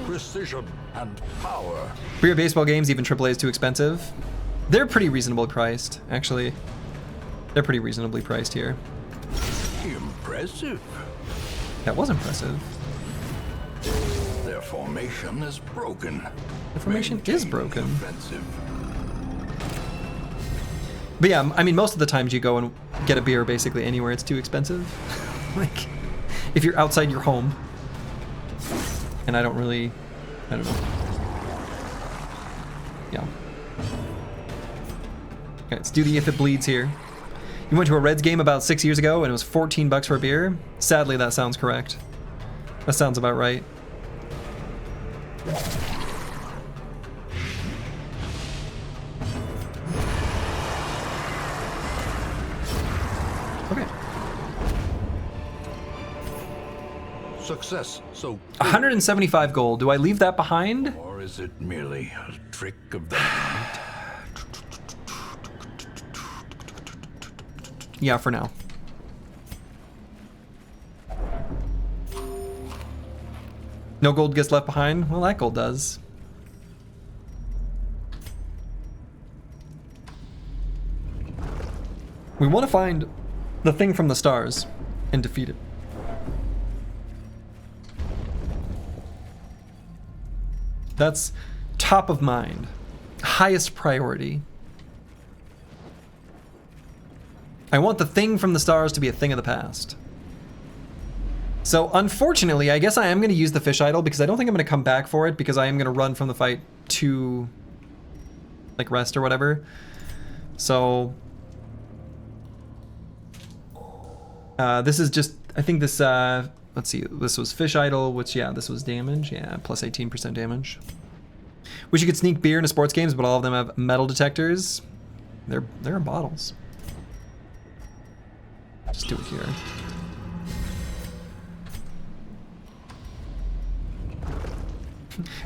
Precision and power. Beer baseball games, even AAA is too expensive. They're pretty reasonably priced, actually. They're pretty reasonably priced here. Impressive. That was impressive. Their formation is broken. The formation is broken. Offensive. But yeah, I mean, most of the times you go and get a beer basically anywhere it's too expensive. Like, if you're outside your home. And I don't know. Yeah. Okay, let's do the if it bleeds here. You went to a Reds game about 6 years ago and it was 14 bucks for a beer? Sadly, that sounds correct. That sounds about right. Okay. Success. So 175 gold. Do I leave that behind? Or is it merely a trick of the mind? Yeah, for now. No gold gets left behind? Well, that gold does. We want to find the thing from the stars and defeat it. That's top of mind. Highest priority. I want the thing from the stars to be a thing of the past. So unfortunately, I guess I am going to use the fish idol because I don't think I'm going to come back for it because I am going to run from the fight to like rest or whatever. So this is just, I think this, let's see, this was fish idol, which yeah, this was damage. Yeah, plus 18% damage. Wish you could sneak beer into sports games, but all of them have metal detectors. They're in bottles. Just do it here.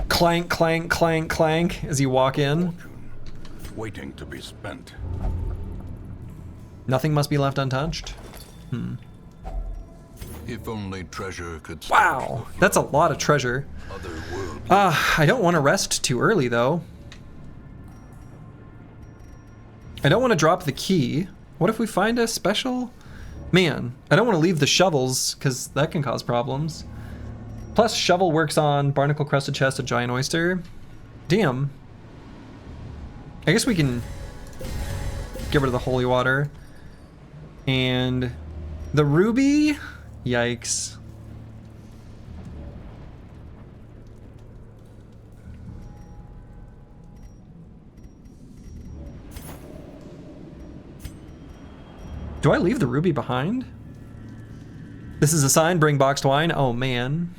Clank, clank, clank, clank as you walk in. Waiting to be spent. Nothing must be left untouched. If only treasure could. Wow, that's a lot of treasure. I don't want to rest too early, though. I don't want to drop the key. What if we find a special? Man, I don't want to leave the shovels, because that can cause problems. Plus, shovel works on barnacle crusted chest, a giant oyster. Damn. I guess we can get rid of the holy water. And the ruby? Yikes. Do I leave the ruby behind? This is a sign, bring boxed wine. Oh man.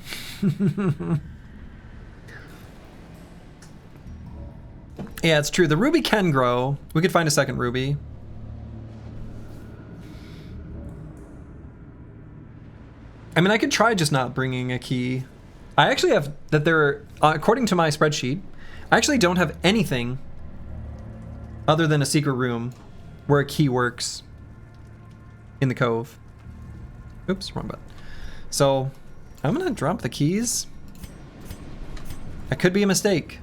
Yeah, it's true. The ruby can grow. We could find a second ruby. I mean, I could try just not bringing a key. I actually have that there, according to my spreadsheet, I actually don't have anything other than a secret room where a key works in the cove. Oops, wrong button. So I'm gonna drop the keys. That could be a mistake.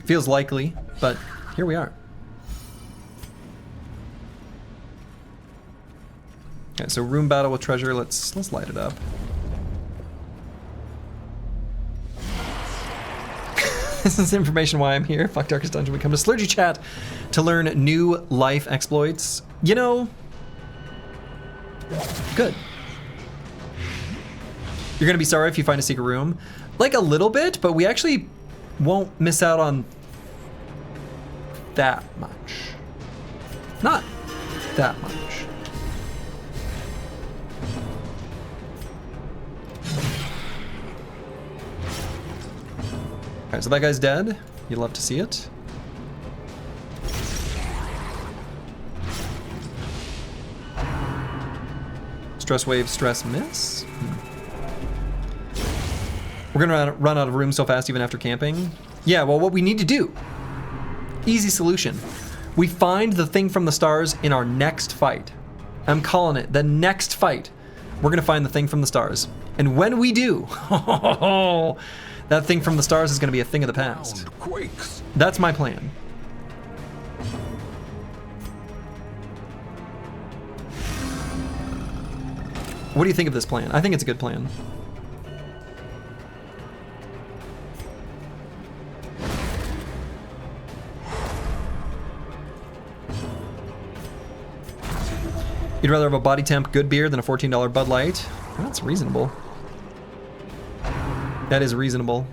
Feels likely, but here we are. Okay, so room battle with treasure. Let's light it up. This is information why I'm here. Fuck Darkest Dungeon. We come to Slurgi chat to learn new life exploits. You know, good. You're gonna be sorry if you find a secret room. Like a little bit, but we actually won't miss out on that much. Not that much. Alright, so that guy's dead. You'd love to see it. Stress wave, stress miss. We're gonna run out of room so fast even after camping. Yeah, well, what we need to do, easy solution. We find the thing from the stars in our next fight. I'm calling it, the next fight. We're gonna find the thing from the stars. And when we do, that thing from the stars is gonna be a thing of the past. That's my plan. What do you think of this plan? I think it's a good plan. You'd rather have a body temp good beer than a $14 Bud Light? That's reasonable. That is reasonable.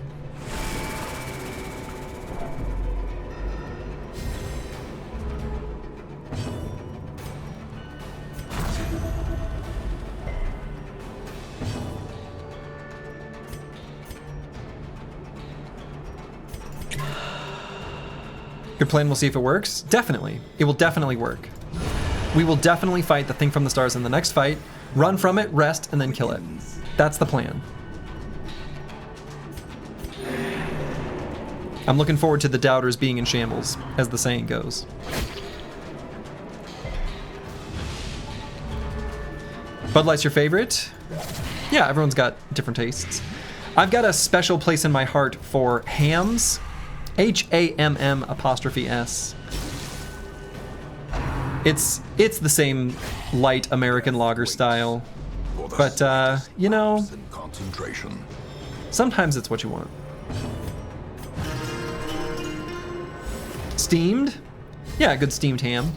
Good plan, we'll see if it works. Definitely. It will definitely work. We will definitely fight the thing from the stars in the next fight, run from it, rest, and then kill it. That's the plan. I'm looking forward to the doubters being in shambles, as the saying goes. Bud Light's your favorite? Yeah, everyone's got different tastes. I've got a special place in my heart for hams. HAMM''S. It's the same light American lager style, but you know, sometimes it's what you want. Steamed? Yeah, a good steamed ham.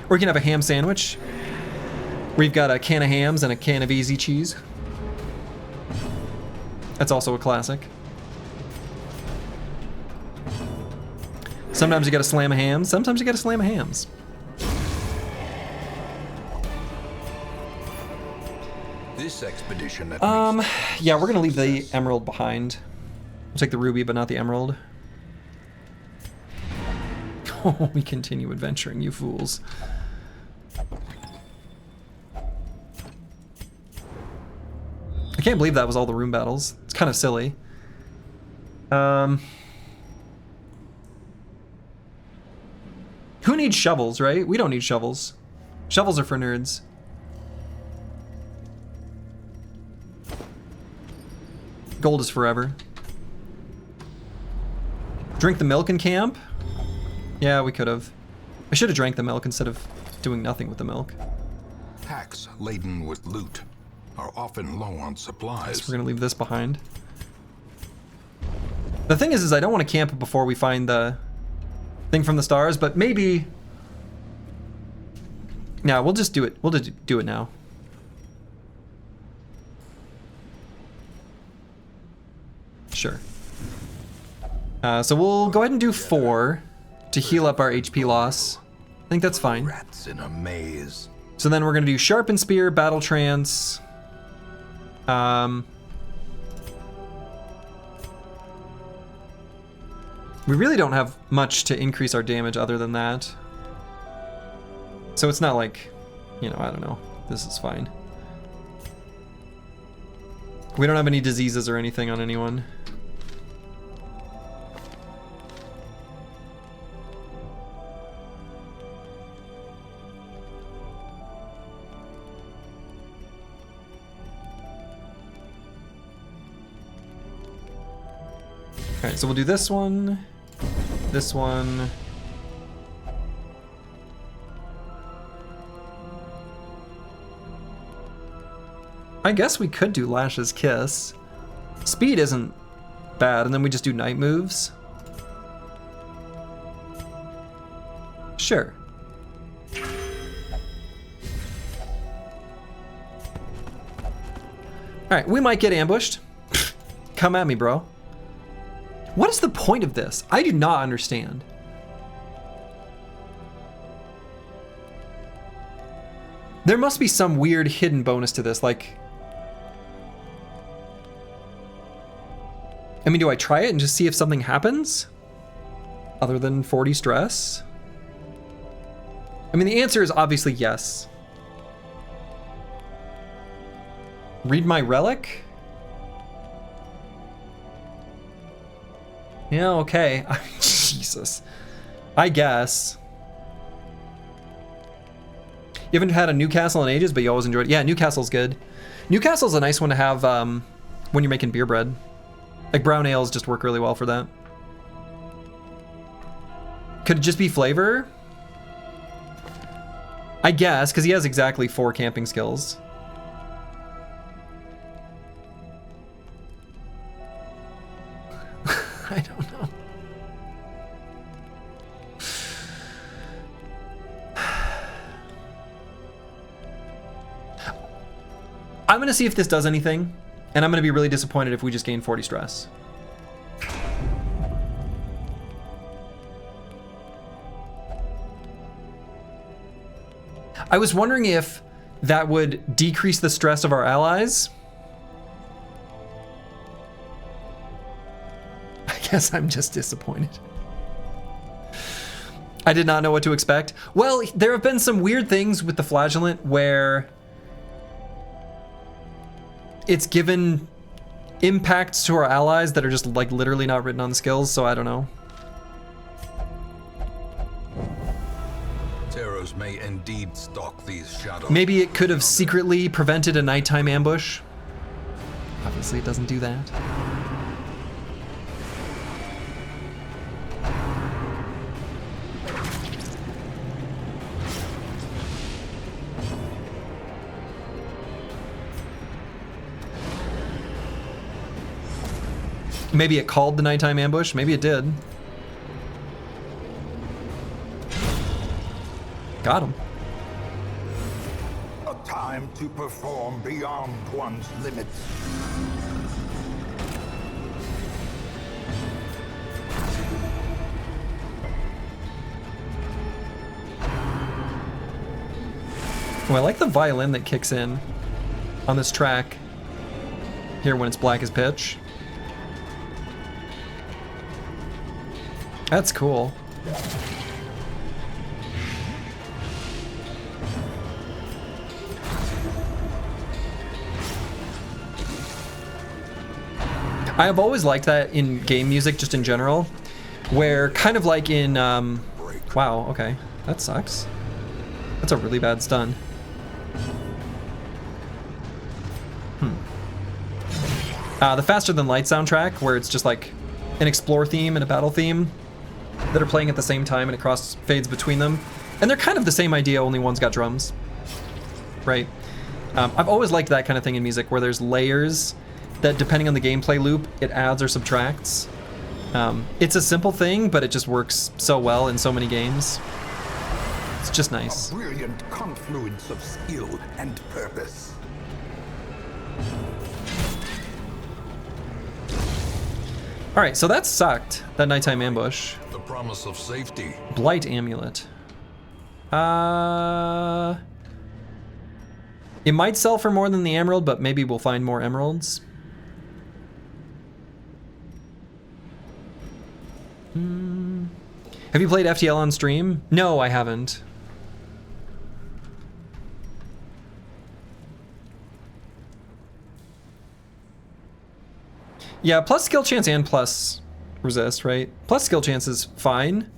Or you can have a ham sandwich. We've got a can of hams and a can of easy cheese. That's also a classic. Sometimes you gotta slam a ham, sometimes you gotta slam a hams. This expedition yeah, we're gonna leave the emerald behind. We'll take the ruby, but not the emerald. Oh, we continue adventuring, you fools. I can't believe that was all the room battles. It's kind of silly. Who needs shovels, right? We don't need shovels. Shovels are for nerds. Gold is forever. Drink the milk in camp? Yeah, we could have. I should have drank the milk instead of doing nothing with the milk. Packs laden with loot are often low on supplies. So we're gonna leave this behind. The thing is I don't want to camp before we find the thing from the stars, but maybe... No, we'll just do it. We'll just do it now. Sure. So we'll go ahead and do 4 to heal up our HP loss. I think that's fine. Rats in a maze. So then we're gonna do Sharpen Spear, Battle Trance. We really don't have much to increase our damage other than that. So it's not like, you know, I don't know. This is fine. We don't have any diseases or anything on anyone. Alright, so we'll do this one. This one. I guess we could do Lash's Kiss. Speed isn't bad, and then we just do night moves. Sure. Alright, we might get ambushed. Come at me, bro. What is the point of this? I do not understand. There must be some weird hidden bonus to this, like... I mean, do I try it and just see if something happens? Other than 40 stress? I mean, the answer is obviously yes. Read my relic? Yeah, okay. Jesus. I guess. You haven't had a Newcastle in ages, but you always enjoyed it. Yeah, Newcastle's good. Newcastle's a nice one to have when you're making beer bread. Like, brown ales just work really well for that. Could it just be flavor? I guess, because he has exactly 4 camping skills. I don't know. I'm gonna see if this does anything, and I'm gonna be really disappointed if we just gain 40 stress. I was wondering if that would decrease the stress of our allies. I guess I'm just disappointed. I did not know what to expect. Well, there have been some weird things with the flagellant where it's given impacts to our allies that are just like literally not written on the skills, so I don't know. Terrors may indeed stalk these shadows. Maybe it could have secretly prevented a nighttime ambush. Obviously it doesn't do that. Maybe it called the nighttime ambush. Maybe it did. Got him. A time to perform beyond one's limits. Oh, I like the violin that kicks in on this track here when it's black as pitch. That's cool. I have always liked that in game music, just in general, where kind of like in, wow, okay, that sucks. That's a really bad stun. The Faster Than Light soundtrack, where it's just like an explore theme and a battle theme that are playing at the same time and it cross fades between them. And they're kind of the same idea, only one's got drums, right? I've always liked that kind of thing in music where there's layers that depending on the gameplay loop, it adds or subtracts. It's a simple thing, but it just works so well in so many games. It's just nice. A brilliant confluence of skill and purpose. All right, so that sucked, that nighttime ambush. The promise of safety. Blight amulet. It might sell for more than the emerald, but maybe we'll find more emeralds. Have you played FTL on stream? No, I haven't. Yeah, plus skill chance and plus resist, right? Plus skill chance is fine.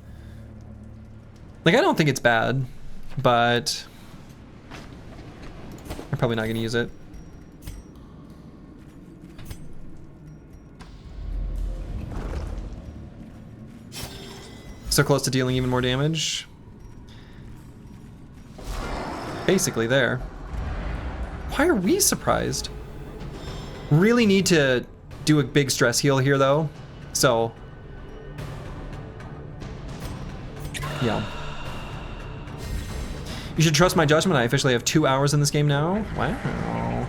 Like, I don't think it's bad, but I'm probably not going to use it. So close to dealing even more damage. Basically there. Why are we surprised? Really need to do a big stress heal here though. So, yeah. You should trust my judgment. I officially have 2 hours in this game now. Wow.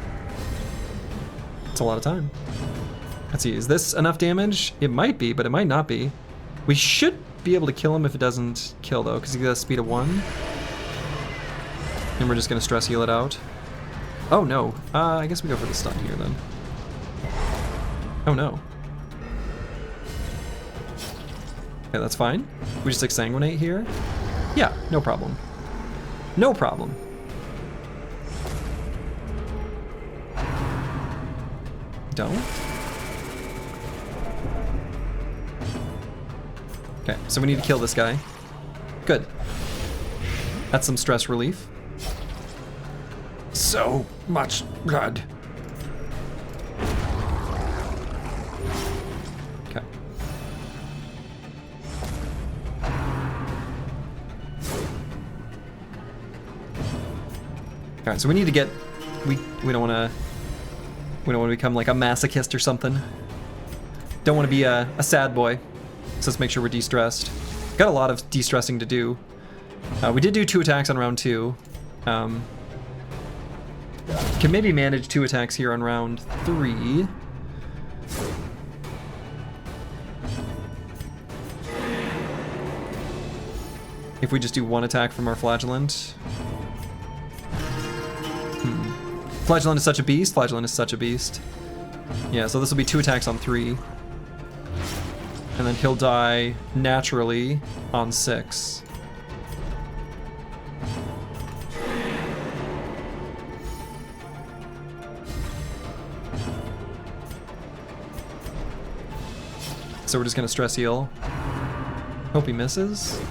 It's a lot of time. Let's see, is this enough damage? It might be, but it might not be. We should be able to kill him if it doesn't kill though, because he got a speed of 1. And we're just gonna stress heal it out. Oh no, I guess we go for the stun here then. Oh no. Okay, that's fine. We just exsanguinate here. Yeah, no problem. No problem. Don't. Okay, so we need to kill this guy. Good. That's some stress relief. So much blood. Okay. All right, so we need to get. We don't want to. We don't want to become like a masochist or something. Don't want to be a sad boy. So let's make sure we're de-stressed. Got a lot of de-stressing to do. We did do 2 attacks on round 2. Can maybe manage 2 attacks here on round 3. If we just do 1 attack from our flagellant. Flagellant is such a beast. Flagellant is such a beast. Yeah, so this will be 2 attacks on 3. And then he'll die naturally on 6. So we're just gonna stress heal. Hope he misses.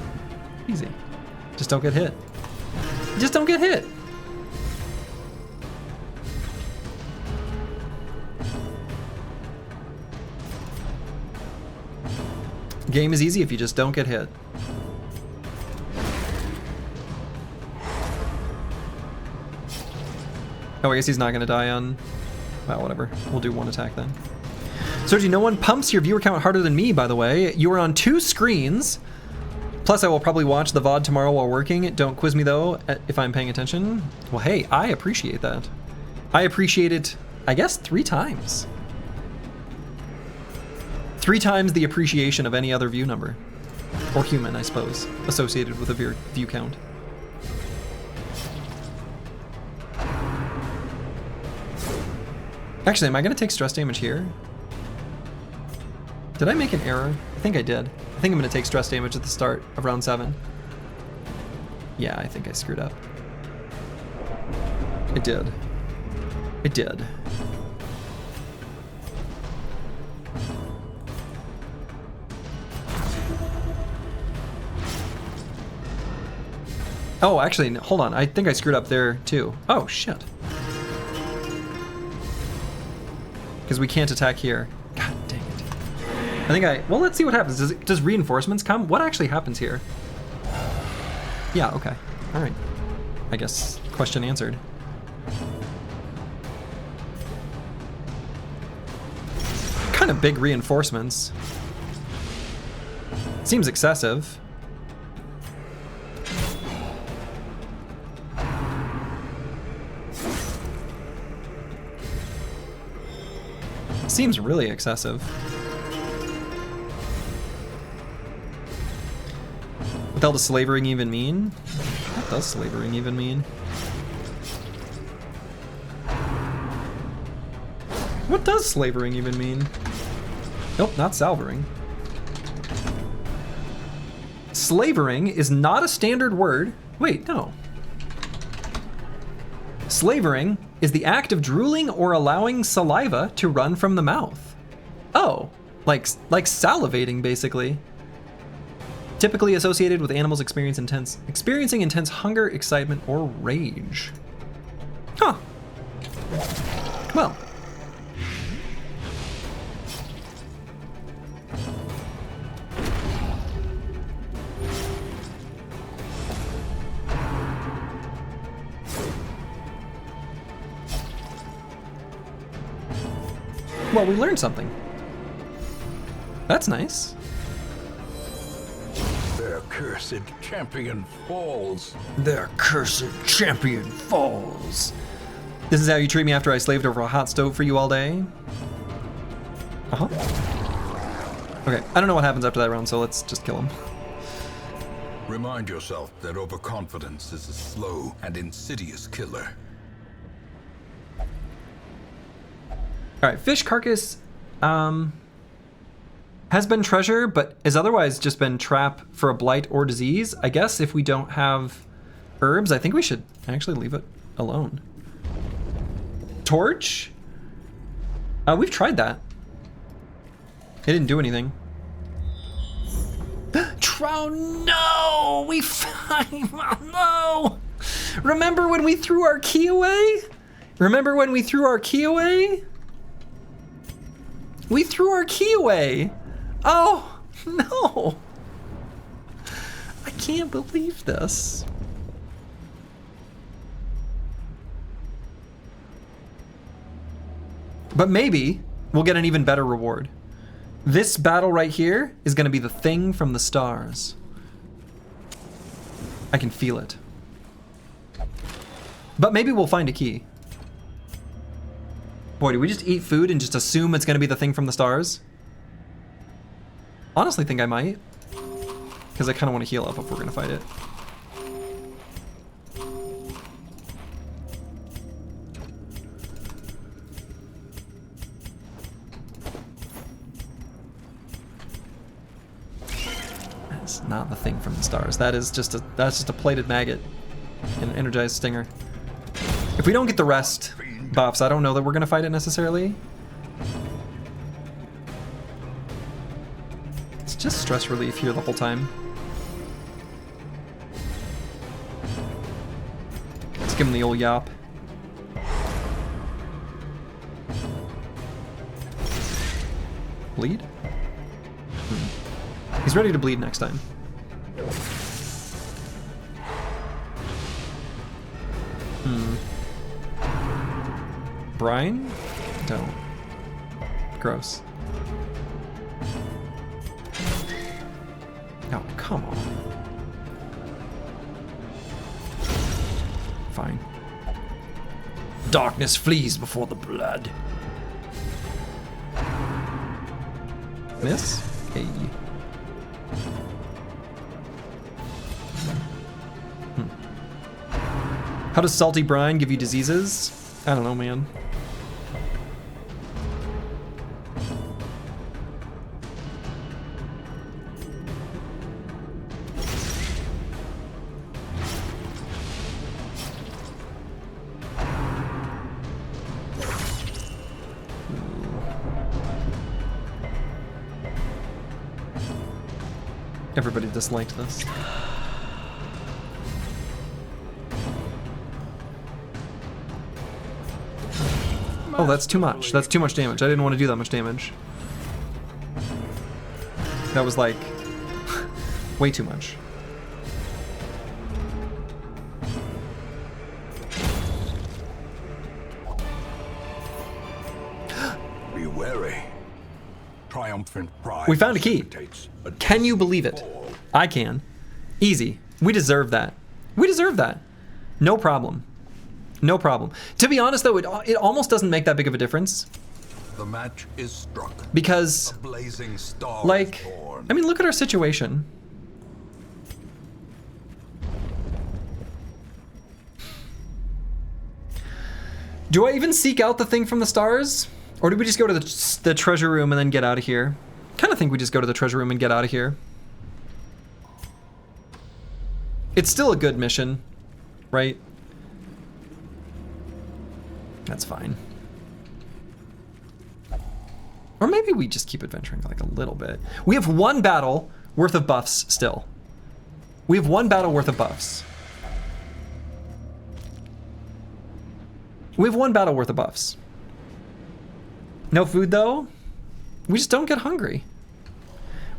Easy. Just don't get hit. Just don't get hit. Game is easy if you just don't get hit. Oh, I guess he's not gonna die on... Well, whatever. We'll do 1 attack then. Slurgi, no one pumps your viewer count harder than me, by the way. You are on 2 screens. Plus, I will probably watch the VOD tomorrow while working. Don't quiz me, though, if I'm paying attention. Well, hey, I appreciate that. I appreciate it, I guess, 3 times. 3 times the appreciation of any other view number. Or human, I suppose, associated with a view count. Actually, am I going to take stress damage here? Did I make an error? I think I did. I think I'm going to take stress damage at the start of round 7. Yeah, I think I screwed up. I did. I did. Oh, actually, hold on. I think I screwed up there, too. Oh, shit. Because we can't attack here. God dang it. I think well, let's see what happens. Does reinforcements come? What actually happens here? Yeah, okay. All right. I guess question answered. Kind of big reinforcements. Seems excessive. Seems really excessive. What the hell does slavering even mean? What does slavering even mean? What does slavering even mean? Nope, not salvering. Slavering is not a standard word. Wait, no. Slavering is the act of drooling or allowing saliva to run from the mouth. Oh, like salivating, basically. Typically associated with animals experiencing intense hunger, excitement, or rage. Huh. Well. Well, we learned something. That's nice. Their cursed champion falls. Their cursed champion falls. This is how you treat me after I slaved over a hot stove for you all day? Uh-huh. Okay, I don't know what happens after that round, so let's just kill him. Remind yourself that overconfidence is a slow and insidious killer. Alright, fish carcass has been treasure, but has otherwise just been trap for a blight or disease. I guess if we don't have herbs, I think we should actually leave it alone. Torch? We've tried that. It didn't do anything. No! We found... No! Remember when we threw our key away? Remember when we threw our key away? We threw our key away. Oh, no. I can't believe this. But maybe we'll get an even better reward. This battle right here is going to be the thing from the stars. I can feel it. But maybe we'll find a key. Boy, do we just eat food and just assume it's going to be the thing from the stars? Honestly think I might. Because I kind of want to heal up if we're going to fight it. That's not the thing from the stars. That's just a plated maggot and an energized stinger. If we don't get the rest buffs, I don't know that we're gonna fight it necessarily. It's just stress relief here the whole time. Let's give him the old yop. Bleed? He's ready to bleed next time. Brine? Don't. Gross. Oh, come on. Fine. Darkness flees before the blood. Miss? Hey. How does salty brine give you diseases? I don't know, man. Everybody disliked this. Oh, that's too much. That's too much damage. I didn't want to do that much damage. That was like way too much. Be wary. Triumphant pride. We found a key. Can you believe it? I can. Easy. We deserve that. We deserve that. No problem. No problem. To be honest, though, it almost doesn't make that big of a difference. The match is struck. Because, A blazing star like, is born. I mean, look at our situation. Do I even seek out the thing from the stars? Or do we just go to the treasure room and then get out of here? Kind of think we just go to the treasure room and get out of here. It's still a good mission, right? That's fine. Or maybe we just keep adventuring like a little bit. We have one battle worth of buffs still. We have one battle worth of buffs. We have one battle worth of buffs. No food though? We just don't get hungry.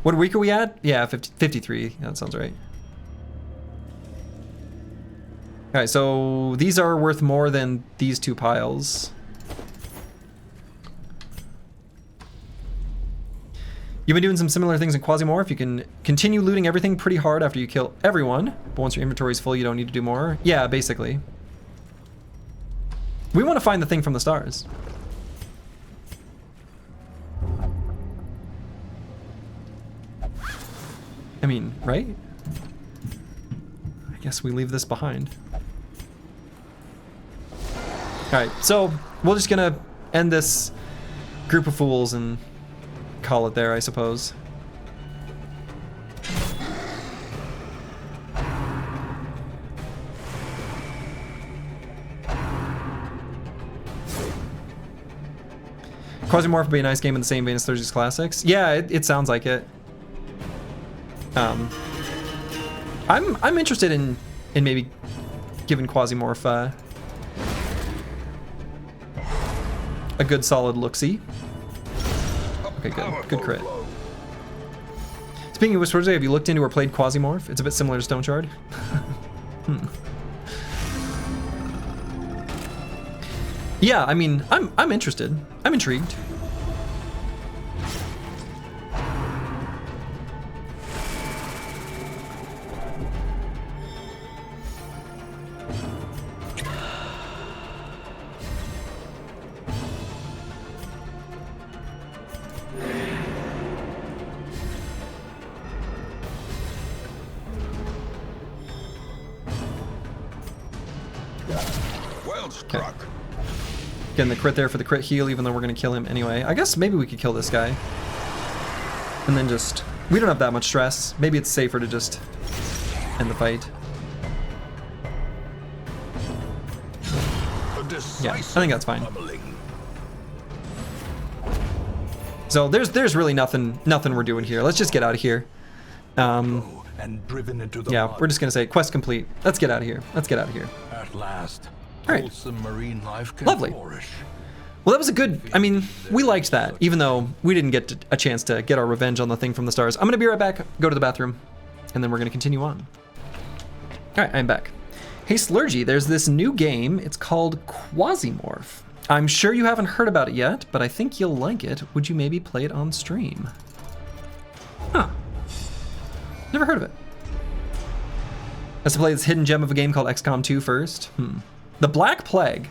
What week are we at? Yeah, 53. That sounds right. All right, so these are worth more than these two piles. You've been doing some similar things in Quasimorph. You can continue looting everything pretty hard after you kill everyone, but once your inventory is full, you don't need to do more. Yeah, basically. We want to find the thing from the stars. I mean, right? I guess we leave this behind. Alright, so we're just gonna end this group of fools and call it there, I suppose. Quasimorph would be a nice game in the same vein as Slurgi's Classics. Yeah, it sounds like it. I'm interested in maybe giving Quasimorph a good solid look-see. Okay, good crit. Speaking of which, have you looked into or played Quasimorph? It's a bit similar to Stone Shard. Yeah, I mean, I'm interested. I'm intrigued. Well struck. Okay. Getting the crit there for the crit heal, even though we're gonna kill him anyway. I guess maybe we could kill this guy. And then just... We don't have that much stress. Maybe it's safer to just end the fight. Yeah, I think that's fine. So there's really nothing we're doing here. Let's just get out of here. And driven into the Yeah, mud. we're just gonna say quest complete. Let's get out of here. Let's get out of here. At last, All right. wholesome marine life can Lovely. flourish. Well, that was a good, I mean, we liked that, even though we didn't get a chance to get our revenge on the thing from the stars. I'm gonna be right back, go to the bathroom, and then we're gonna continue on. All right, I'm back. Hey Slurgi, there's this new game. It's called Quasimorph. I'm sure you haven't heard about it yet, but I think you'll like it. Would you maybe play it on stream? Huh. Never heard of it. Has to play this hidden gem of a game called XCOM 2 first. The Black Plague.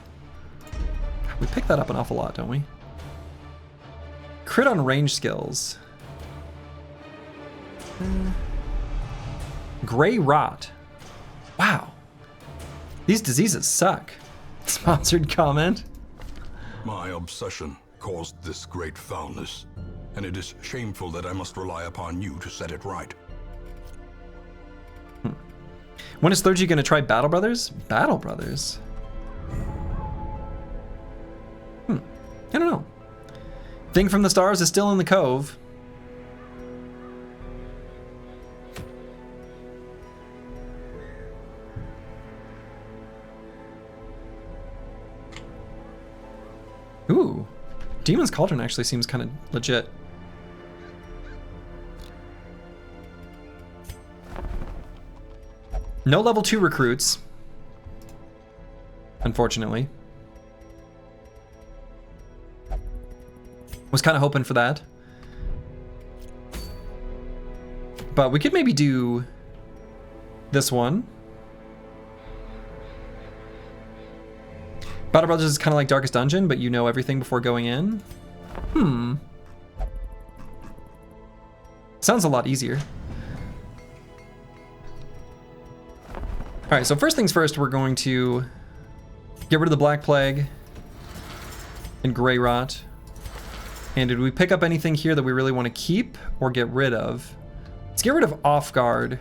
We pick that up an awful lot, don't we? Crit on range skills. Gray Rot. Wow. These diseases suck. Sponsored comment. My obsession caused this great foulness, and it is shameful that I must rely upon you to set it right. When is Slurgi gonna try Battle Brothers? Battle Brothers? I don't know. Thing from the stars is still in the cove. Ooh. Demon's Cauldron actually seems kind of legit. No level 2 recruits. Unfortunately. Was kind of hoping for that. But we could maybe do this one. Battle Brothers is kind of like Darkest Dungeon, but you know everything before going in. Sounds a lot easier. Alright, so first things first, we're going to get rid of the Black Plague and Grey Rot. And did we pick up anything here that we really want to keep or get rid of? Let's get rid of Off Guard.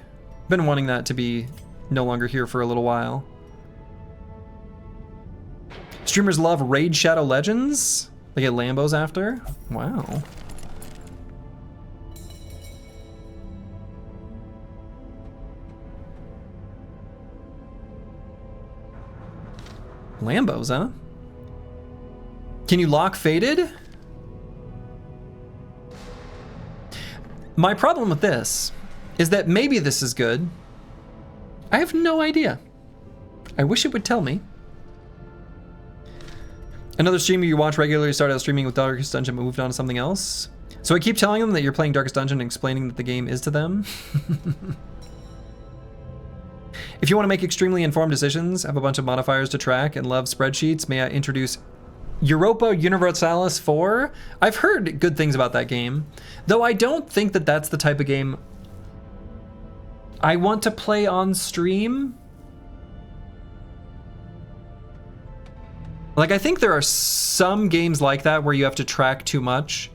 Been wanting that to be no longer here for a little while. Streamers love Raid Shadow Legends. They get Lambos after. Wow. Lambos, huh? Can you lock Faded? My problem with this is that maybe this is good. I have no idea. I wish it would tell me. Another streamer you watch regularly started out streaming with Darkest Dungeon but moved on to something else. So I keep telling them that you're playing Darkest Dungeon and explaining that the game is to them. If you want to make extremely informed decisions, have a bunch of modifiers to track, and love spreadsheets, may I introduce Europa Universalis 4? I've heard good things about that game, though I don't think that that's the type of game I want to play on stream. Like, I think there are some games like that where you have to track too much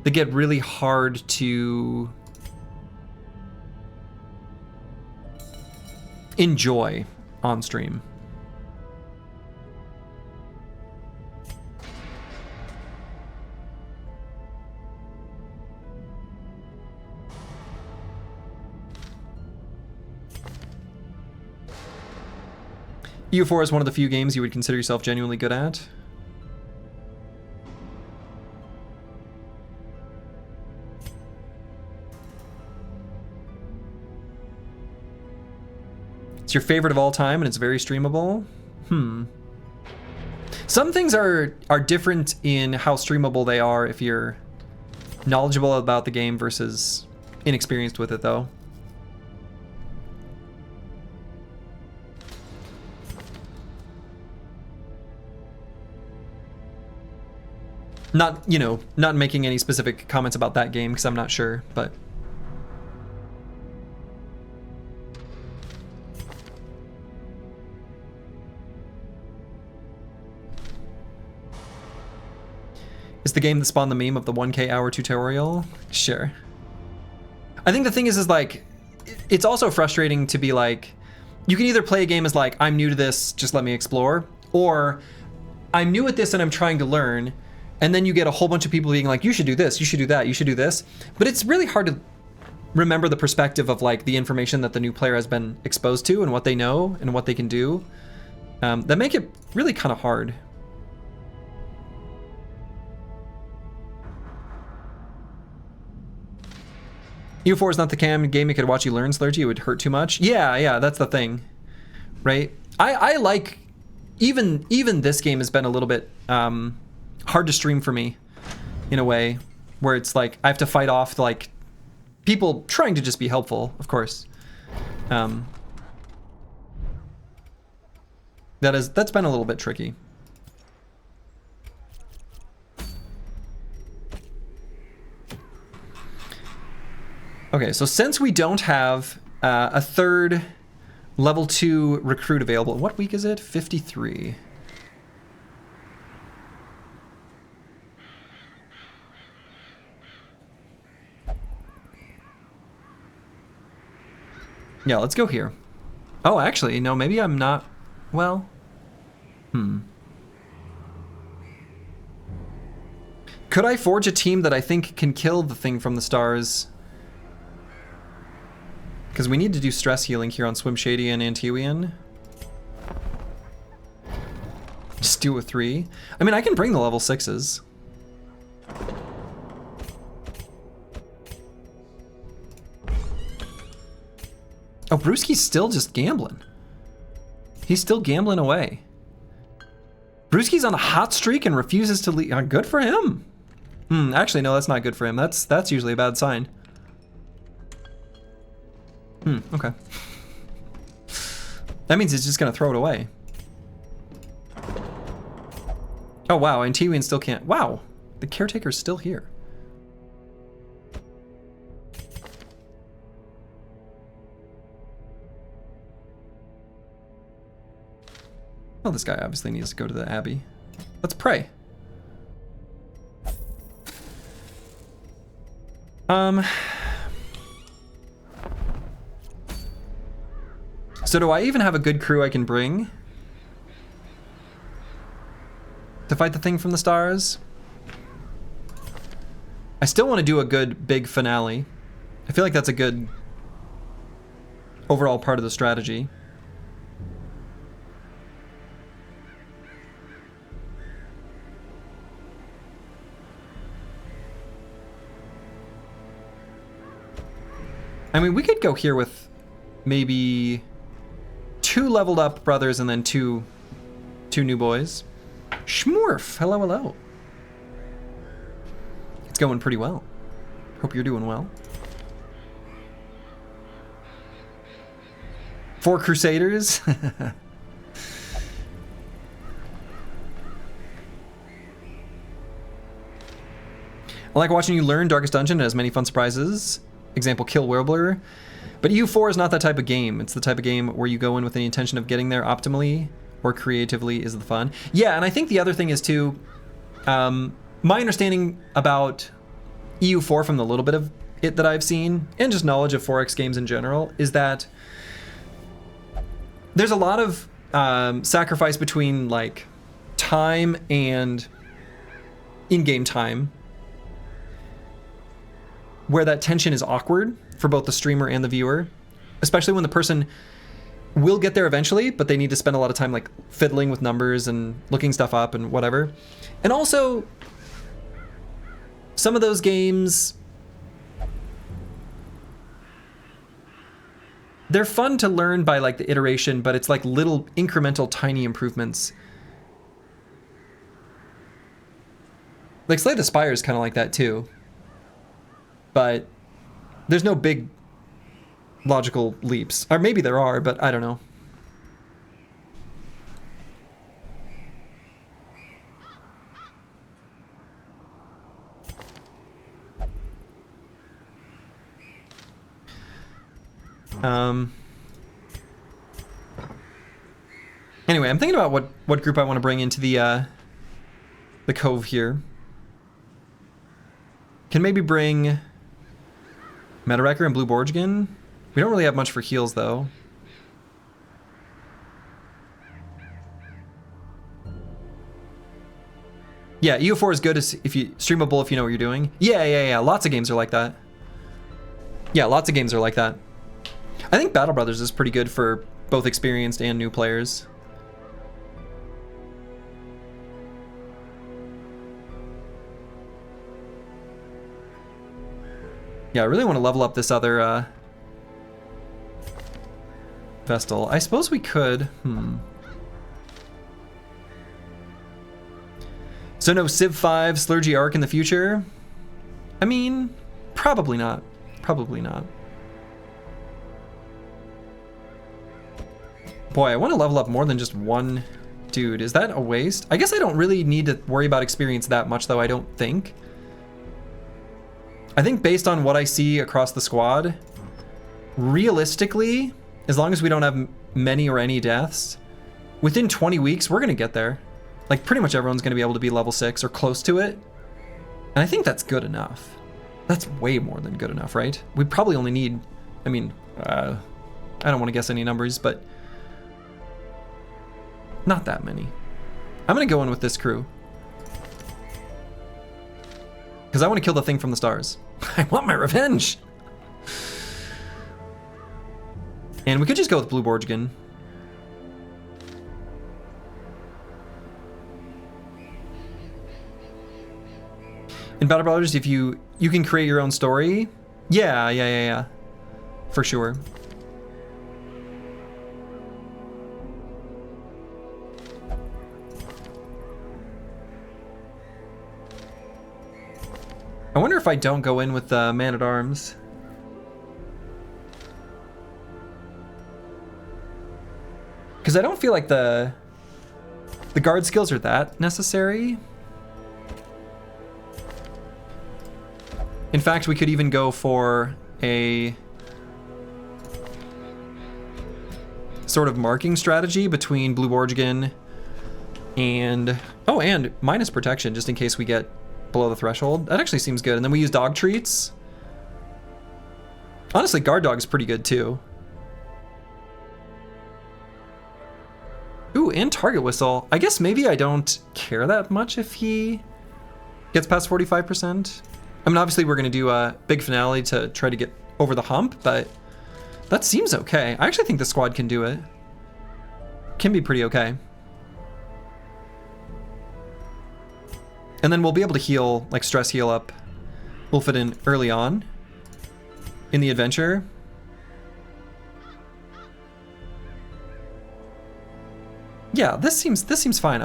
that get really hard to enjoy on stream. EU4 is one of the few games you would consider yourself genuinely good at. It's your favorite of all time and it's very streamable. Some things are different in how streamable they are if you're knowledgeable about the game versus inexperienced with it, though. Not, you know, not making any specific comments about that game because I'm not sure, but... Is the game that spawned the meme of the 1K hour tutorial? Sure. I think the thing is like, it's also frustrating to be like, you can either play a game as like, I'm new to this, just let me explore, or I'm new at this and I'm trying to learn, and then you get a whole bunch of people being like, you should do this, you should do that, you should do this. But it's really hard to remember the perspective of like the information that the new player has been exposed to and what they know and what they can do. That make it really kind of hard. EU4 is not the game you could watch you learn, Slurgi. It would hurt too much. Yeah, that's the thing, right? I like, even this game has been a little bit hard to stream for me in a way where it's like I have to fight off like people trying to just be helpful, of course. That's been a little bit tricky. Okay, so since we don't have a third level 2 recruit available, what week is it? 53. Yeah, let's go here. Oh, actually, no, maybe I'm not, well, Could I forge a team that I think can kill the thing from the stars? Because we need to do stress healing here on Swim Shady and Antiwian. Just do a 3. I mean, I can bring the level 6s. Oh, Brewski's still just gambling. He's still gambling away. Brewski's on a hot streak and refuses to leave. Good for him. Actually, no, that's not good for him. That's usually a bad sign. Okay. That means he's just gonna throw it away. Oh wow, and Tiwin still can't. Wow, the caretaker's still here. Well, this guy obviously needs to go to the Abbey. Let's pray. So do I even have a good crew I can bring to fight the thing from the stars? I still want to do a good big finale. I feel like that's a good overall part of the strategy. I mean, we could go here with maybe 2 leveled up brothers and then two new boys. Schmorf, hello, hello. It's going pretty well. Hope you're doing well. 4 Crusaders. I like watching you learn Darkest Dungeon. It has many fun surprises. Example, Kill Warbler. But EU4 is not that type of game. It's the type of game where you go in with the intention of getting there optimally or creatively is the fun. Yeah, and I think the other thing is too, my understanding about EU4 from the little bit of it that I've seen, and just knowledge of 4X games in general, is that there's a lot of sacrifice between like time and in-game time, where that tension is awkward for both the streamer and the viewer, especially when the person will get there eventually, but they need to spend a lot of time like fiddling with numbers and looking stuff up and whatever. And also, some of those games, they're fun to learn by like the iteration, but it's like little incremental tiny improvements. Like Slay the Spire is kind of like that too. But there's no big logical leaps. Or maybe there are, but I don't know. Anyway, I'm thinking about what group I want to bring into the cove here. Can maybe bring Metawrecker and Blue Borgigan. We don't really have much for heals though. Yeah, EU4 is good if you streamable if you know what you're doing. Yeah. Lots of games are like that. Yeah, lots of games are like that. I think Battle Brothers is pretty good for both experienced and new players. Yeah, I really want to level up this other Vestal. I suppose we could. So no Civ 5 Slurgi arc in the future? I mean, probably not. Probably not. Boy, I want to level up more than just one dude. Is that a waste? I guess I don't really need to worry about experience that much, though, I don't think. I think based on what I see across the squad, realistically, as long as we don't have many or any deaths, within 20 weeks, we're going to get there. Like, pretty much everyone's going to be able to be level 6 or close to it. And I think that's good enough. That's way more than good enough, right? We probably only need, I mean, I don't want to guess any numbers, but not that many. I'm going to go in with this crew. Because I want to kill the thing from the stars. I want my revenge! And we could just go with Blue Borgigan. In Battle Brothers, if you can create your own story. Yeah. For sure. I wonder if I don't go in with the Man-at-Arms. Because I don't feel like the guard skills are that necessary. In fact, we could even go for a sort of marking strategy between Blue Borgigan and... Oh, and minus protection, just in case we get below the threshold. That actually seems good. And then we use dog treats. Honestly, guard dog is pretty good too. Ooh, and target whistle. I guess maybe I don't care that much if he gets past 45%. I mean, obviously we're gonna do a big finale to try to get over the hump, but that seems okay. I actually think the squad can do it. Can be pretty okay. And then we'll be able to heal, like stress heal up. We'll fit in early on in the adventure. Yeah, this seems fine.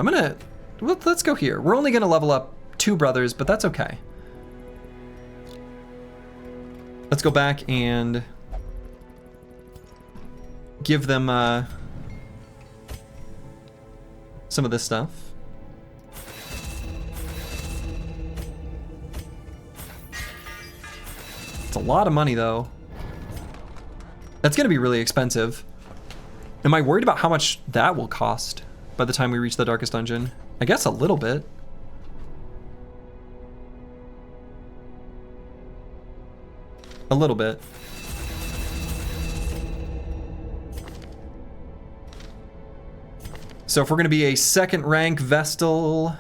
Let's go here. We're only gonna level up 2 brothers, but that's okay. Let's go back and give them some of this stuff. It's a lot of money though. That's gonna be really expensive. Am I worried about how much that will cost by the time we reach the darkest dungeon? I guess a little bit. A little bit. So if we're gonna be a 2nd rank Vestal,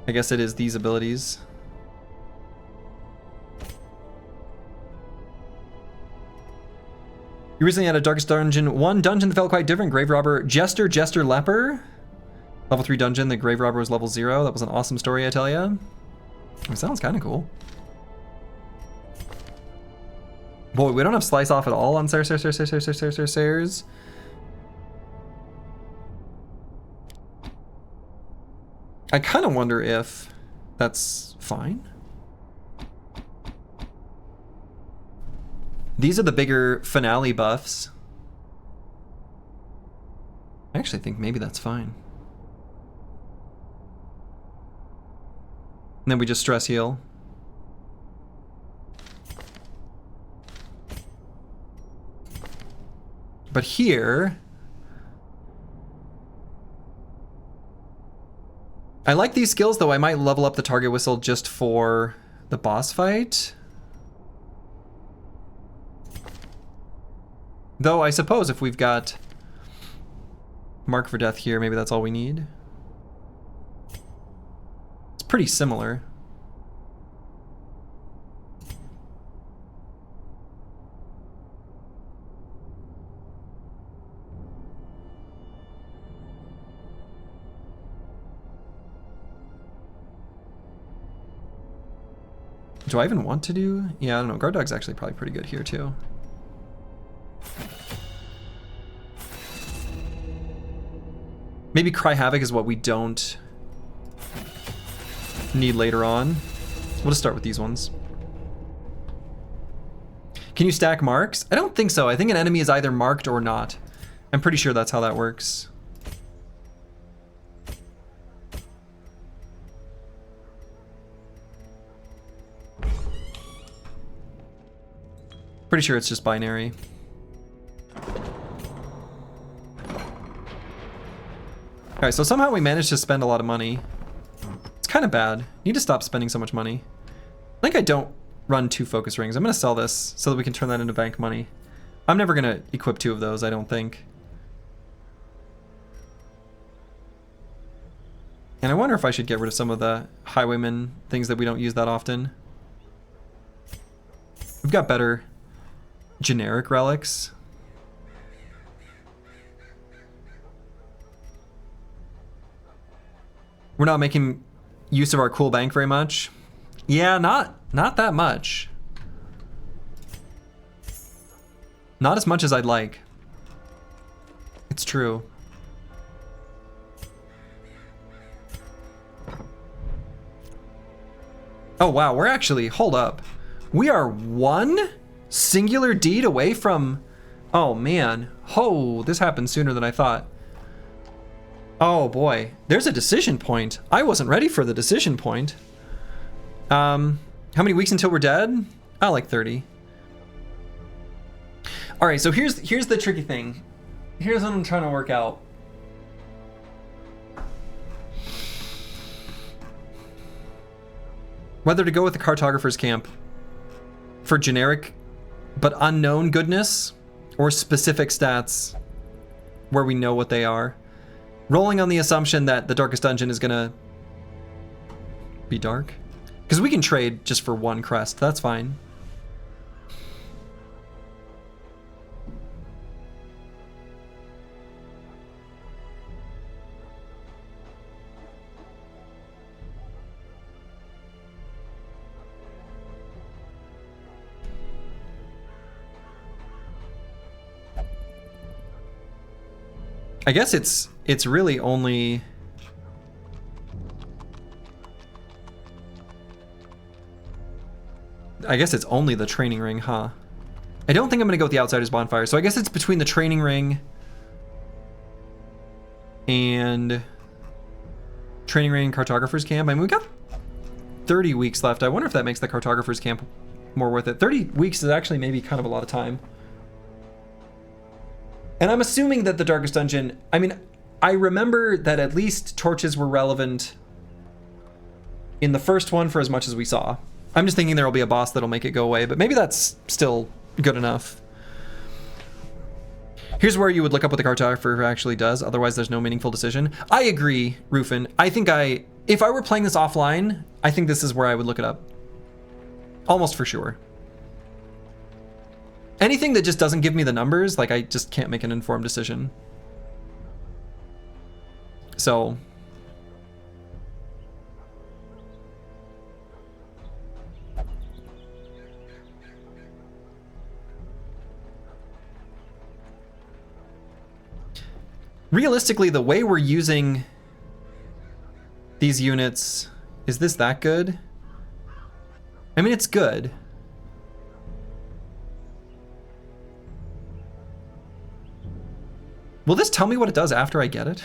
I guess it is these abilities. You recently had a Darkest Dungeon 1 dungeon that felt quite different. Grave Robber, Jester, Leper. Level 3 dungeon, the Grave Robber was level 0. That was an awesome story, I tell ya. It sounds kind of cool. Boy, we don't have Slice Off at all on Sayers. I kind of wonder if that's fine. These are the bigger finale buffs. I actually think maybe that's fine. And then we just stress heal. But here, I like these skills, though I might level up the target whistle just for the boss fight. Though I suppose if we've got Mark for Death here, maybe that's all we need. It's pretty similar. Do I even want to do? Yeah, I don't know. Guard Dog's actually probably pretty good here too. Maybe Cry Havoc is what we don't need later on. We'll just start with these ones. Can you stack marks? I don't think so. I think an enemy is either marked or not. I'm pretty sure that's how that works. Pretty sure it's just binary. Alright, so somehow we managed to spend a lot of money. It's kind of bad. Need to stop spending so much money. I think I don't run 2 focus rings. I'm going to sell this so that we can turn that into bank money. I'm never going to equip 2 of those, I don't think. And I wonder if I should get rid of some of the Highwayman things that we don't use that often. We've got better generic relics. We're not making use of our cool bank very much. Yeah, not that much. Not as much as I'd like. It's true. Oh wow, we're actually, hold up. We are one singular deed away from, oh man. Oh, this happened sooner than I thought. Oh boy, there's a decision point. I wasn't ready for the decision point. How many weeks until we're dead? Oh, like 30. All right, so here's the tricky thing. Here's what I'm trying to work out. Whether to go with the cartographer's camp for generic but unknown goodness or specific stats where we know what they are. Rolling on the assumption that the darkest dungeon is gonna be dark. Because we can trade just for one crest, that's fine. I guess it's really only the training ring, huh? I don't think I'm gonna go with the Outsider's Bonfire, so I guess it's between the training ring and Cartographer's Camp. I mean, we got 30 weeks left. I wonder if that makes the Cartographer's Camp more worth it. 30 weeks is actually maybe kind of a lot of time. And I'm assuming that the Darkest Dungeon, I mean, I remember that at least torches were relevant in the first one for as much as we saw. I'm just thinking there will be a boss that'll make it go away, but maybe that's still good enough. Here's where you would look up what the cartographer actually does, otherwise there's no meaningful decision. I agree, Rufin. I think if I were playing this offline, I think this is where I would look it up. Almost for sure. Anything that just doesn't give me the numbers, like I just can't make an informed decision. So. Realistically, the way we're using these units, is this that good? I mean, it's good. Will this tell me what it does after I get it?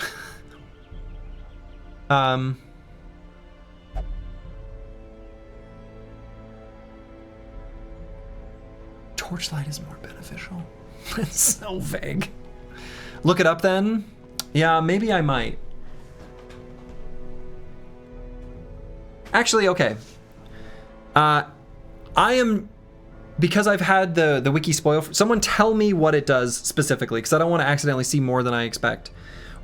Torchlight is more beneficial. It's so vague. Look it up then. Yeah, maybe I might. Actually, okay. Because I've had the wiki spoil, someone tell me what it does specifically, because I don't want to accidentally see more than I expect.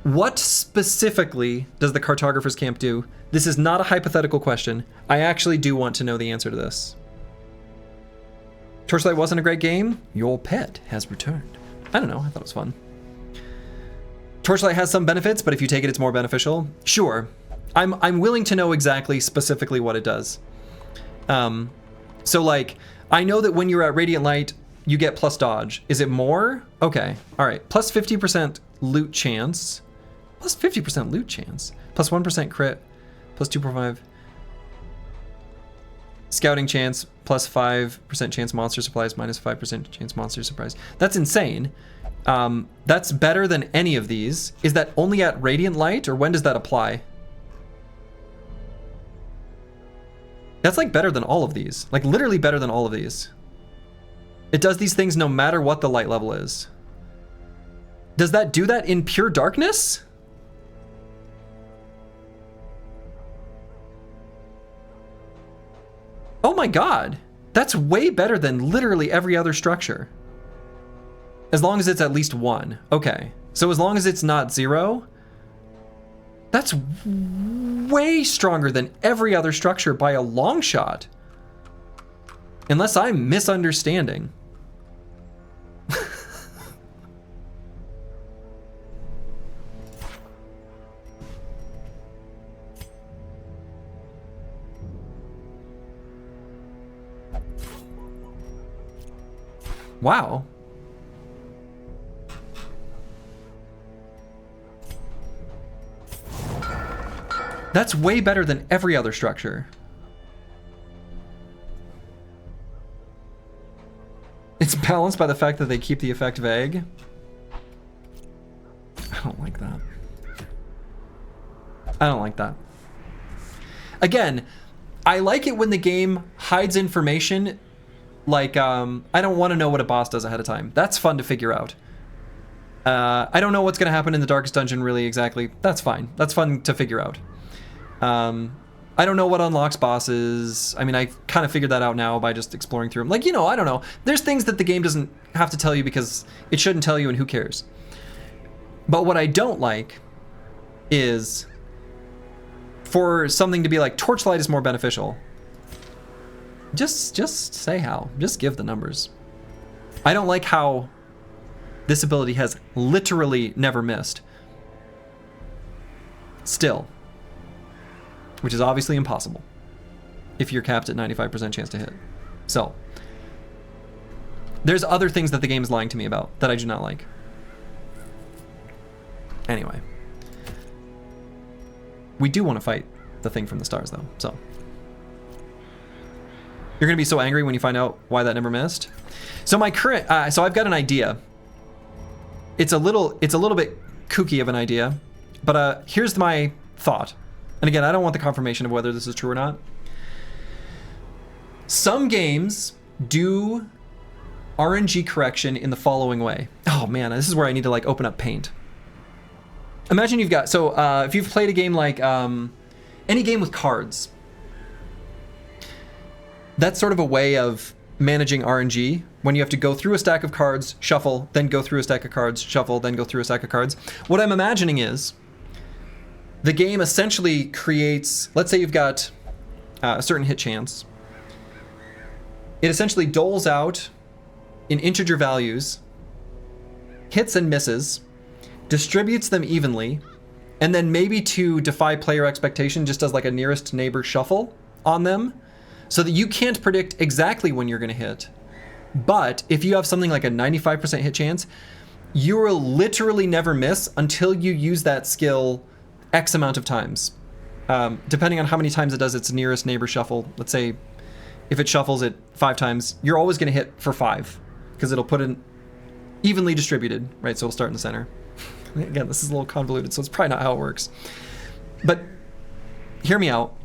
What specifically does the Cartographer's Camp do? This is not a hypothetical question. I actually do want to know the answer to this. Torchlight wasn't a great game? Your pet has returned. I don't know, I thought it was fun. Torchlight has some benefits, but if you take it, it's more beneficial. Sure, I'm willing to know exactly, specifically what it does. So like, I know that when you're at Radiant Light, you get plus dodge. Is it more? Okay, all right. Plus 50% loot chance. Plus 50% loot chance. Plus 1% crit. Plus 2.5. Scouting chance. Plus 5% chance monster supplies. Minus 5% chance monster supplies. That's insane. That's better than any of these. Is that only at Radiant Light, or when does that apply? That's like better than all of these. Like literally better than all of these. It does these things no matter what the light level is. Does that do that in pure darkness? Oh my god. That's way better than literally every other structure. As long as it's at least 1. Okay. So as long as it's not 0, that's way stronger than every other structure by a long shot. Unless I'm misunderstanding. Wow. That's way better than every other structure. It's balanced by the fact that they keep the effect vague. I don't like that. I don't like that. Again, I like it when the game hides information. Like, I don't want to know what a boss does ahead of time. That's fun to figure out. I don't know what's going to happen in the Darkest Dungeon really exactly. That's fine. That's fun to figure out. I don't know what unlocks bosses. I mean, I kind of figured that out now by just exploring through them. Like, you know, I don't know. There's things that the game doesn't have to tell you because it shouldn't tell you, and who cares? But what I don't like is for something to be like, Torchlight is more beneficial. Just say how. Just give the numbers. I don't like how this ability has literally never missed. Still. Which is obviously impossible if you're capped at 95% chance to hit. So, there's other things that the game is lying to me about that I do not like. Anyway. We do want to fight the thing from the stars, though, so. You're going to be so angry when you find out why that never missed. So my current, so I've got an idea. It's a little bit kooky of an idea, but here's my thought. And again, I don't want the confirmation of whether this is true or not. Some games do RNG correction in the following way. Oh man, this is where I need to like open up Paint. Imagine you've got, so if you've played a game like any game with cards, that's sort of a way of managing RNG when you have to go through a stack of cards, shuffle, then go through a stack of cards, shuffle, then go through a stack of cards. What I'm imagining is the game essentially creates, let's say you've got a certain hit chance. It essentially doles out in integer values, hits and misses, distributes them evenly, and then maybe to defy player expectation just does like a nearest neighbor shuffle on them so that you can't predict exactly when you're going to hit. But if you have something like a 95% hit chance, you will literally never miss until you use that skill X amount of times. Depending on how many times it does its nearest neighbor shuffle. Let's say if it shuffles it 5 times, you're always going to hit for 5 because it'll put it evenly distributed, right? So it'll start in the center. Again, this is a little convoluted, so it's probably not how it works. But hear me out.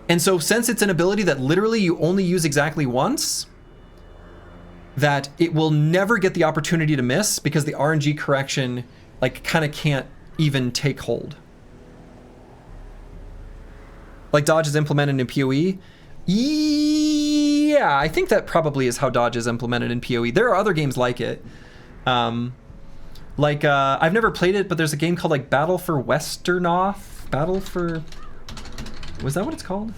And so since it's an ability that literally you only use exactly once, that it will never get the opportunity to miss because the RNG correction like kind of can't even take hold. Like dodge is implemented in PoE? Yeah, I think that probably is how dodge is implemented in PoE. There are other games like it. I've never played it, but there's a game called like Battle for Westernoth? Was that what it's called?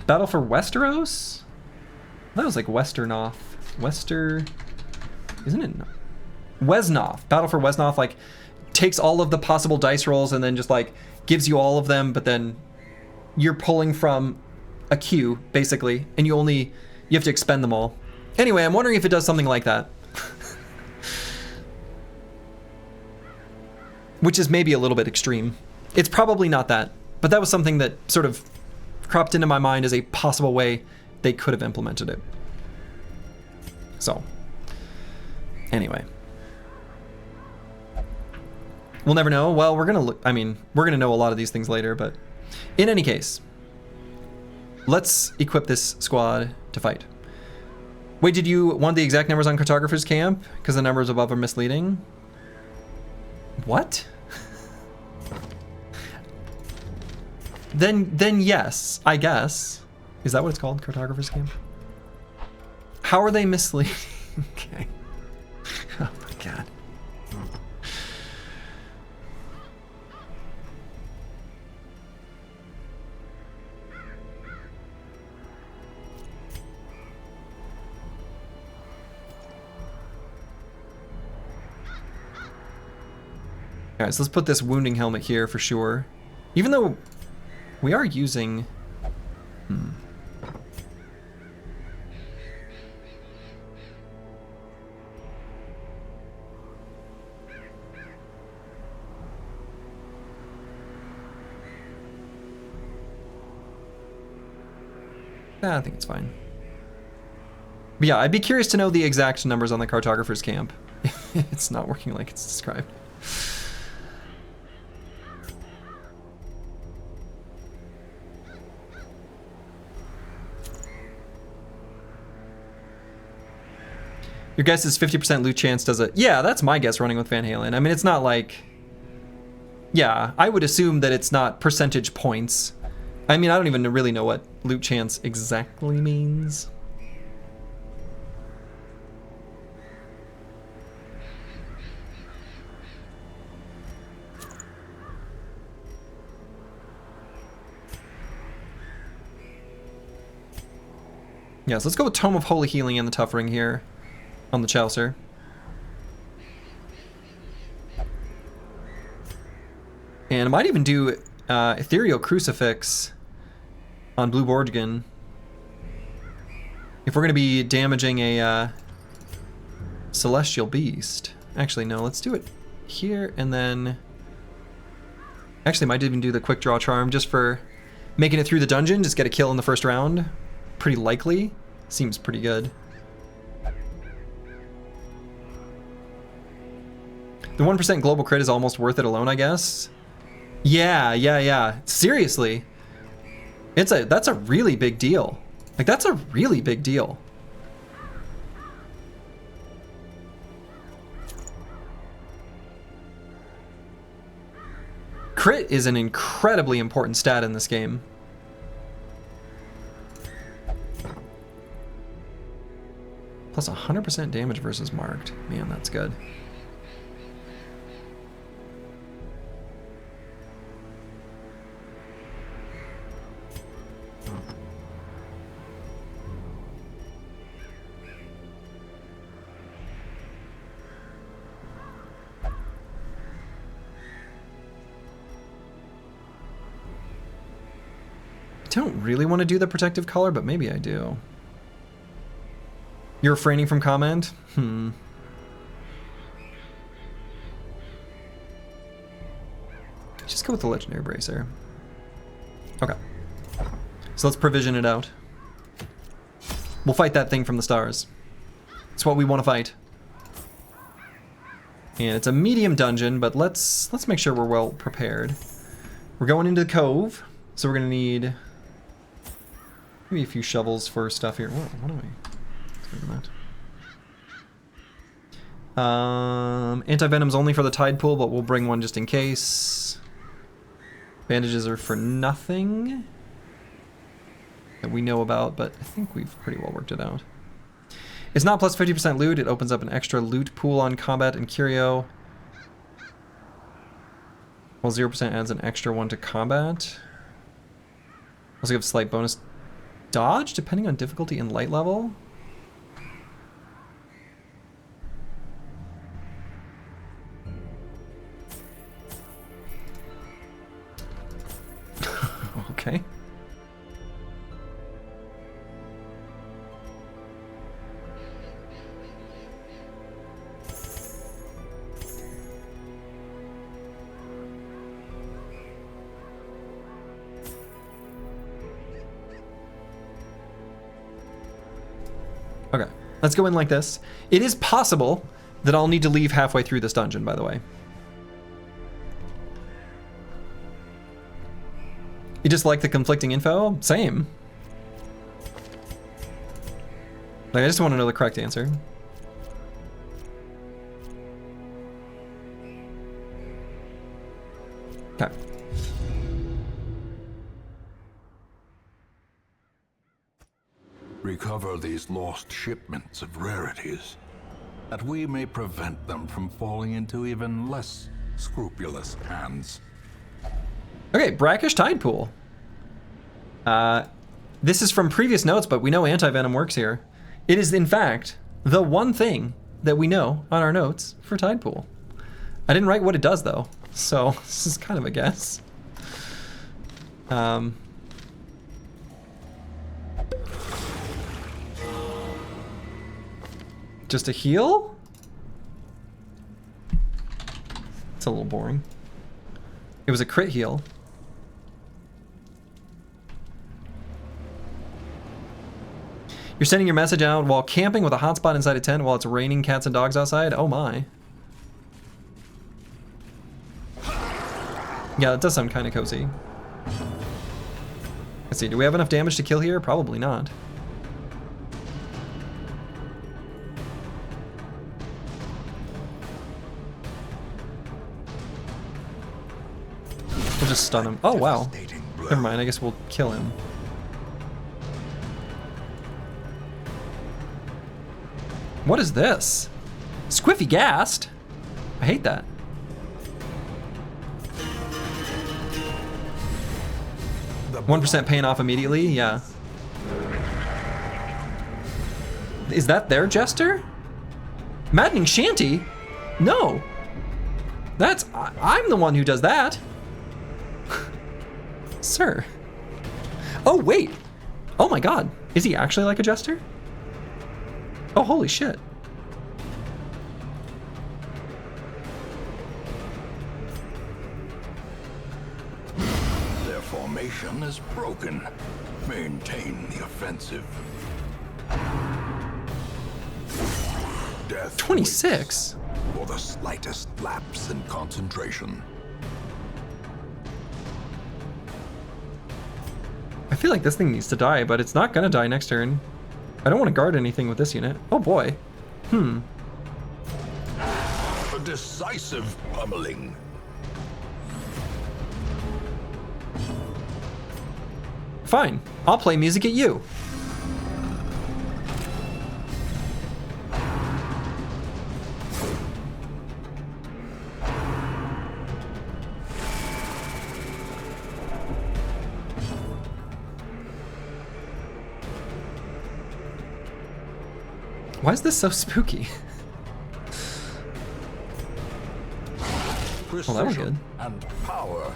Battle for Westeros? That was like Westernoth. Isn't it? Wesnoth. Battle for Wesnoth, like, takes all of the possible dice rolls and then just like gives you all of them, but then you're pulling from a queue, basically, and you have to expend them all. Anyway, I'm wondering if it does something like that. Which is maybe a little bit extreme. It's probably not that, but that was something that sort of cropped into my mind as a possible way they could have implemented it. So, anyway. We'll never know. Well, we're gonna know a lot of these things later, but in any case, let's equip this squad to fight. Wait, did you want the exact numbers on Cartographer's Camp? Because the numbers above are misleading? What? Then yes, I guess. Is that what it's called? Cartographer's Camp? How are they misleading? Okay. Oh my god. Alright, so let's put this wounding helmet here for sure. Even though we are using... I think it's fine. But yeah, I'd be curious to know the exact numbers on the cartographer's camp. It's not working like it's described. Your guess is 50% loot chance does it. Yeah, that's my guess running with Van Halen. I mean, it's not like... Yeah, I would assume that it's not percentage points. I mean, I don't even really know what loot chance exactly means. Yeah, so let's go with Tome of Holy Healing and the Tough Ring here on the Chaucer. And I might even do Ethereal Crucifix on Blue Borgen if we're going to be damaging a Celestial Beast. Actually, no, let's do it here and then... Actually, might even do the Quick Draw Charm just for making it through the dungeon, just get a kill in the first round. Pretty likely. Seems pretty good. The 1% global crit is almost worth it alone, I guess. Yeah. Seriously. That's a really big deal. Like, that's a really big deal. Crit is an incredibly important stat in this game. Plus 100% damage versus marked. Man, that's good. I don't really want to do the protective color, but maybe I do. You're refraining from comment? Just go with the Legendary Bracer. Okay. So let's provision it out. We'll fight that thing from the stars. It's what we want to fight. And it's a medium dungeon, but let's make sure we're well prepared. We're going into the cove, so we're gonna need maybe a few shovels for stuff here. What am I? Anti-venom's only for the tide pool, but we'll bring one just in case. Bandages are for nothing that we know about, but I think we've pretty well worked it out. It's not plus 50% loot. It opens up an extra loot pool on combat and curio. While 0% adds an extra one to combat. Also gives slight bonus dodge depending on difficulty and light level. Okay. Okay, let's go in like this. It is possible that I'll need to leave halfway through this dungeon, by the way. You just like the conflicting info? Same. Like, I just want to know the correct answer. Okay. Recover these lost shipments of rarities, that we may prevent them from falling into even less scrupulous hands. Okay, brackish tide pool. This is from previous notes, but we know anti-venom works here. It is, in fact, the one thing that we know on our notes for tide pool. I didn't write what it does, though, so this is kind of a guess. Just a heal? It's a little boring. It was a crit heal. You're sending your message out while camping with a hotspot inside a tent while it's raining cats and dogs outside? Oh my. Yeah, that does sound kind of cozy. Let's see, do we have enough damage to kill here? Probably not. We'll just stun him. Oh, wow. Never mind, I guess we'll kill him. What is this? Squiffy Gast? I hate that. The 1% paying off immediately? Yeah. Is that their jester? Maddening Shanty? No. I'm the one who does that. Sir. Oh, wait. Oh my god. Is he actually like a jester? Oh, holy shit. Their formation is broken. Maintain the offensive. Death 26? for the slightest lapse in concentration. I feel like this thing needs to die, but it's not gonna die next turn. I don't want to guard anything with this unit. Oh boy. A decisive pummeling. Fine. I'll play music at you. Why is this so spooky? Precision that was good. And power.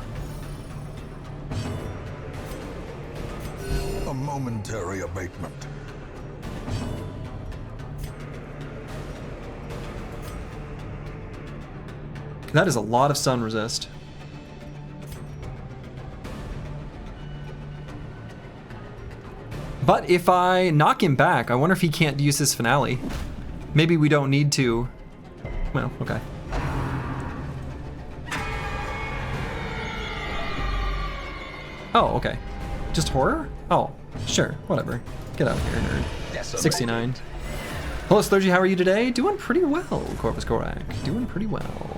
A momentary abatement. That is a lot of stun resist. But if I knock him back, I wonder if he can't use his finale. Maybe we don't need to. Well, okay. Oh, okay. Just horror? Oh, sure, whatever. Get out of here, nerd. 69. Hello, Slurgi, how are you today? Doing pretty well, Corvus Korak. Doing pretty well.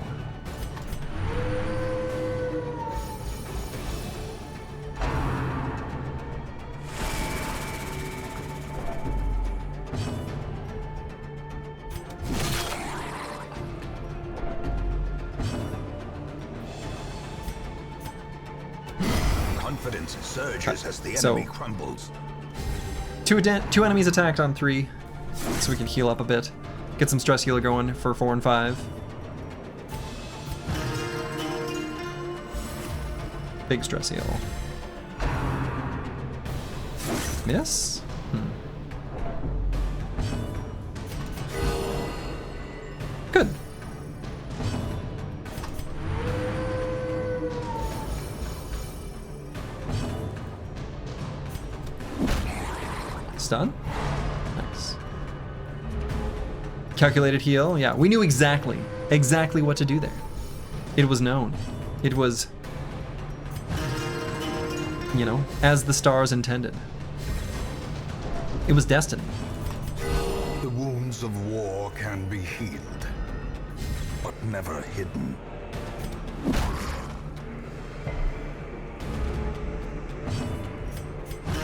Confidence surges as the enemy crumbles. Two enemies attacked on 3, so we can heal up a bit. Get some stress healer going for 4 and 5. Big stress heal. Miss? Good. Stun? Nice. Calculated heal? Yeah, we knew exactly what to do there. It was known. It was, you know, as the stars intended. It was destiny. The wounds of war can be healed, but never hidden.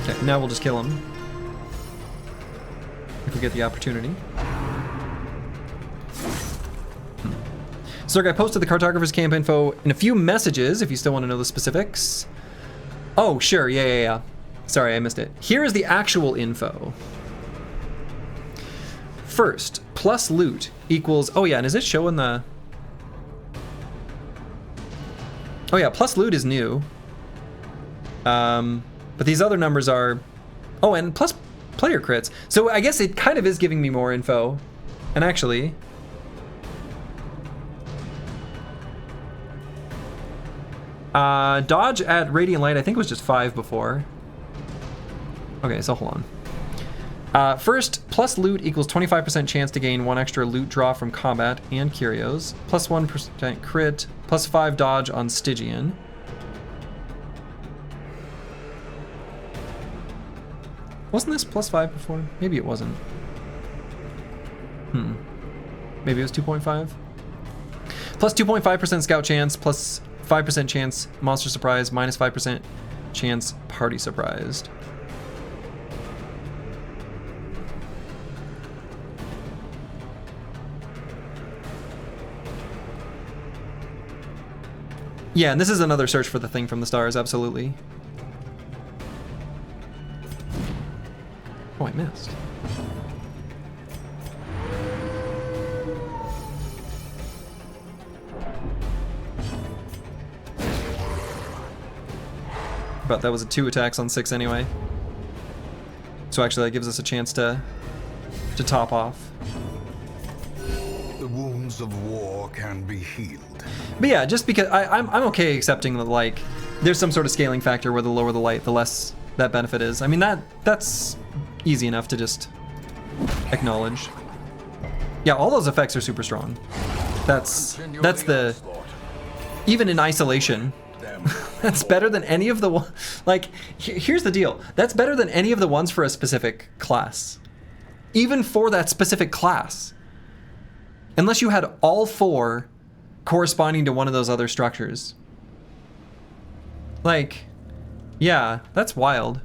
Okay, now we'll just kill him. If we get the opportunity. Slurgi, I posted the cartographer's camp info in a few messages if you still want to know the specifics. Oh, sure, yeah. Sorry, I missed it. Here is the actual info. First, plus loot equals, oh yeah, and is it showing the... Oh yeah, plus loot is new. But these other numbers are, oh, and plus player crits. So I guess it kind of is giving me more info. And actually, dodge at Radiant Light, I think was just 5 before. Okay, so hold on. First, plus loot equals 25% chance to gain 1 extra loot draw from combat and curios. Plus 1% crit. Plus 5 dodge on Stygian. Wasn't this plus 5 before? Maybe it wasn't. Maybe it was 2.5? Plus 2.5% scout chance, plus 5% chance monster surprise, minus 5% chance party surprised. Yeah, and this is another search for the thing from the stars, absolutely. Oh, I missed. But that was a 2 attacks on 6 anyway. So actually that gives us a chance to top off. The wounds of war can be healed. But yeah, just because I'm okay accepting that, like, there's some sort of scaling factor where the lower the light, the less that benefit is. I mean, that's easy enough to just acknowledge. Yeah, all those effects are super strong. That's the, even in isolation, that's better than any of the like, here's the deal. That's better than any of the ones for a specific class. Even for that specific class. Unless you had all 4 corresponding to one of those other structures. Like, yeah, that's wild.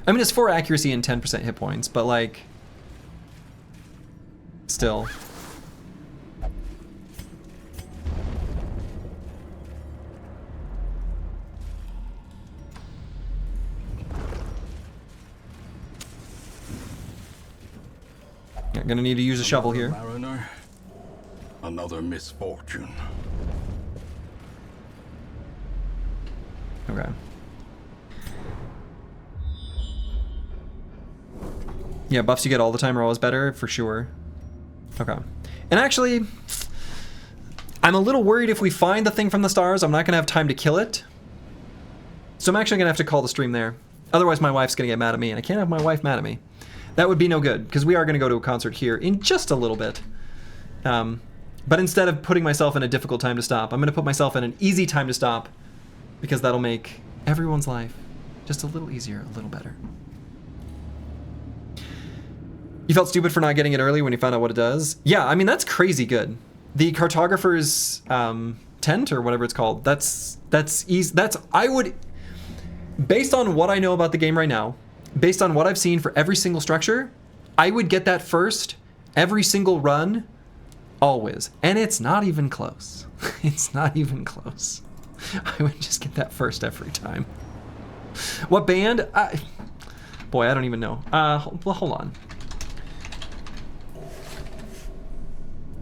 I mean, it's 4 accuracy and 10% hit points, but like, still. Yeah, gonna need to use a shovel here. Mariner, another misfortune. Okay. Yeah, buffs you get all the time are always better, for sure. Okay. And actually, I'm a little worried if we find the thing from the stars, I'm not going to have time to kill it. So I'm actually going to have to call the stream there. Otherwise my wife's going to get mad at me, and I can't have my wife mad at me. That would be no good, because we are going to go to a concert here in just a little bit. But instead of putting myself in a difficult time to stop, I'm going to put myself in an easy time to stop, because that'll make everyone's life just a little easier, a little better. You felt stupid for not getting it early when you found out what it does? Yeah, I mean, that's crazy good. The cartographer's tent, or whatever it's called, that's easy. I would, based on what I know about the game right now, based on what I've seen for every single structure, I would get that first every single run, always. And it's not even close. It's not even close. I would just get that first every time. What band? Boy, I don't even know. Well, hold on.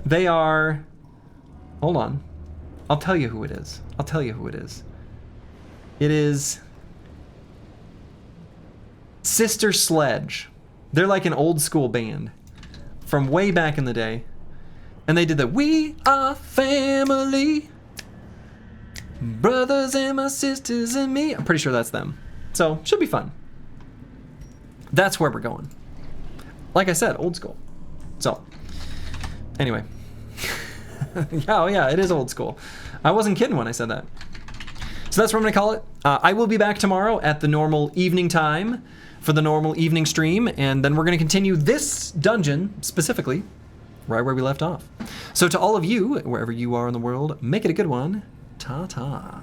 They are... Hold on. I'll tell you who it is. I'll tell you who it is. It is... Sister Sledge. They're like an old school band from way back in the day. And they did the We Are Family. Brothers and my sisters and me. I'm pretty sure that's them. So, should be fun. That's where we're going. Like I said, old school. So, anyway. Oh yeah, it is old school. I wasn't kidding when I said that. So that's what I'm going to call it. I will be back tomorrow at the normal evening time for the normal evening stream, and then we're going to continue this dungeon specifically right where we left off. So to all of you, wherever you are in the world, make it a good one. Ta-ta.